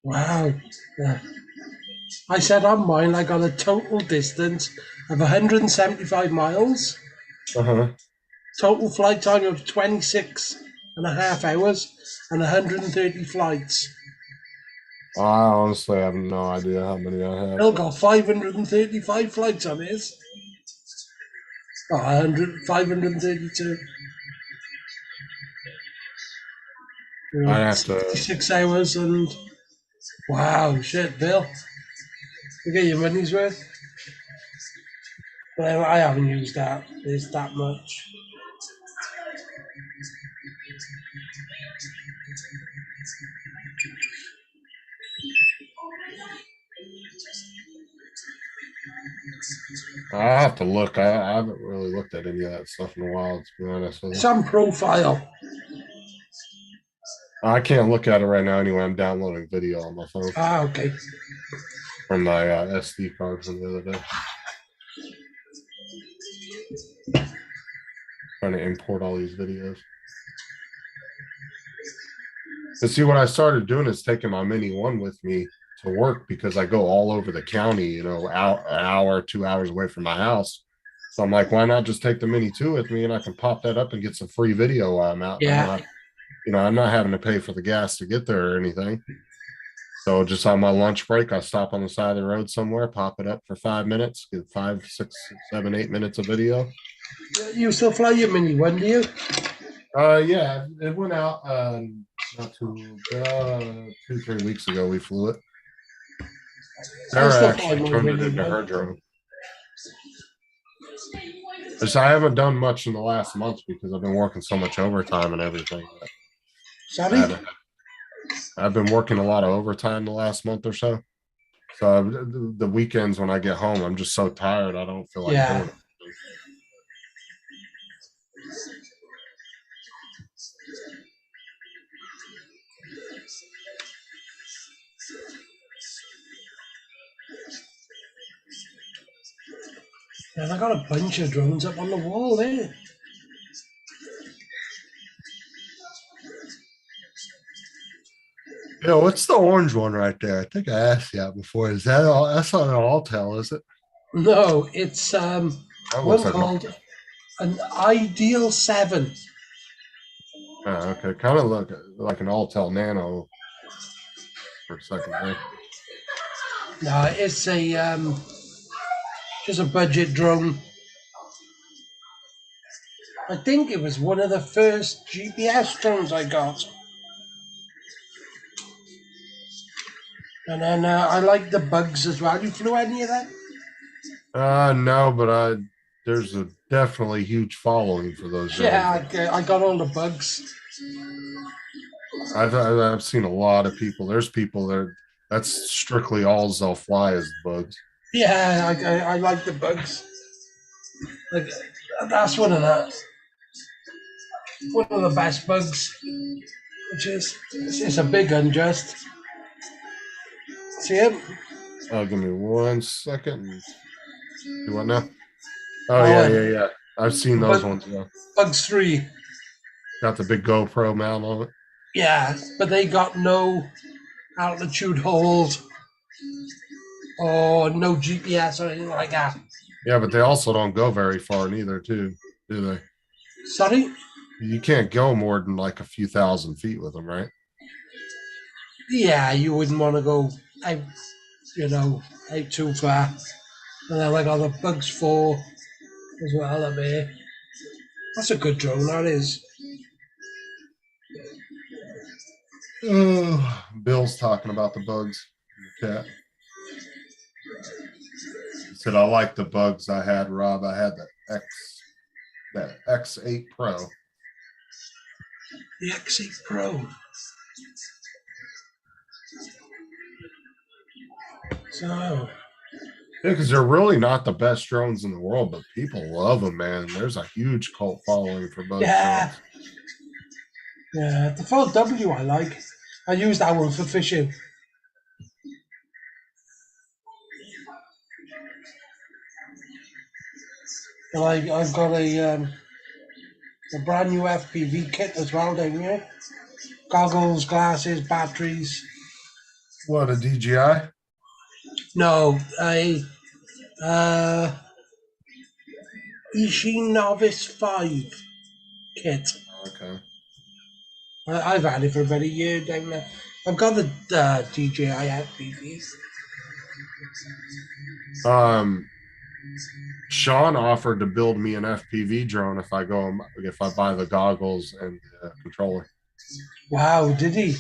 Wow. Yeah. I said on mine, I got a total distance of 175 miles, Uh-huh. total flight time of 26 and a half hours, and 130 flights. I honestly have no idea how many I have. Bill got 535 flights on his. Oh, 532. I'd have to 6 hours and wow, shit, Bill. You get your money's worth. But I haven't used that. It's that much. I have to look. I haven't really looked at any of that stuff in a while, to be honest with you. Some profile. I can't look at it right now anyway. I'm downloading video on my phone Ah, okay. from my SD card from the other day. Trying to import all these videos. But see, what I started doing is taking my Mini One with me to work because I go all over the county, you know, out an hour, 2 hours away from my house. So I'm like, why not just take the Mini 2 with me and I can pop that up and get some free video while I'm out. Yeah. I'm not having to pay for the gas to get there or anything. So just on my lunch break, I stop on the side of the road somewhere, pop it up for 5 minutes, get 5, 6, 7, 8 minutes of video. You still fly your Mini One, do you? Yeah, it went out not 2-3 weeks ago. We flew it. Sarah actually turned it into her drone. So I haven't done much in the last month because I've been working so much overtime and everything. Sorry? I've been working a lot of overtime the last month or so. So the weekends when I get home, I'm just so tired. I don't feel like doing it. And I got a bunch of drones up on the wall there. Yeah, what's the orange one right there? I think I asked you that before. Is that all? That's not an Altel, is it? No, it's one Like called an Ideal 7. Okay, kind of look like an Altel Nano. for a second there. No, it's a just a budget drone. I think it was one of the first GPS drones I got. And then I like the bugs as well. You flew any of that? No, but there's a definitely huge following for those drones. Yeah, I got all the bugs. I've seen a lot of people. There's people that's strictly all they'll fly is bugs. Yeah, I like the bugs. Like that's one of the best bugs. Which is it's a big one, just. See it? Give me 1 second. Do what now? Oh yeah. I've seen those ones. Yeah. Bugs 3. Got the big GoPro mount on it. Yeah, but they got no altitude hold or no GPS or anything like that. Yeah, but they also don't go very far neither, too, do they? Sorry? You can't go more than like a few thousand feet with them, right? Yeah, you wouldn't want to go out, out too far. And then I got the Bugs 4 as well up here. That's a good drone, that is. Oh, Bill's talking about the bugs in the chat. He said, I like the bugs I had, Rob. I had that X8 Pro. The X8 Pro. So, yeah, because they're really not the best drones in the world, but people love them, man. There's a huge cult following for both drones. Yeah, the 4W I like. I use that one for fishing. And I've got a brand new FPV kit as well down here. Goggles, glasses, batteries. What, a DJI? No, a Ishi Novice 5 kit. Okay. I've had it for about a year down there. I've got the DJI FPV. Sean offered to build me an FPV drone if I buy the goggles and the controller. Wow, did he?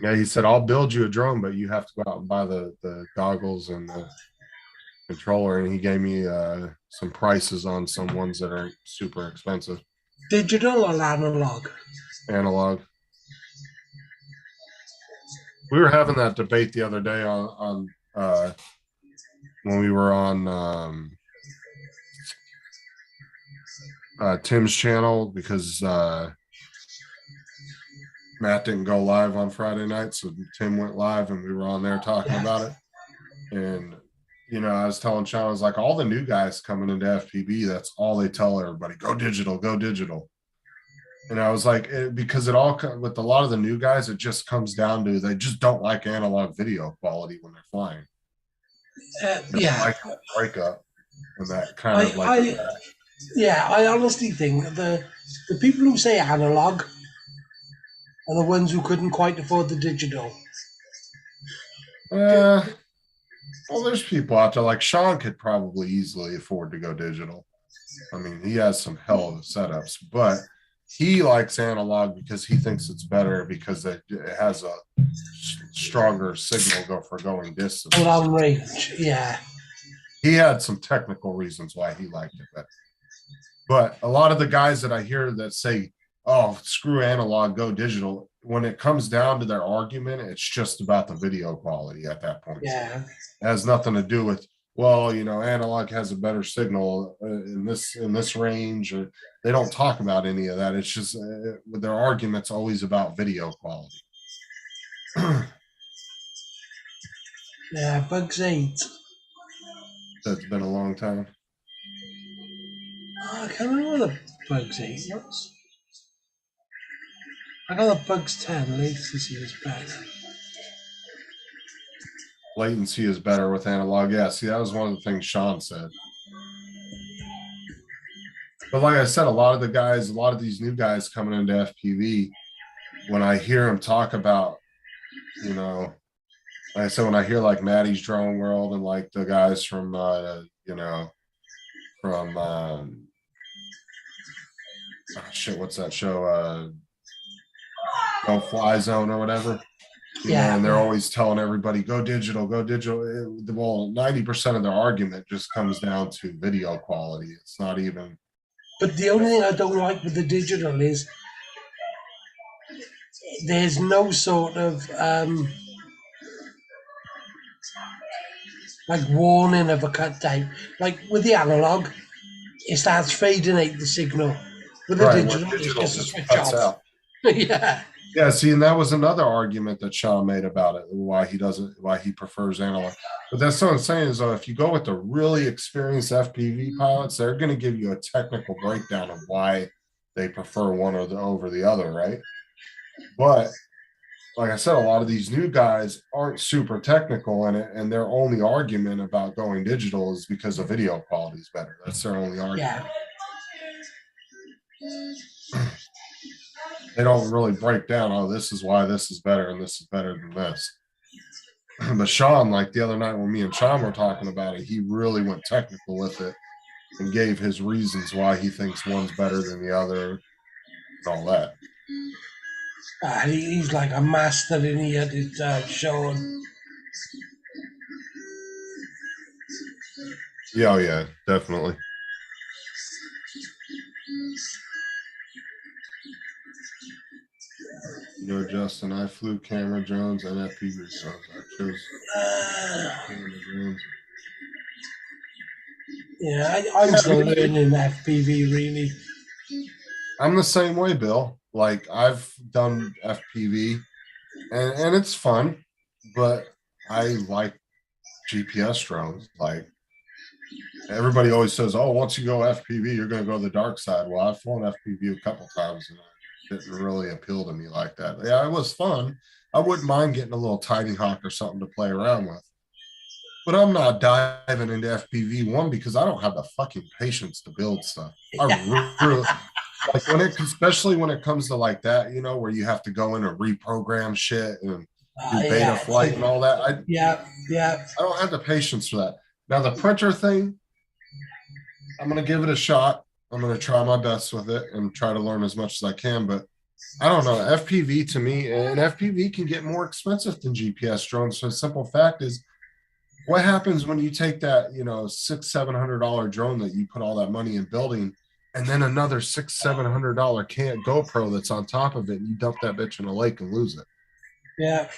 Yeah, he said, I'll build you a drone, but you have to go out and buy the goggles and the controller. And he gave me some prices on some ones that aren't super expensive. Digital or analog? Analog. We were having that debate the other day on when we were on Tim's channel, because Matt didn't go live on Friday night, so Tim went live and we were on there talking about it. And I was telling Sean, I was like, all the new guys coming into FPV, that's all they tell everybody: go digital, go digital. And I was like, because it all, with a lot of the new guys, it just comes down to they just don't like analog video quality when they're flying. Yeah. Like breakup and that kind of like. I honestly think the people who say analog are the ones who couldn't quite afford the digital. Well, there's people out there like Sean could probably easily afford to go digital. I mean, he has some hell of setups, but he likes analog because he thinks it's better because it has a stronger signal for going distance. Long range, yeah. He had some technical reasons why he liked it better. But a lot of the guys that I hear that say, oh, screw analog, go digital, when it comes down to their argument, it's just about the video quality at that point. Yeah. It has nothing to do with, well, analog has a better signal in this range, or they don't talk about any of that. It's just their argument's always about video quality. Yeah, Bugs 8. That's been a long time. I can't remember the Bugs 8 was. I got the Bugs 10. Latency is better. Latency is better with analog. Yeah, see, that was one of the things Sean said. But like I said, a lot of these new guys coming into FPV, when I hear them talk about, Like I said, when I hear like Maddie's Drone World and like the guys from, from, shit, what's that show? No Fly Zone or whatever. Yeah, And they're yeah. always telling everybody, go digital, go digital. Well, 90% of their argument just comes down to video quality. It's not even, But the only thing I don't like with the digital is there's no sort of like warning of a cut down. Like with the analog, it starts fading out the signal. With the right, where digital, it's digital just a just switch cuts off. out. Yeah. Yeah, see, and that was another argument that Sean made about it, why he prefers analog. But that's what I'm saying is, if you go with the really experienced FPV pilots, they're going to give you a technical breakdown of why they prefer one over the other, right? But like I said, a lot of these new guys aren't super technical in it, and their only argument about going digital is because the video quality is better. That's their only argument. Yeah. They don't really break down, oh, this is why this is better and this is better than this. But Sean, like the other night when me and Sean were talking about it, he really went technical with it and gave his reasons why he thinks one's better than the other and all that. He's like a master in here at Sean. Yeah, oh yeah, definitely. You know, Justin, I flew camera drones and FPV drones. I chose camera drones. Yeah, I'm still learning FPV, really. I'm the same way, Bill. Like I've done FPV and it's fun, but I like GPS drones. Like everybody always says, oh, once you go FPV, you're going to go the dark side. Well, I've flown FPV a couple times and it didn't really appeal to me like that. Yeah, it was fun. I wouldn't mind getting a little tiny hawk or something to play around with. But I'm not diving into FPV, one, because I don't have the fucking patience to build stuff. I really like especially when it comes to like that, you know, where you have to go in and reprogram shit and do beta flight and all that. I don't have the patience for that. Now the printer thing, I'm gonna give it a shot. I'm gonna try my best with it and try to learn as much as I can. But I don't know, FPV to me, and FPV can get more expensive than GPS drones. So the simple fact is, what happens when you take that, you know, $600-700 drone that you put all that money in building, and then another $600-700 GoPro that's on top of it, and you dump that bitch in a lake and lose it? Yeah.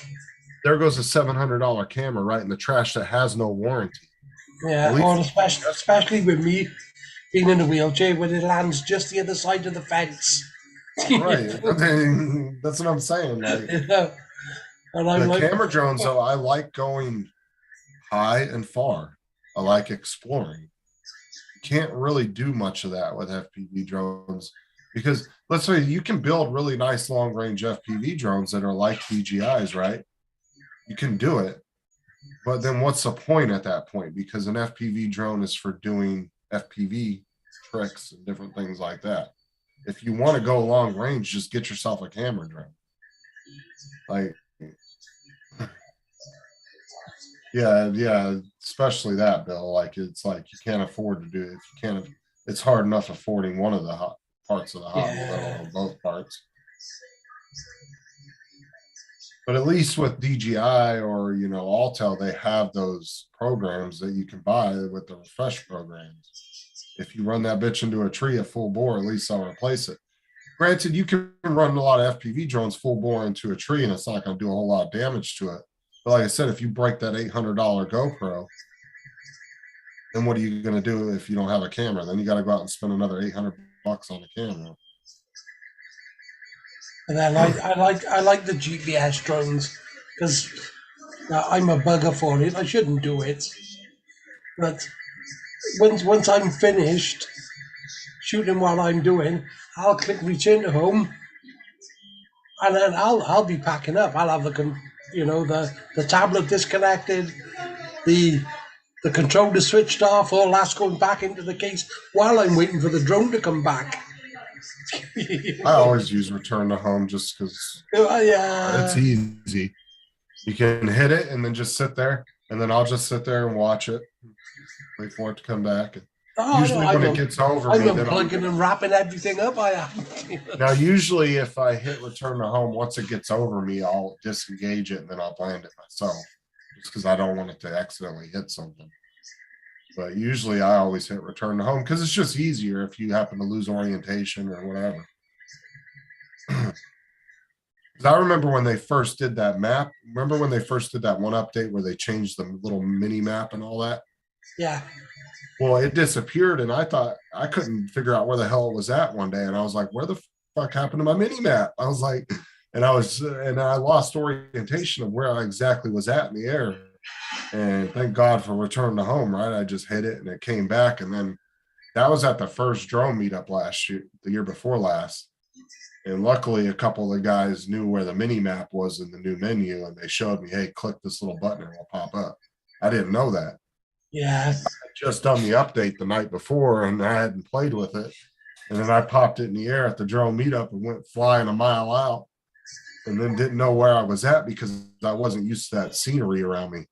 There goes a $700 camera right in the trash that has no warranty. Yeah, or especially with me being in a wheelchair, when it lands just the other side of the fence. Right. I mean, that's what I'm saying. Like, and I'm the camera drones, though, I like going high and far. I like exploring. You can't really do much of that with FPV drones because, let's say, you can build really nice long range FPV drones that are like DJIs, right? You can do it, but then what's the point at that point? Because an FPV drone is for doing FPV tricks and different things like that. If you want to go long range, just get yourself a camera drone. Like, yeah, especially that, Bill. Like, it's like you can't afford to do it. If you can't, it's hard enough affording one of the parts of the hobby, let alone both parts. But at least with DJI or, you know, Altel, they have those programs that you can buy with the refresh programs. If you run that bitch into a tree at full bore, at least I'll replace it. Granted, you can run a lot of FPV drones full bore into a tree and it's not going to do a whole lot of damage to it. But like I said, if you break that $800 GoPro, then what are you going to do if you don't have a camera? Then you got to go out and spend another $800 on a camera. And I like the GPS drones because I'm a bugger for it. I shouldn't do it, but once I'm finished shooting what I'm doing, I'll click return to home, and then I'll be packing up. I'll have the tablet disconnected, the controller switched off, all that's going back into the case while I'm waiting for the drone to come back. I always use return to home just because it's easy. You can hit it and then just sit there, and then I'll just sit there and watch it, wait for it to come back. Oh, Usually no, when it gets over me, I'm then I'll, unplugging and wrapping everything up. I am. now usually if I hit return to home, once it gets over me, I'll disengage it and then I'll land it myself, just because I don't want it to accidentally hit something. But usually I always hit return to home because it's just easier if you happen to lose orientation or whatever. 'Cause I remember when they first did that map. Remember when they first did that one update where they changed the little mini map and all that? Yeah. Well, it disappeared, and I thought I couldn't figure out where the hell it was at one day, and I was like, "Where the fuck happened to my mini map?" I was like, and I lost orientation of where I exactly was at in the air. And thank God for return to home, right? I just hit it and it came back, and then that was at the first drone meetup last year, the year before last. And luckily, a couple of the guys knew where the mini map was in the new menu, and they showed me, "Hey, click this little button and it'll pop up." I didn't know that. Yeah. Just done the update the night before and I hadn't played with it. And then I popped it in the air at the drone meetup and went flying a mile out, and then didn't know where I was at because I wasn't used to that scenery around me.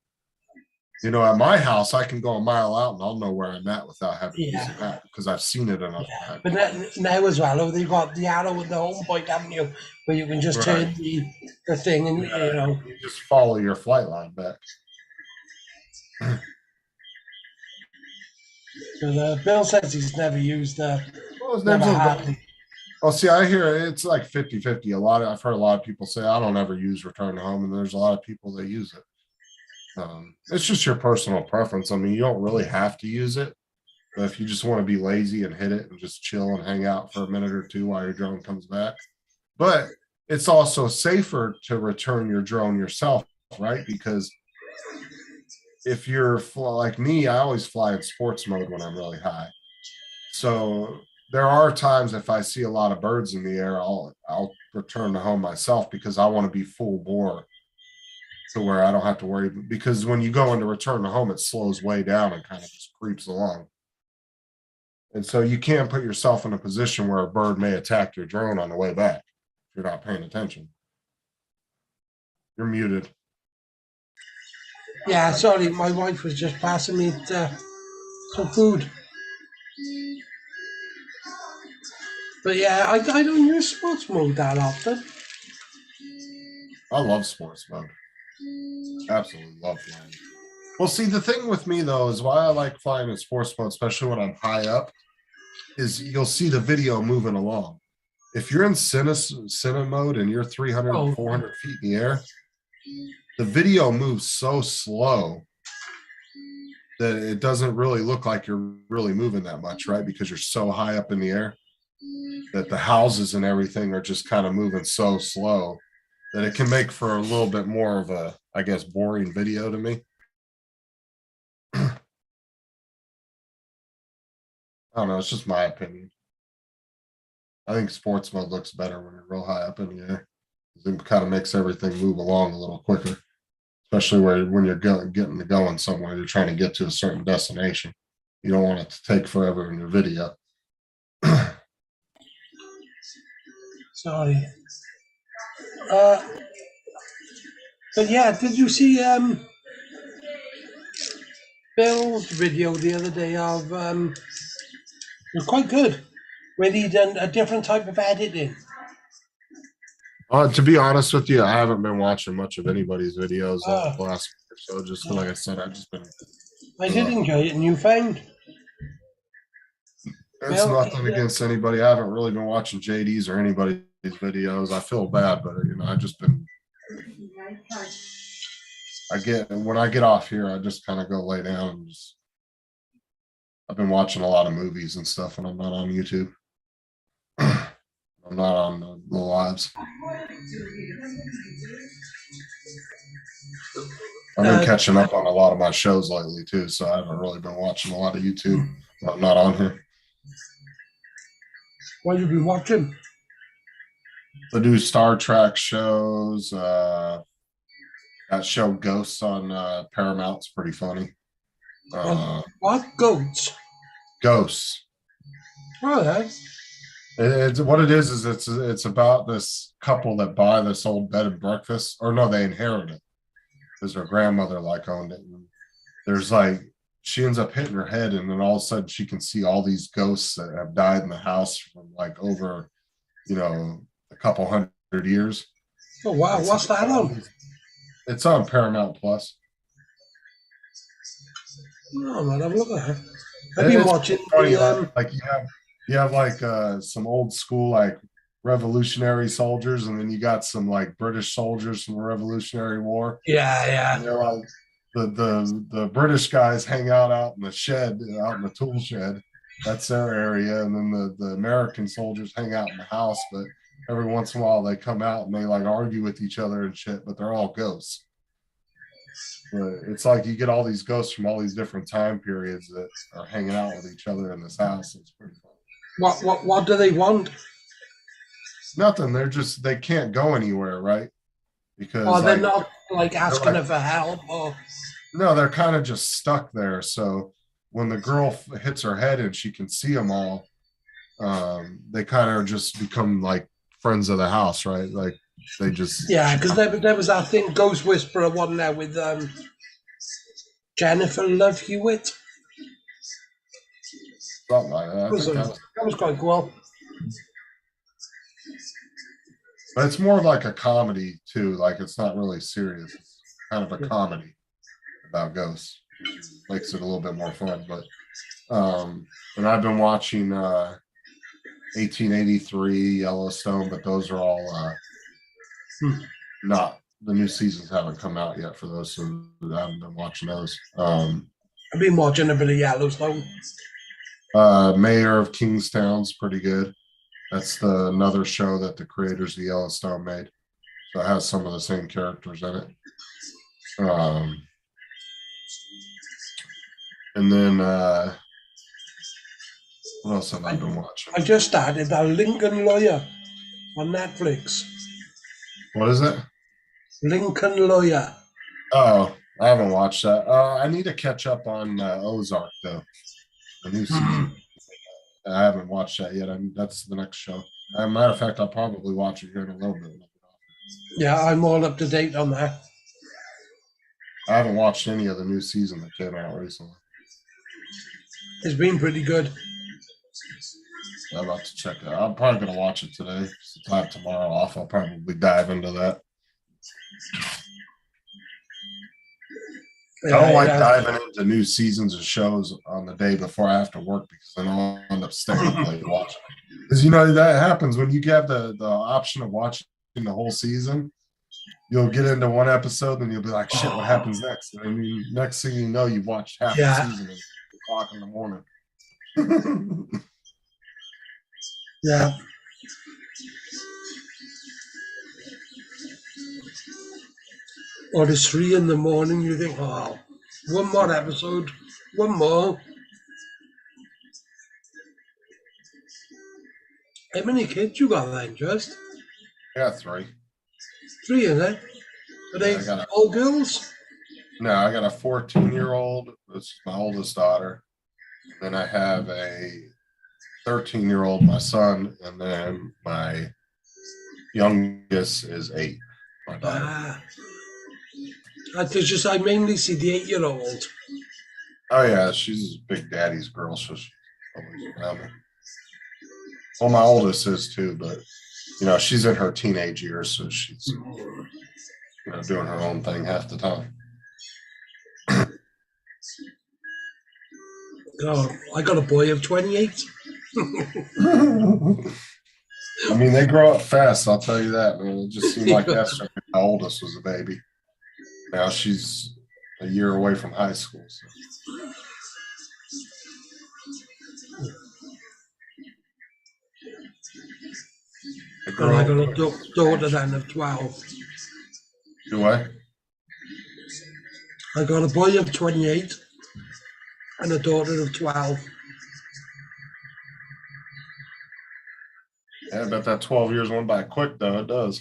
You know, at my house, I can go a mile out and I'll know where I'm at without having to use a map because I've seen it enough times. But now as well, they've got the arrow with the home point, haven't you? Where you can just turn the thing and, You just follow your flight line back. So Bill says he's never used never had. Oh, see, I hear it's like 50-50. I've heard a lot of people say, I don't ever use return to home, and there's a lot of people that use it. It's just your personal preference. I mean, you don't really have to use it, but if you just want to be lazy and hit it and just chill and hang out for a minute or two while your drone comes back. But it's also safer to return your drone yourself, right? Because if you're like me, I always fly in sports mode when I'm really high. So there are times if I see a lot of birds in the air, I'll return to home myself because I want to be full bore to where I don't have to worry. Because when you go into return to home, it slows way down and kind of just creeps along. And so you can't put yourself in a position where a bird may attack your drone on the way back if you're not paying attention. You're muted. Yeah, sorry, my wife was just passing me some food. But yeah, I don't use sports mode that often. I love sports mode. Absolutely love flying. Well, see, the thing with me though is why I like flying in sports mode, especially when I'm high up, is you'll see the video moving along. If you're in cine mode and you're 300, 400 feet in the air, the video moves so slow that it doesn't really look like you're really moving that much, right? Because you're so high up in the air that the houses and everything are just kind of moving so slow that it can make for a little bit more of a, I guess, boring video to me. I don't know. It's just my opinion. I think sports mode looks better when you're real high up in the air. It kind of makes everything move along a little quicker, especially when you're going somewhere, you're trying to get to a certain destination. You don't want it to take forever in your video. Sorry. But yeah, did you see Bill's video the other day of it was quite good, where he done a different type of editing. To be honest with you, I haven't been watching much of anybody's videos the last week or so. Just like I said, I've just been. I did enjoy it, and you found. It's nothing against anybody. I haven't really been watching JD's or anybody's videos. I feel bad, but I've just been. When I get off here, I just kind of go lay down and just. I've been watching a lot of movies and stuff, and I'm not on YouTube. I'm not on the lives. I've been catching up on a lot of my shows lately too, so I haven't really been watching a lot of YouTube. I'm not on here. What have you been watching? The new Star Trek shows. That show Ghosts on Paramount's pretty funny. What? Goats? Ghosts. Oh, that's. It's what it is it's about this couple that buy this old bed and breakfast, or no, they inherit it. because her grandmother like owned it. And there's like she ends up hitting her head, and then all of a sudden she can see all these ghosts that have died in the house from like over, a couple hundred years. Oh wow, It's, what's that on? it's on Paramount Plus. No, man, have a look at her. I've been It's watching funny, the like you have like some old school like revolutionary soldiers, and then you got some like British soldiers from the Revolutionary War. yeah. And they're like the British guys hang out in the shed, out in the tool shed. That's their area, and then the American soldiers hang out in the house. But every once in a while, they come out and they like argue with each other and shit. But they're all ghosts. But it's like you get all these ghosts from all these different time periods that are hanging out with each other in this house. It's pretty fun. What do they want? Nothing. They can't go anywhere, right? Because Or they're like, not like asking like- her for help or no, they're kind of just stuck there. So when the girl hits her head and she can see them all, they kind of just become like friends of the house, right? Like they just yeah, because there was that thing Ghost Whisperer one there with Jennifer Love Hewitt. something like that. I think That was quite cool. but it's more like a comedy too. Like it's not really serious. It's kind of a comedy about ghosts, which makes it a little bit more fun. But and I've been watching 1883, Yellowstone, but those are all not the new seasons haven't come out yet for those, so I haven't been watching those. I've been watching a bit of Yellowstone. Mayor of Kingstown's pretty good. That's another show that the creators of Yellowstone made. So it has some of the same characters in it. And then what else have I been watching? I just started that Lincoln Lawyer on Netflix. What is it? Lincoln Lawyer. Oh, I haven't watched that. I need to catch up on Ozark though. The new season. I haven't watched that yet. That's the next show. As a matter of fact, I'll probably watch it here in a little bit. Yeah, I'm all up to date on that. I haven't watched any of the new season that came out recently. It's been pretty good. I'm about to check it out. I'm probably going to watch it today. Since I have tomorrow off, I'll probably dive into that. I don't like diving into new seasons of shows on the day before I have to work because then I'll end up staying up late watching. Because that happens when you get the option of watching the whole season. You'll get into one episode and you'll be like, "Shit, what happens next?" And then next thing you know, you've watched half the season at 2:00 in the morning. Yeah. Or it's 3 in the morning, you think, oh, one more episode, one more. How many kids you got then, just? Yeah, 3. 3, is it? Are they all girls? No, I got a 14-year-old. This is my oldest daughter. Then I have a 13-year-old, my son, and then my youngest is 8, my daughter. I mainly see the 8-year-old. Oh yeah, she's Big Daddy's girl, so she's always around me. Well, my oldest is too, but she's in her teenage years, so she's doing her own thing half the time. Oh, I got a boy of 28. I mean, they grow up fast, I'll tell you that, man. It just seemed like yesterday my oldest was a baby. Now she's a year away from high school. So. And I got a daughter then of 12. Do I? I got a boy of 28 and a daughter of 12. Yeah, I bet that 12 years went by quick, though. It does.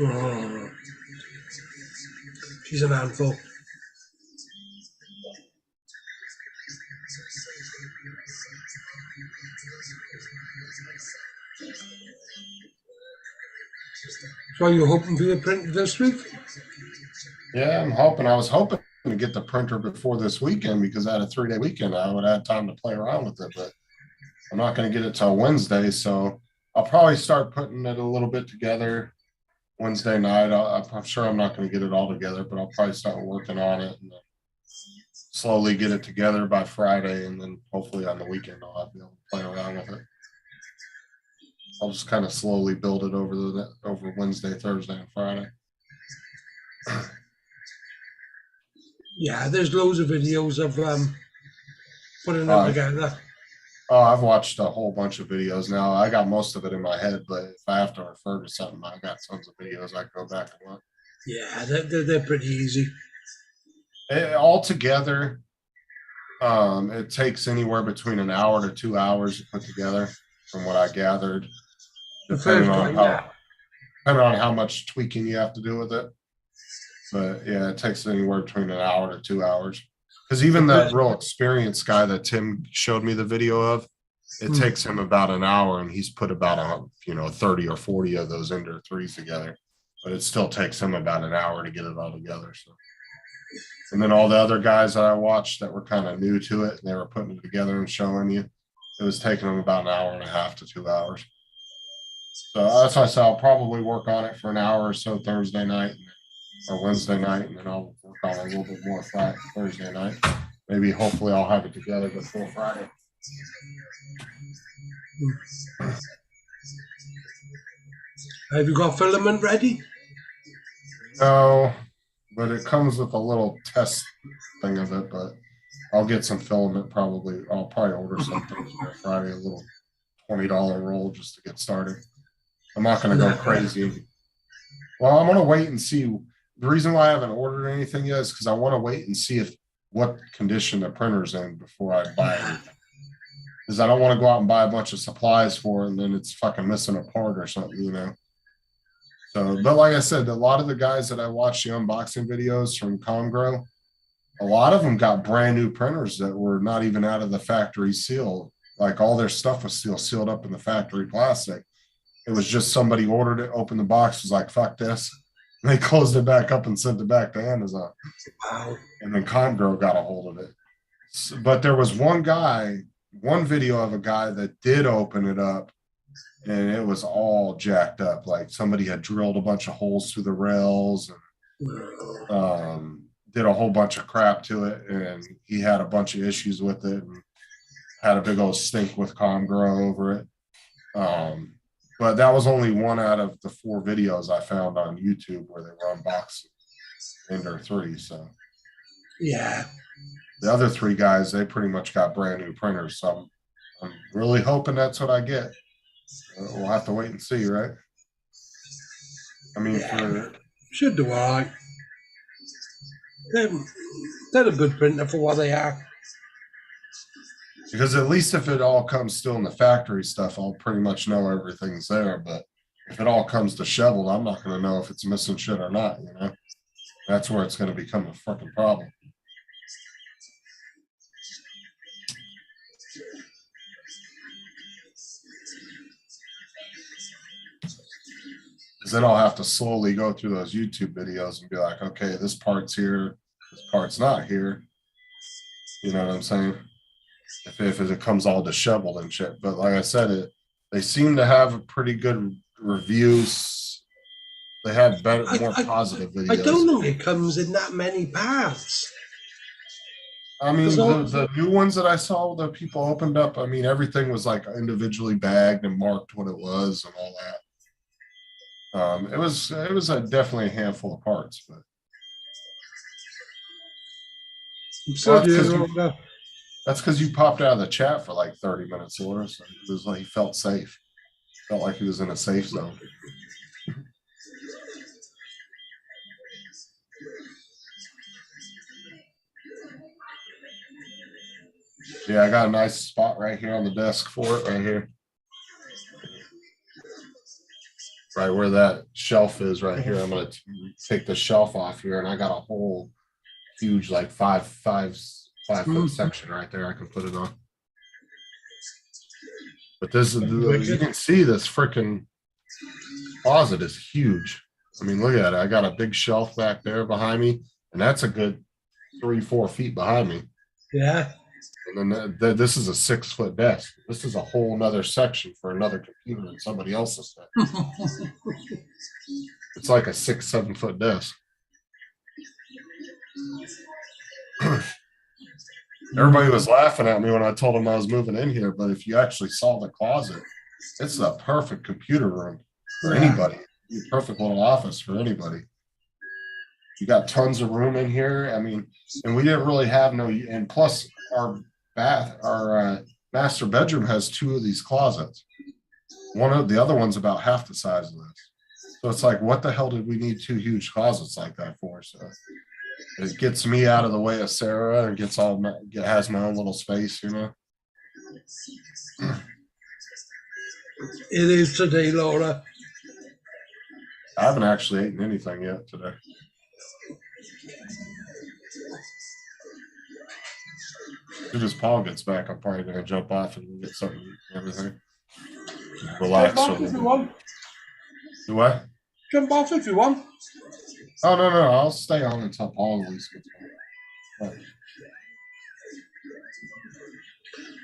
Oh, she's an handful. So you're hoping for your print this week? Yeah, I'm hoping. I was hoping to get the printer before this weekend because I had a 3-day weekend. I would have had time to play around with it, but I'm not going to get it till Wednesday. So I'll probably start putting it a little bit together Wednesday night. I'm sure I'm not going to get it all together, but I'll probably start working on it and slowly get it together by Friday. And then hopefully on the weekend, I'll be able to play around with it. I'll just kind of slowly build it over Wednesday, Thursday, and Friday. Yeah, there's loads of videos of putting them Right. together. Oh, I've watched a whole bunch of videos now. I got most of it in my head, but if I have to refer to something, I got tons of videos I can go back and look. Yeah, they're pretty easy. Altogether, it takes anywhere between an hour to 2 hours to put together, from what I gathered, The first one, yeah. depending on how much tweaking you have to do with it. But yeah, it takes anywhere between an hour to 2 hours. Because even that real experienced guy that Tim showed me the video of, it takes him about an hour, and he's put about 30 or 40 of those Ender 3s together. But it still takes him about an hour to get it all together. So, and then all the other guys that I watched that were kind of new to it, and they were putting it together and showing you, it was taking them about an hour and a half to 2 hours. So that's why I said I'll probably work on it for an hour or so Thursday night or Wednesday night, and then I'll work on it a little bit more Thursday night. Maybe hopefully I'll have it together before Friday. Have you got filament ready? No, but it comes with a little test thing of it, but I'll get some filament probably. I'll probably order something for Friday, a little $20 roll just to get started. I'm not going to go crazy. Well, I'm going to wait and see. The reason why I haven't ordered anything yet is because I want to wait and see what condition the printer's in before I buy anything. Because I don't want to go out and buy a bunch of supplies for it and then it's fucking missing a part or something, So, but like I said, a lot of the guys that I watched the unboxing videos from Comgrow, a lot of them got brand new printers that were not even out of the factory seal. Like all their stuff was still sealed up in the factory plastic. It was just somebody ordered it, opened the box, was like, fuck this. And they closed it back up and sent it back to Amazon. Wow. And then Comgrow got a hold of it. But there was one video of a guy that did open it up, and it was all jacked up. Like somebody had drilled a bunch of holes through the rails and did a whole bunch of crap to it. And he had a bunch of issues with it and had a big old stink with Comgrow over it. But that was only one out of the 4 videos I found on YouTube where they were unboxing Ender 3. So yeah, the other 3 guys, they pretty much got brand new printers. So I'm really hoping that's what I get. We'll have to wait and see, right? I mean, should do all right. They're a good printer for what they are. Because at least if it all comes still in the factory stuff, I'll pretty much know everything's there. But if it all comes disheveled, I'm not going to know if it's missing shit or not, That's where it's going to become a fucking problem. Because then I'll have to slowly go through those YouTube videos and be like, okay, this part's here, this part's not here. You know what I'm saying? If it comes all disheveled and shit. But like I said, they seem to have pretty good reviews. They have more positive videos. I don't think it comes in that many parts. I mean, the new ones that I saw that people opened up, I mean, everything was like individually bagged and marked what it was and all that. It was definitely a handful of parts, but that's because you popped out of the chat for like 30 minutes or so. It was like he felt safe. Felt like he was in a safe zone. Yeah, I got a nice spot right here on the desk for it, right here. Right where that shelf is right here. I'm going to take the shelf off here, and I got a whole huge, like 5-foot section right there I can put it on. But this is, you can see this freaking closet is huge. I mean, look at it. I got a big shelf back there behind me, and that's a good 3-4 feet behind me. Yeah. And then this is a 6-foot desk. This is a whole nother section for another computer in somebody else's desk. It's like a 6-7 foot desk. Everybody was laughing at me when I told them I was moving in here, but if you actually saw the closet, it's a perfect computer room for anybody. Perfect little office for anybody. You got tons of room in here. I mean, and we didn't really have no, and plus our master bedroom has 2 of these closets. One of the other one's about half the size of this. So it's like, what the hell did we need 2 huge closets like that for? So it gets me out of the way of Sarah and has my own little space, you know. It is today, Laura. I haven't actually eaten anything yet today. As soon as Paul gets back, I'm probably gonna jump off and get something to eat and everything. Relax Jump for a off if you little bit. want. Do what? Jump off if you want. Oh no, I'll stay on until Paul at least gets back. Right.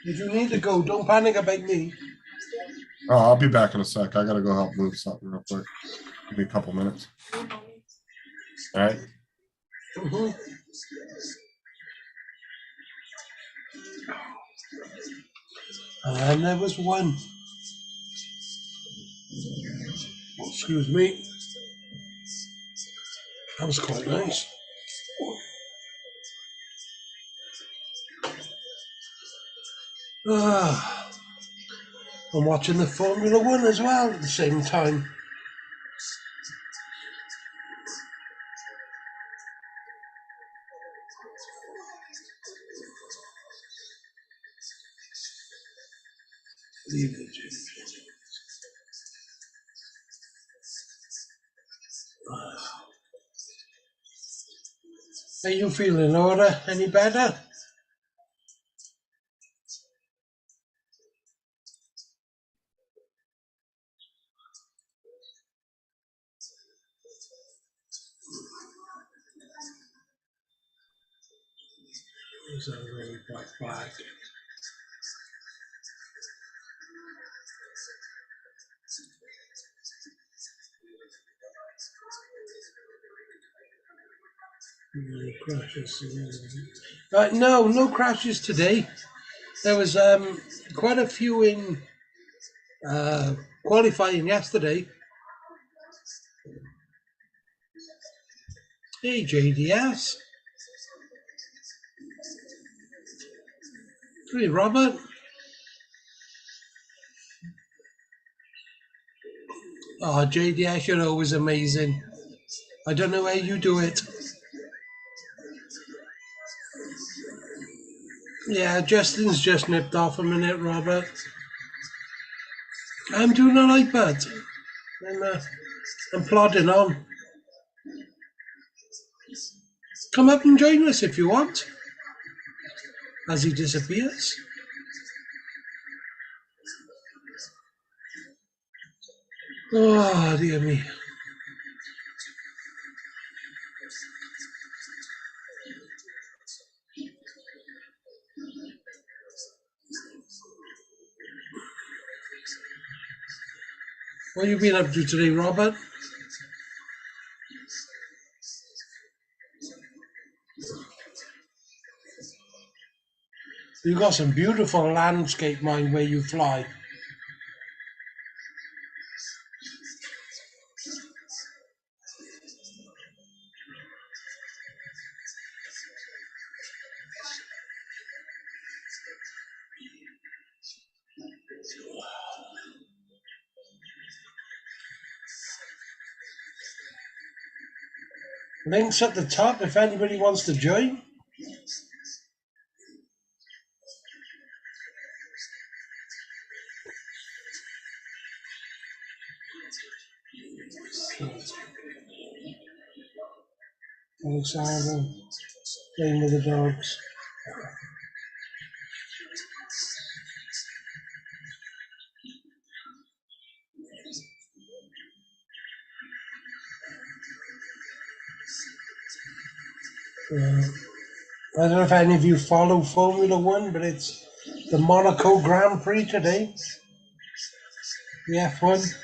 If you need to go, don't panic about me. Oh, I'll be back in a sec. I gotta go help move something real quick. Give me a couple minutes. All right. Mhm. And there was one. Excuse me. That was quite nice. I'm watching the Formula One as well at the same time. Leave it. How you feeling, Laura? Any better? Is that really back? No crashes. No crashes today. There was quite a few in qualifying yesterday. Hey, JDS. Hey, Robert. Oh, JDS, you're always amazing. I don't know how you do it. Yeah, Justin's just nipped off a minute, Robert. I'm doing all right, bud. I'm plodding on. Come up and join us if you want. As he disappears. Oh, dear me. What have you been up to today, Robert? You've got some beautiful landscape, mind, where you fly. Links at the top if anybody wants to join. Alexander, playing with the dogs. I don't know if any of you follow Formula One, but it's the Monaco Grand Prix today. The F1.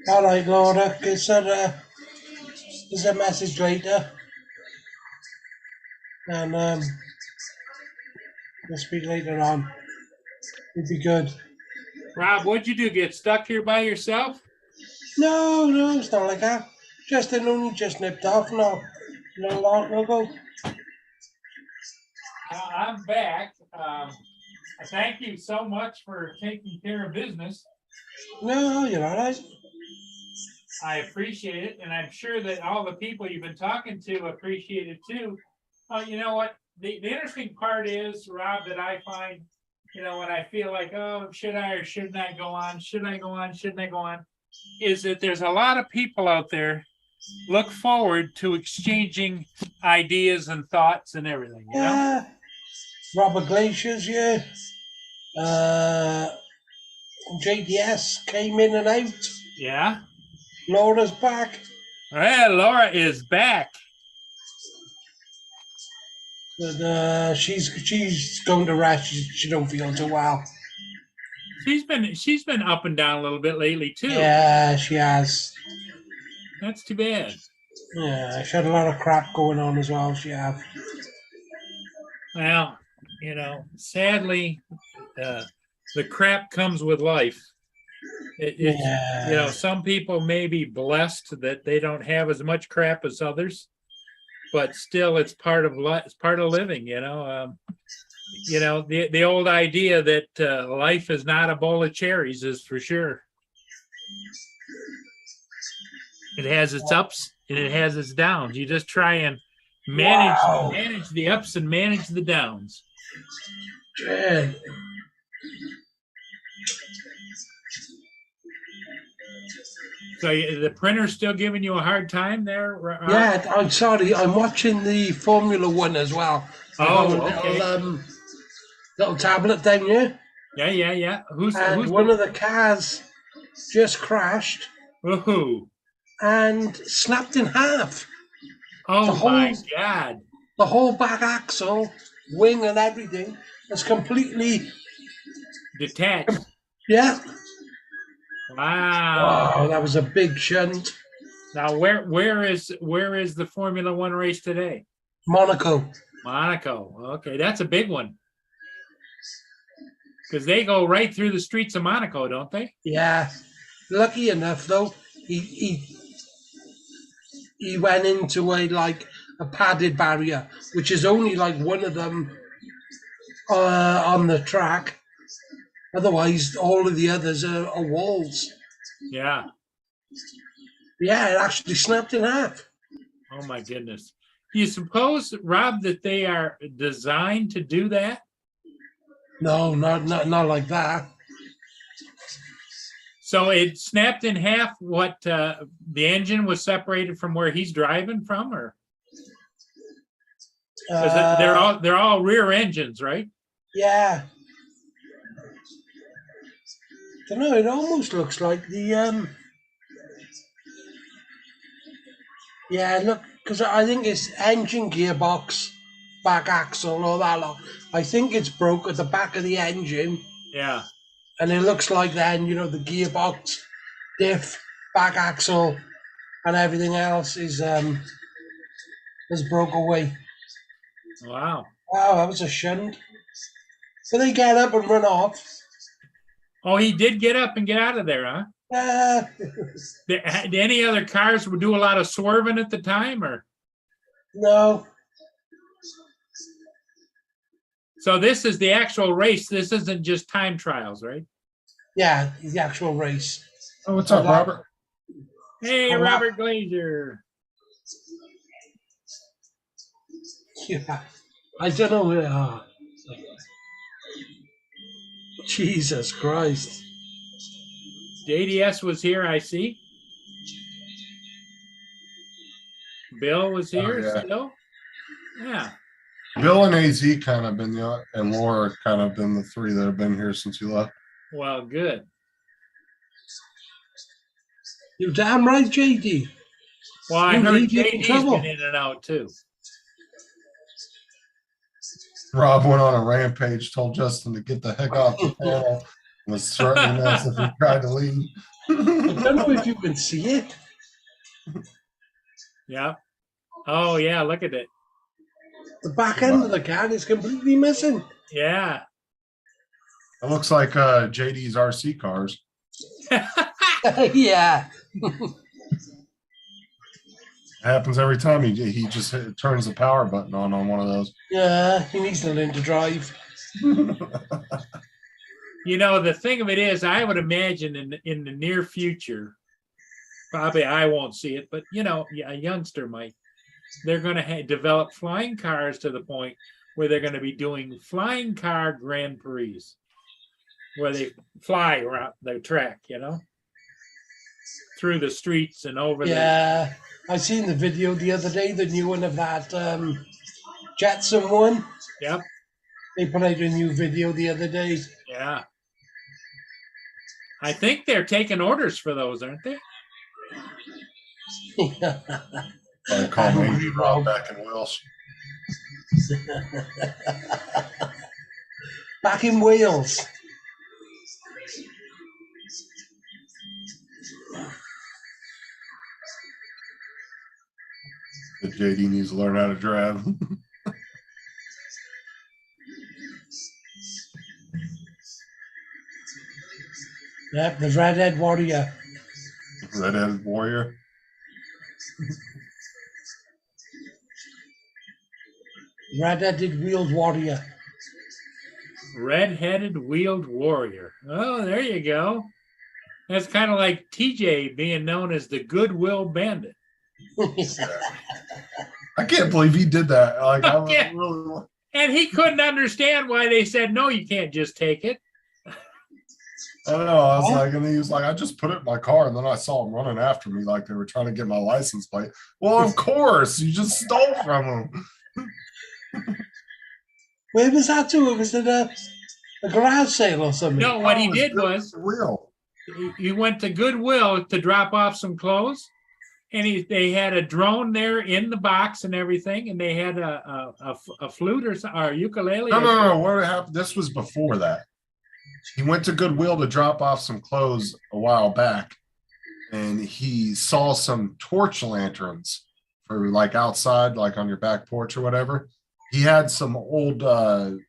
All right, Laura, is there a message later? And we'll speak later on. It'd be good. Rob, what'd you do? Get stuck here by yourself? No, it's not like that. Just only just nipped off now. No long ago. I'm back. Thank you so much for taking care of business. No, you're all right. I appreciate it, and I'm sure that all the people you've been talking to appreciate it too. You know what? The interesting part is, Rob, that I find, when I feel like, oh, should I or shouldn't I go on? Should I go on? Shouldn't I go on? Is that there's a lot of people out there look forward to exchanging ideas and thoughts and everything. Yeah. Robert Glaciers, yeah. JDS came in and out. Yeah. Laura's back. Well, Laura is back. But she's going to rest. She don't feel too well. She's been up and down a little bit lately too. Yeah, she has. That's too bad. Yeah, she had a lot of crap going on as well. She have. Well, sadly, the crap comes with life. Some people may be blessed that they don't have as much crap as others, but still, it's part of life. It's part of living. The old idea that life is not a bowl of cherries is for sure. It has its ups and it has its downs. You just try and manage the ups and manage the downs. Yeah. So the printer's still giving you a hard time there? Yeah, I'm sorry. I'm watching the Formula One as well. Oh, okay. Little tablet down here. Yeah. Who's one of the cars just crashed. Woohoo! And snapped in half. Oh my God! The whole back axle, wing, and everything is completely detached. Yeah. Wow! Oh, that was a big shunt. Now, where is the Formula One race today? Monaco. Okay, that's a big one. Because they go right through the streets of Monaco, don't they? Yeah. Lucky enough, though, he went into a padded barrier, which is only one of them on the track. Otherwise, all of the others are walls. Yeah. Yeah, it actually snapped in half. Oh my goodness! Do you suppose, Rob, that they are designed to do that? No, not like that. So it snapped in half. What the engine was separated from where he's driving from, or they're all rear engines, right? Yeah. I don't know. It almost looks like the Yeah, look, because I think it's engine, gearbox, back axle, all that lot. I think it's broke at the back of the engine. Yeah. And it looks like then, the gearbox, diff, back axle, and everything else is broke away. Wow. Wow, that was a shunt. So they get up and run off. Oh, he did get up and get out of there, huh? Did any other cars do a lot of swerving at the time, or? No. So this is the actual race. This isn't just time trials, right? Yeah, the actual race. Oh, what's up, Robert? Hey, Robert Glazier. Yeah, I don't know. Jesus Christ. JDS was here, I see. Bill was here yeah. still. Yeah. Bill and AZ kind of been and Laura kind of been the three that have been here since you left. Well, good. You're damn right, JD. Well, I You heard leave you in JD's trouble. been in and out too. Rob went on a rampage, told Justin to get the heck off the panel, and was threatening us if he tried to leave. I don't know if you can see it. Yeah. Oh, yeah. Look at it. The back end of the can is completely missing. Yeah. It looks like JD's RC cars. Yeah. It happens every time he just turns the power button on one of those. Yeah, he needs to learn to drive. You know, the thing of it is, I would imagine in the near future, probably I won't see it, but you know, a youngster might. They're going to develop flying cars to the point where they're going to be doing flying car Grand Prix, where they fly around the track, you know, through the streets and over Yeah, I seen the video the other day, the new one of that Jetson one. Yep. They put out a new video the other day. Yeah. I think they're taking orders for those, aren't they? I call me Rob back in Wales. Back in Wales. The JD needs to learn how to drive. Yep, the Redhead Warrior. Redheaded warrior. Red-headed wheeled warrior. Red-headed wheeled warrior. Oh, there you go. That's kind of like TJ being known as the Goodwill Bandit. I can't believe he did that. Like, I Yeah. really, And he couldn't understand why they said, no, you can't just take it. I don't know. I was like, and he was like, I just put it in my car, and then I saw him running after me like they were trying to get my license plate. Well, of course, you just stole from him. Where was that to? It was at a garage sale or something. No, what he did was real. he went to Goodwill to drop off some clothes, and they had a drone there in the box and everything, and they had a flute or a ukulele. No. What happened? This was before that. He went to Goodwill to drop off some clothes a while back, and he saw some torch lanterns for like outside, like on your back porch or whatever. He had some old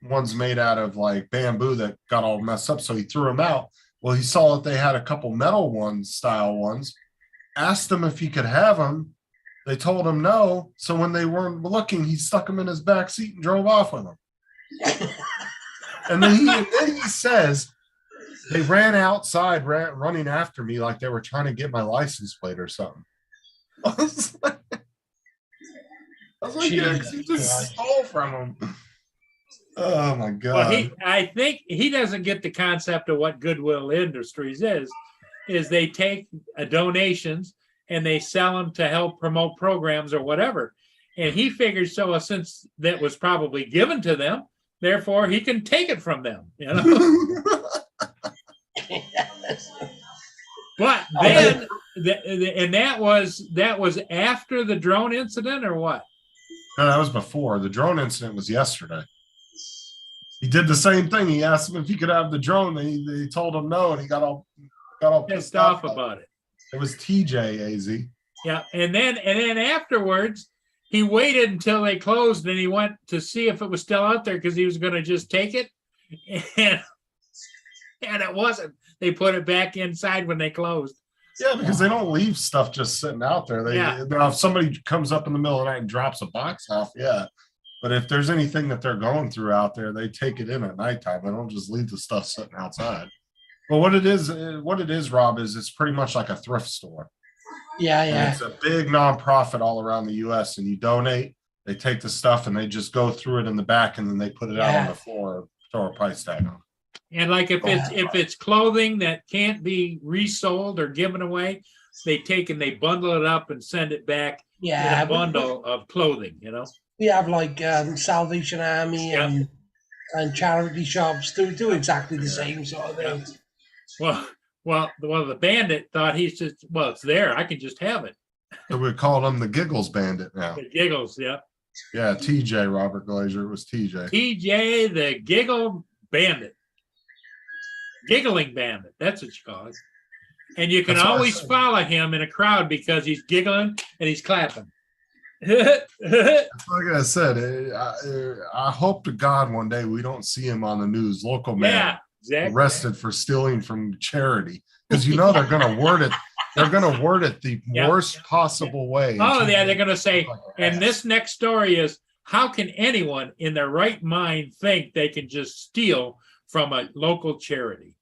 ones made out of like bamboo that got all messed up, so he threw them out. Well, he saw that they had a couple metal style ones, asked them if he could have them. They told him no. So when they weren't looking, he stuck them in his back seat and drove off with them. And then he says, they ran outside running after me like they were trying to get my license plate or something. I was like, yeah, 'cause he just stole from him. Oh my God. Well, I think he doesn't get the concept of what Goodwill Industries is they take donations and they sell them to help promote programs or whatever. And he figures since that was probably given to them, therefore he can take it from them, you know. But then, and that was after the drone incident, or what? No, that was before. The drone incident was yesterday. He did the same thing. He asked him if he could have the drone. They told him no, and he got all Pissed off about it. It was TJ AZ. Yeah, and then afterwards, he waited until they closed, and he went to see if it was still out there because he was going to just take it, and it wasn't. They put it back inside when they closed. Yeah, because they don't leave stuff just sitting out there. Now, if somebody comes up in the middle of the night and drops a box off, yeah. But if there's anything that they're going through out there, they take it in at nighttime. They don't just leave the stuff sitting outside. But what it is, Rob, is it's pretty much like a thrift store. Yeah. And it's a big nonprofit all around the U.S. And you donate, they take the stuff and they just go through it in the back, and then they put it out on the floor, throw a price tag on. And like if it's clothing that can't be resold or given away, they take and they bundle it up and send it back in Yeah, a bundle of clothing, you know? we have like Salvation Army Yeah. and charity shops do exactly the same sort of thing. Well, the bandit thought it's there. I can just have it. So we called him the Giggles Bandit now. The giggles, yeah. Yeah, TJ, Robert Glazier. It was TJ. TJ, the giggle bandit. Giggling bandit. That's what you call it. And you can That's what I always said. follow him in a crowd because he's giggling and he's clapping. Like I said, I hope to God one day we don't see him on the news. Local man Yeah, exactly. arrested for stealing from charity, because you know they're going to word it. They're going to word it the Yeah. worst possible way. Oh, yeah, they're going to say, and this next story is, how can anyone in their right mind think they can just steal from a local charity?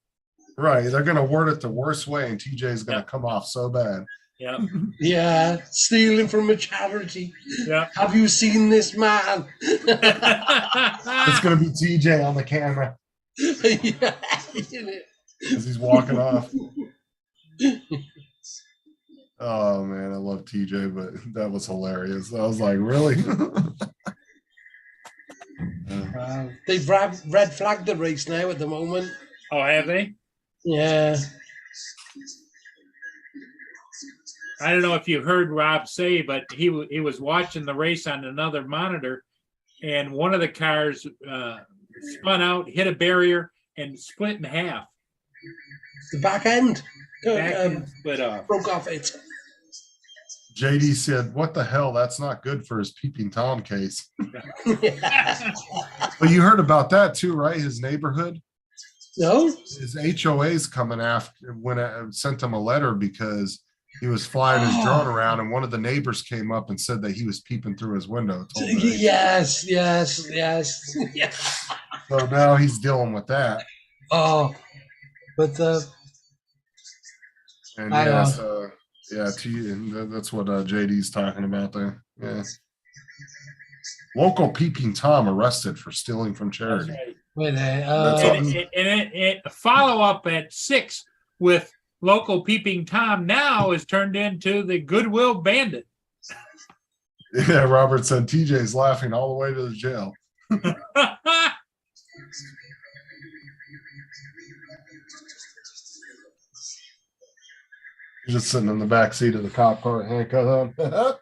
Right, they're going to word it the worst way, and TJ is going to Yeah. come off so bad. Yeah, Yeah, stealing from a charity. yeah. Have you seen this man? It's going to be TJ on the camera Yeah, as he's walking off. Oh man, I love TJ, but that was hilarious. I was like, really? they've red flagged the race now at the moment. Oh, have they? Yeah. I don't know if you heard Rob say, but he was watching the race on another monitor, and one of the cars spun out, hit a barrier, and split in half. The back end Back end split off. broke off it. JD said, "What the hell? That's not good for his peeping Tom case." Yeah. But you heard about that too, right? His neighborhood, No? his HOA's coming after when I sent him a letter because he was flying his drone around, and one of the neighbors came up and said that he was peeping through his window. Told the HOA. Yes. Yeah. So now he's dealing with that. Oh, but And I yeah, know. so yeah, and that's what JD's talking about there. Yeah. Local peeping Tom arrested for stealing from That's charity. right. wait there. That's all. And follow up at 6 with local peeping Tom now is turned into the Goodwill Bandit. Yeah, Robert said TJ's laughing all the way to the jail. He's just sitting in the back seat of the cop car, handcuffed on.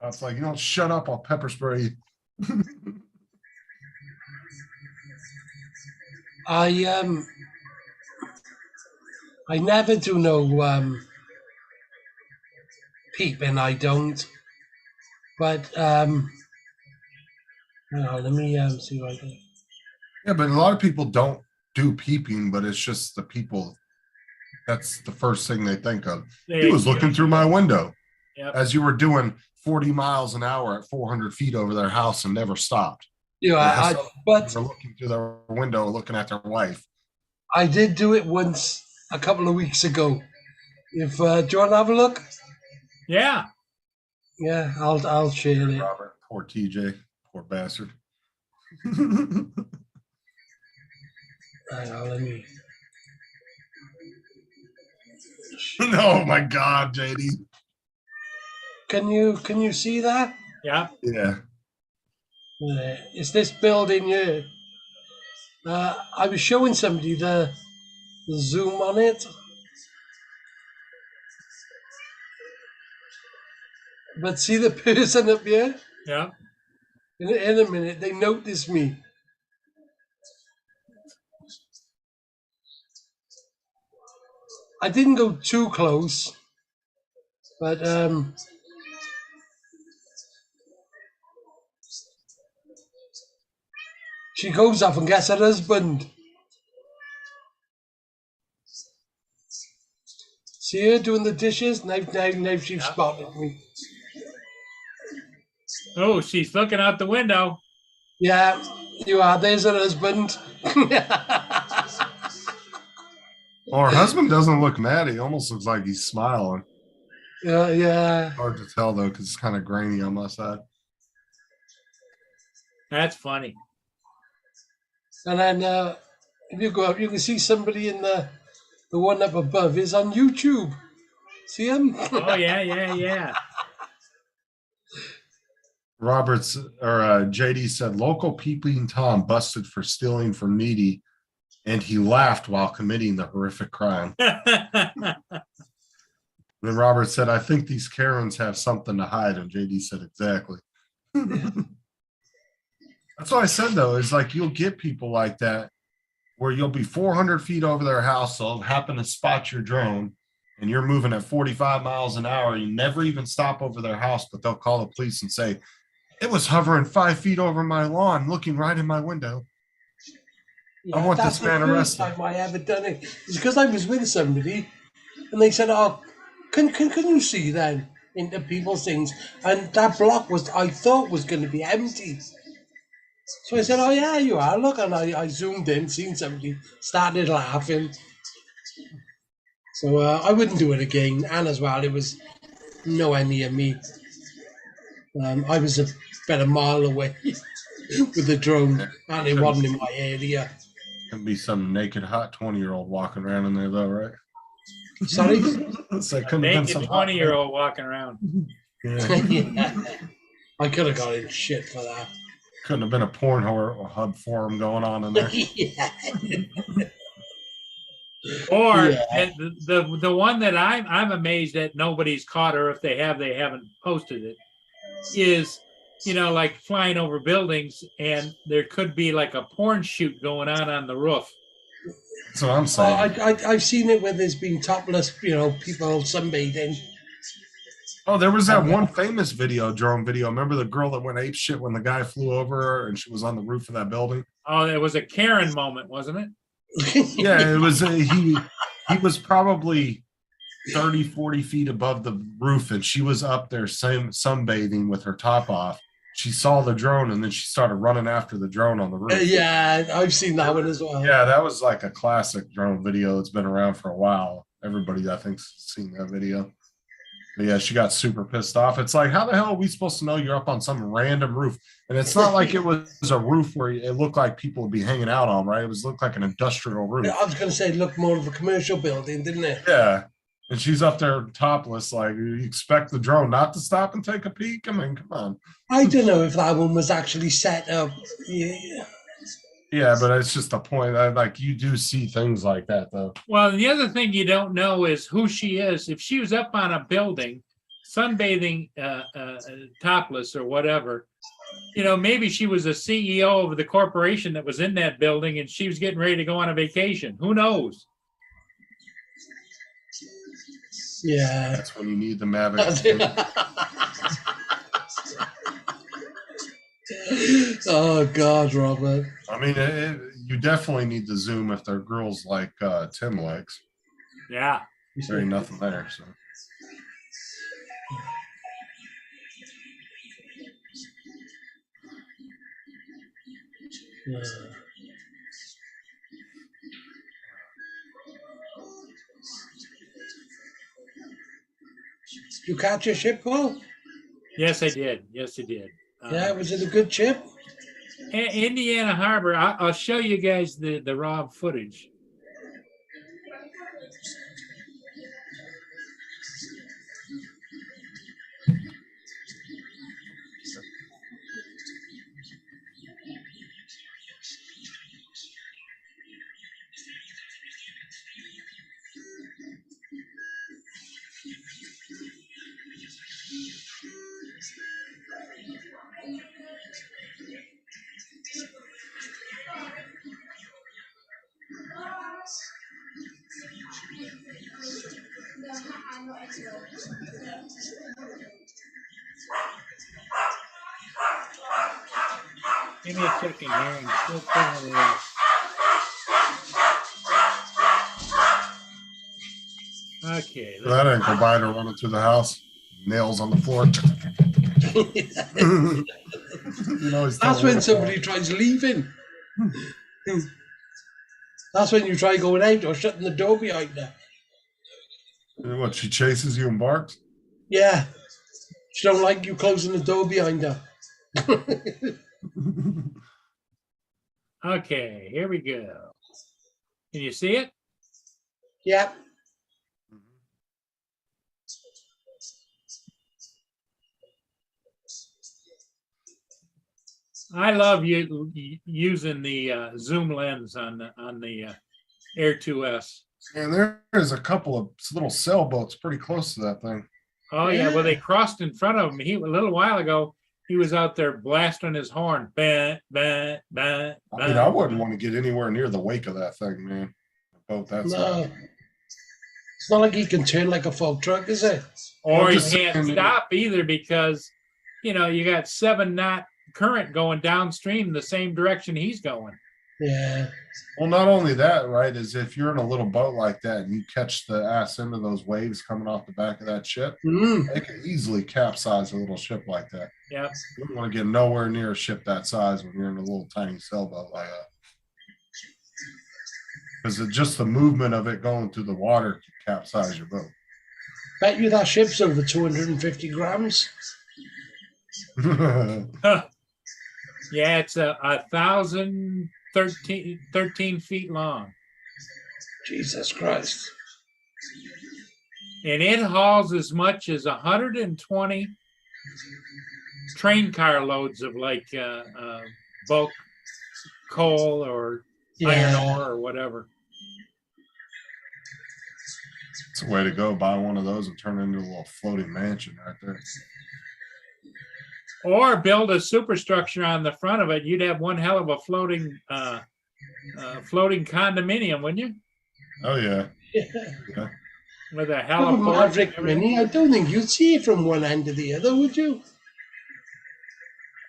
I was like, you don't shut up, I'll pepper spray you. I never do no peeping. I don't. But hang on, let me see what I can. Yeah, but a lot of people don't do peeping, but it's just the people. That's the first thing they think of. He was looking through my window Yep. as you were doing 40 miles an hour at 400 feet over their house and never stopped. Yeah, but They're looking through their window, looking at their wife. I did do it once a couple of weeks ago. If do you want to have a look? Yeah. Yeah, I'll share it. Robert, poor TJ, poor bastard. Hang on, let me. Oh my God, JD. Can you see that? Yeah. Yeah. It's this building here. I was showing somebody the zoom on it, but see the person up here. Yeah. In a minute, they notice me. I didn't go too close, but she goes off and gets her husband. See her doing the dishes? Now she's spotted me. Oh, she's looking out the window. Yeah, you are. There's her husband. Well, her husband doesn't look mad. He almost looks like he's smiling. Yeah. Hard to tell though, because it's kind of grainy on my side. That's funny. And then if you go up, you can see somebody in the one up above is on YouTube. See him? Oh yeah, yeah, yeah. Roberts or JD said local peeping Tom busted for stealing from needy, and he laughed while committing the horrific crime. Then Robert said, "I think these Karens have something to hide," and JD said, "Exactly." That's what I said though. Is like you'll get people like that where you'll be 400 feet over their house, they'll happen to spot your drone, and you're moving at 45 miles an hour. You never even stop over their house, but they'll call the police and say, "It was hovering 5 feet over my lawn, looking right in my window." I want that's this man the first arrested. time I ever done it. It's because I was with somebody, and they said, "Oh, can you see then into people's things?" And that block I thought was going to be empty. So I said, "Oh yeah, you are." Look, and I zoomed in, seen somebody, started laughing. So I wouldn't do it again. And as well, it was nowhere near me. I was about a mile away with the drone, and it wasn't in my area. Could be some naked hot 20-year-old walking around in there though, right? Sorry? So couldn't have been Naked some hot 20-year-old walking around. Yeah. Yeah. I could have got in shit for that. Couldn't have been a porn hub forum going on in there. Yeah. Or Yeah. the one that I'm amazed that nobody's caught, or if they have, they haven't posted it, is, you know, like flying over buildings, and there could be like a porn shoot going on the roof. That's what I'm saying. I've seen it where there's been topless, people sunbathing. Oh, there was that one famous drone video. Remember the girl that went ape shit when the guy flew over her and she was on the roof of that building? Oh, it was a Karen moment, wasn't it? Yeah, it was. He was probably 30, 40 feet above the roof, and she was up there sunbathing with her top off. She saw the drone, and then she started running after the drone on the roof. Yeah, I've seen that one as well. Yeah, that was like a classic drone video. It's been around for a while. Everybody, I think, seen that video. But yeah, she got super pissed off. It's like, how the hell are we supposed to know you're up on some random roof? And it's not like it was a roof where it looked like people would be hanging out on, right? It looked like an industrial roof. I was going to say, it looked more of a commercial building, didn't it? Yeah. And she's up there topless. Like, you expect the drone not to stop and take a peek? I mean, come on. I don't know if that one was actually set up. Yeah, but it's just a point. Like, you do see things like that, though. Well, the other thing you don't know is who she is. If she was up on a building, sunbathing, topless or whatever, maybe she was a CEO of the corporation that was in that building, and she was getting ready to go on a vacation. Who knows? Yeah. That's when you need the Mavic. Oh God, Robert. I mean, you definitely need to zoom if they're girls like Tim likes. Yeah. There ain't nothing there. So. Yeah. You catch your ship, Paul? Yes, I did. Yes, I did. Yeah, was it a good chip? Indiana Harbor. I'll show you guys the raw footage. Give me a second here. I'm still pulling it up. Okay. That ain't go by to running through the house. Nails on the floor. That's when somebody tries leaving. That's when you try going out or shutting the door behind her. What, she chases you and barks? Yeah. She don't like you closing the door behind her. Okay, here we go. Can you see it? Yeah. I love using the zoom lens on the Air 2S. And there is a couple of little sailboats pretty close to that thing. Oh yeah, well they crossed in front of him. He a little while ago he was out there blasting his horn. Bah, bah, bah, I mean, bah. I wouldn't want to get anywhere near the wake of that thing, man. A boat that No. size. It's not like he can turn like a folk truck, is it? Or I'm he just can't saying- stop either because you got 7-knot current going downstream the same direction he's going. Yeah. Well, not only that, right, is if you're in a little boat like that and you catch the ass into those waves coming off the back of that ship, Mm. it can easily capsize a little ship like that. Yep. You don't want to get nowhere near a ship that size when you're in a little tiny sailboat like that. Because just the movement of it going through the water can capsize your boat. Bet you that ship's over 250 grams. Yeah, it's 1,013 feet long. Jesus Christ. And it hauls as much as 120 train car loads of like bulk coal or iron ore or whatever. It's a way to go. Buy one of those and turn it into a little floating mansion right there. Or build a superstructure on the front of it. You'd have one hell of a floating condominium, wouldn't you? Oh, yeah. Yeah. With a With a heliport. Maverick Mini, I don't think you'd see it from one end to the other, would you?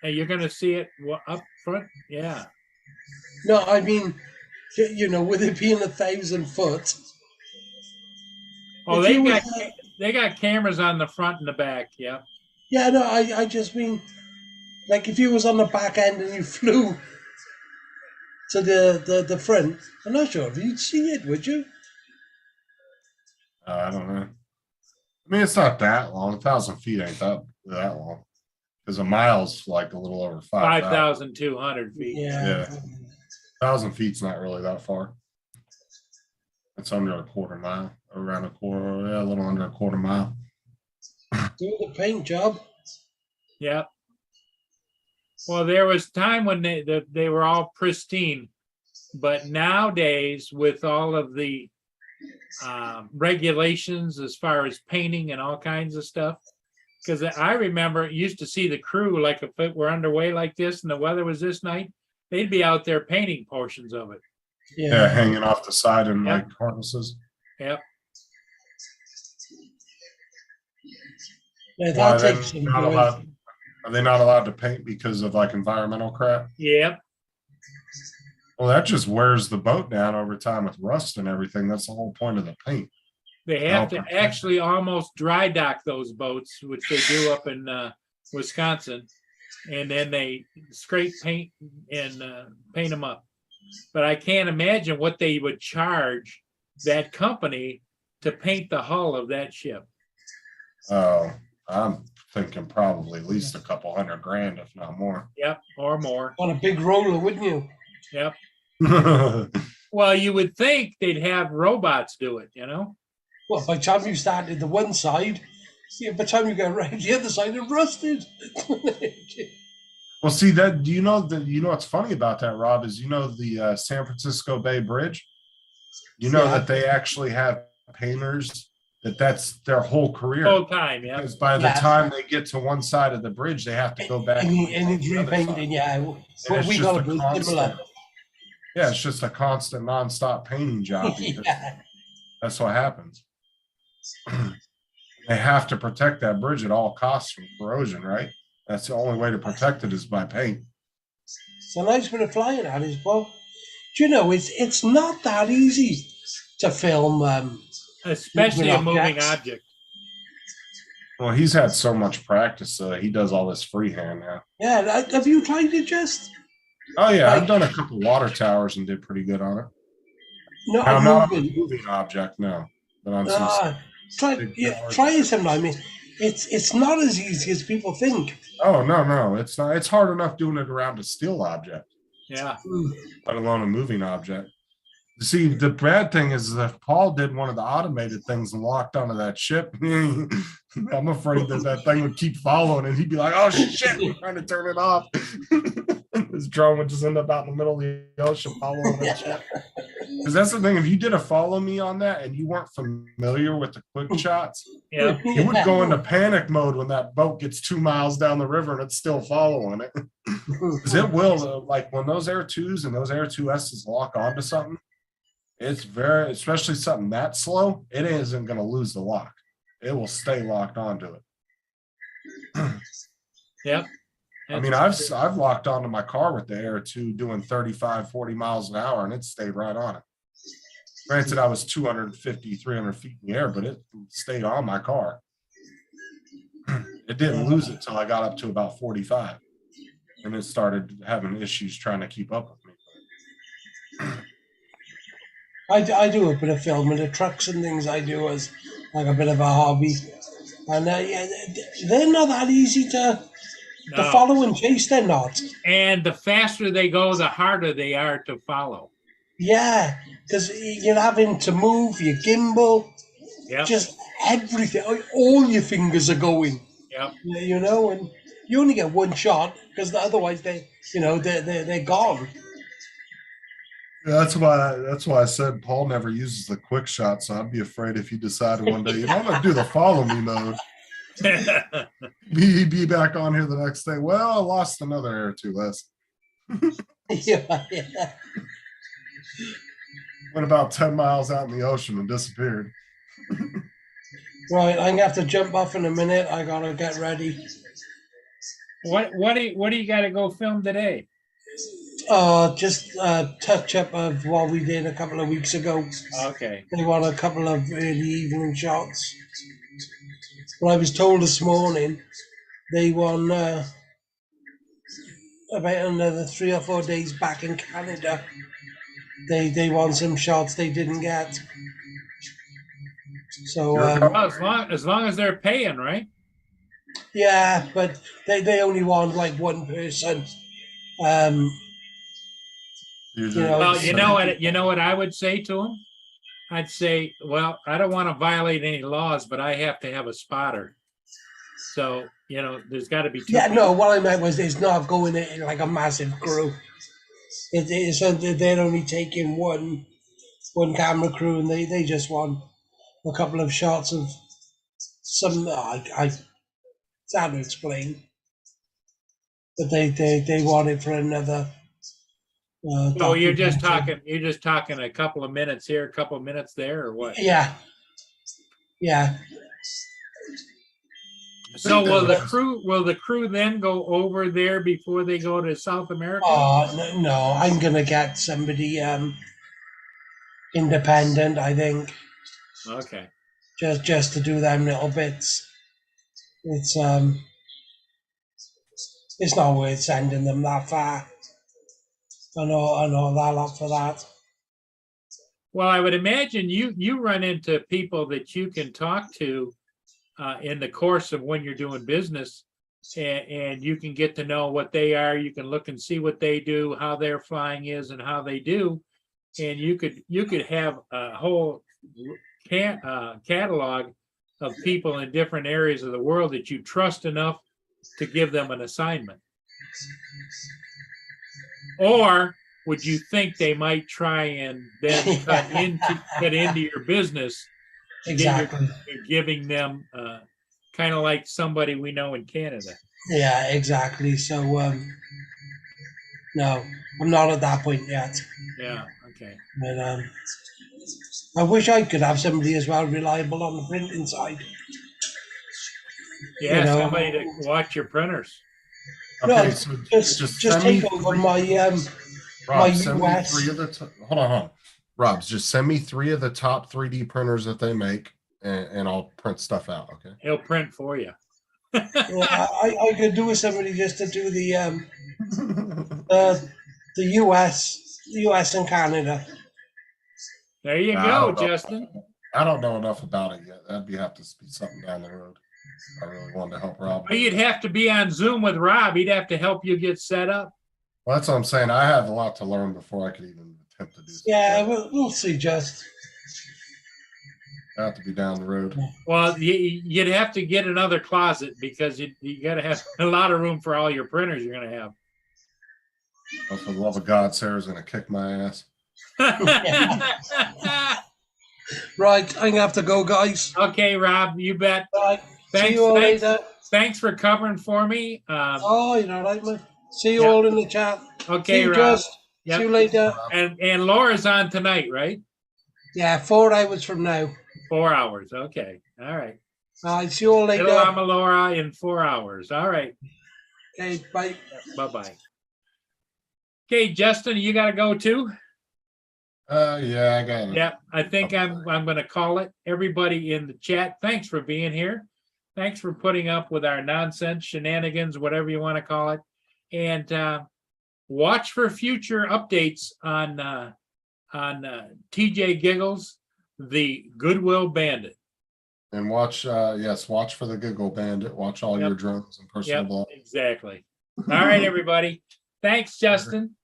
And you're going to see it up front. Yeah. No, I mean, with it being 1,000 foot. Oh, If you they got cameras on the front and the back. Yeah. Yeah, no, I just mean, like if you was on the back end and you flew to the front, I'm not sure if you'd see it, would you? I don't know. I mean, it's not that long. 1,000 feet ain't that long. Because a mile's like a little over 5,000. 5,200 feet. Yeah. 1,000 feet's not really that far. It's under a quarter mile, around a little under a quarter mile. Do the paint job. Yeah. Well, there was time when they were all pristine, but nowadays with all of the regulations as far as painting and all kinds of stuff, because I remember used to see the crew, like if it were underway like this and the weather was this night, they'd be out there painting portions of it. Yeah, hanging off the side in Yep. like harnesses. Yep. Yeah, Why that are takes they some not doing. allowed? Are they not allowed to paint because of like environmental crap? Yep. Well, that just wears the boat down over time with rust and everything. That's the whole point of the paint. They have to protect actually almost dry dock those boats, which they do up in Wisconsin, and then they scrape paint and paint them up. But I can't imagine what they would charge that company to paint the hull of that ship. Oh, I'm thinking probably at least a couple $100,000, if not more. Yep, or more. On a big roller, wouldn't you? Yep. Well, you would think they'd have robots do it, Well, by the time you started the one side, by the time you got around the other side, it rusted. Well, see that. Do you know what's funny about that, Rob? Is the San Francisco Bay Bridge. That they actually have painters that's their whole career. Full time, yeah. Because by the time they get to one side of the bridge, they have to go back. and it's the other side. repainting, yeah. And But it's we just got a to be constant- similar. Yeah, it's just a constant, nonstop painting job. Because Yeah. That's what happens. They have to protect that bridge at all costs from corrosion, right? That's the only way to protect it is by paint. It's a nice bit of flying at it, but do you know it's not that easy to film. Especially a moving objects. object. Well, he's had so much practice, he does all this freehand now. Yeah, have you tried it just? Oh yeah, Like- I've done a couple water towers and did pretty good on it. No, Now, I'm not on a moving. moving object, no, but on some. Try big towers. try it sometime. I mean, it's not as easy as people think. Oh no, it's not. It's hard enough doing it around a steel object. Yeah. let alone a moving object. See, the bad thing is that Paul did one of the automated things and locked onto that ship. I'm afraid that that thing would keep following and he'd be like, oh shit, I'm trying to turn it off. His drone would just end up out in the middle of the ocean following that ship. Because that's the thing, if you did a follow me on that and you weren't familiar with the quick shots, Yeah. you would go into panic mode when that boat gets 2 miles down the river and it's still following it. Because it will, like when those Air 2s and those Air 2Ss lock onto something, it's very, especially something that slow, it isn't going to lose the lock. It will stay locked onto it. Yep. I mean, I've locked onto my car with the Air 2 doing 35, 40 miles an hour and it stayed right on it. Granted, I was 250, 300 feet in the air, but it stayed on my car. It didn't lose it till I got up to about 45. And it started having issues trying to keep up with me. I do a bit of filming the trucks and things. I do as like a bit of a hobby, and yeah, they're not that easy to follow and chase. They're not. And the faster they go, the harder they are to follow. Yeah, because you're having to move your gimbal, Yep. just everything. All your fingers are going. Yep. You know, and you only get one shot because otherwise they're gone. Yeah, that's why I said Paul never uses the quick shot. So I'd be afraid if he decided one day, I'm going to do the follow me mode. He'd be back on here the next day. Well, I lost another Air 2S. Yeah. Went about 10 miles out in the ocean and disappeared. Right, I'm gonna have to jump off in a minute. I gotta get ready. What do you got to go film today? Just a touch up of what we did a couple of weeks ago. Okay. They want a couple of early evening shots. Well, I was told this morning they won about another 3 or 4 days back in Canada. They won some shots they didn't get. So Well, as long as they're paying, right? yeah, but they only want like one person. Well, you know what I would say to them? I'd say, well, I don't want to violate any laws, but I have to have a spotter. So, there's got to be two. Yeah, no, what I meant was it's not going in like a massive crew. So they're only taking one camera crew, and they just want a couple of shots of some. It's hard to explain, but they want it for another. So you're just talking a couple of minutes here, a couple of minutes there, or what? Yeah. So will the crew then go over there before they go to South America? No, I'm gonna get somebody independent, I think. Okay. Just to do them little bits. It's not worth sending them that far. I know that lot for that. Well, I would imagine you run into people that you can talk to in the course of when you're doing business, and you can get to know what they are. You can look and see what they do, how their flying is, and how they do, and you could have a whole catalog of people in different areas of the world that you trust enough to give them an assignment. Or would you think they might try and then cut into your business? Exactly. You're giving them kind of like somebody we know in Canada. Yeah, exactly. So no, I'm not at that point yet. Yeah. Okay. But I wish I could have somebody as well reliable on the printing side. Yeah, somebody to watch your printers. Okay, No, so just take over my Rob, my send me US. 3 of the hold on. Rob, just send me 3 of the top 3D printers that they make, and I'll print stuff out. Okay. He'll print for you. Yeah, I could do with somebody just to do the US and Canada. There you I go, don't know. Justin. I don't know enough about it yet. That'd have to be something down the road. I really wanted to help Rob. Well, you'd have to be on Zoom with Rob. He'd have to help you get set up. Well, that's what I'm saying. I have a lot to learn before I could even attempt to do something. Yeah, we'll see, Just. I have to be down the road. Well, you'd have to get another closet because you got to have a lot of room for all your printers you're going to have. Oh, for the love of God, Sarah's gonna kick my ass. Right, I'm gonna have to go, guys. Okay, Rob, you bet. Right, see Thanks, you all thanks, later. thanks for covering for me. Oh, you're all right, man. See you Yeah. all in the chat. Okay, See you, Rob. Just. Yep. See you later. And Laura's on tonight, right? Yeah, 4 hours from now. 4 hours. Okay. All right. All right, see you all later. Little Ama Laura in 4 hours. All right. Okay, bye. Bye-bye. Okay, Justin, you got to go too? Yeah, I got it. Yeah, I think I'm going to call it. Everybody in the chat, thanks for being here. Thanks for putting up with our nonsense, shenanigans, whatever you want to call it. And watch for future updates on TJ Giggles, the Goodwill Bandit. And watch, yes, watch for the Giggle Bandit. Watch all Yep. your drones and personal Yep, blog. exactly. All right, everybody. Thanks, Justin.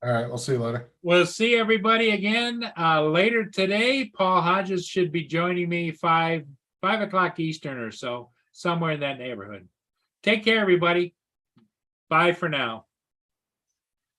All right, we'll see you later. We'll see everybody again later today. Paul Hodges should be joining me 5 o'clock Eastern or so, somewhere in that neighborhood. Take care, everybody. Bye for now.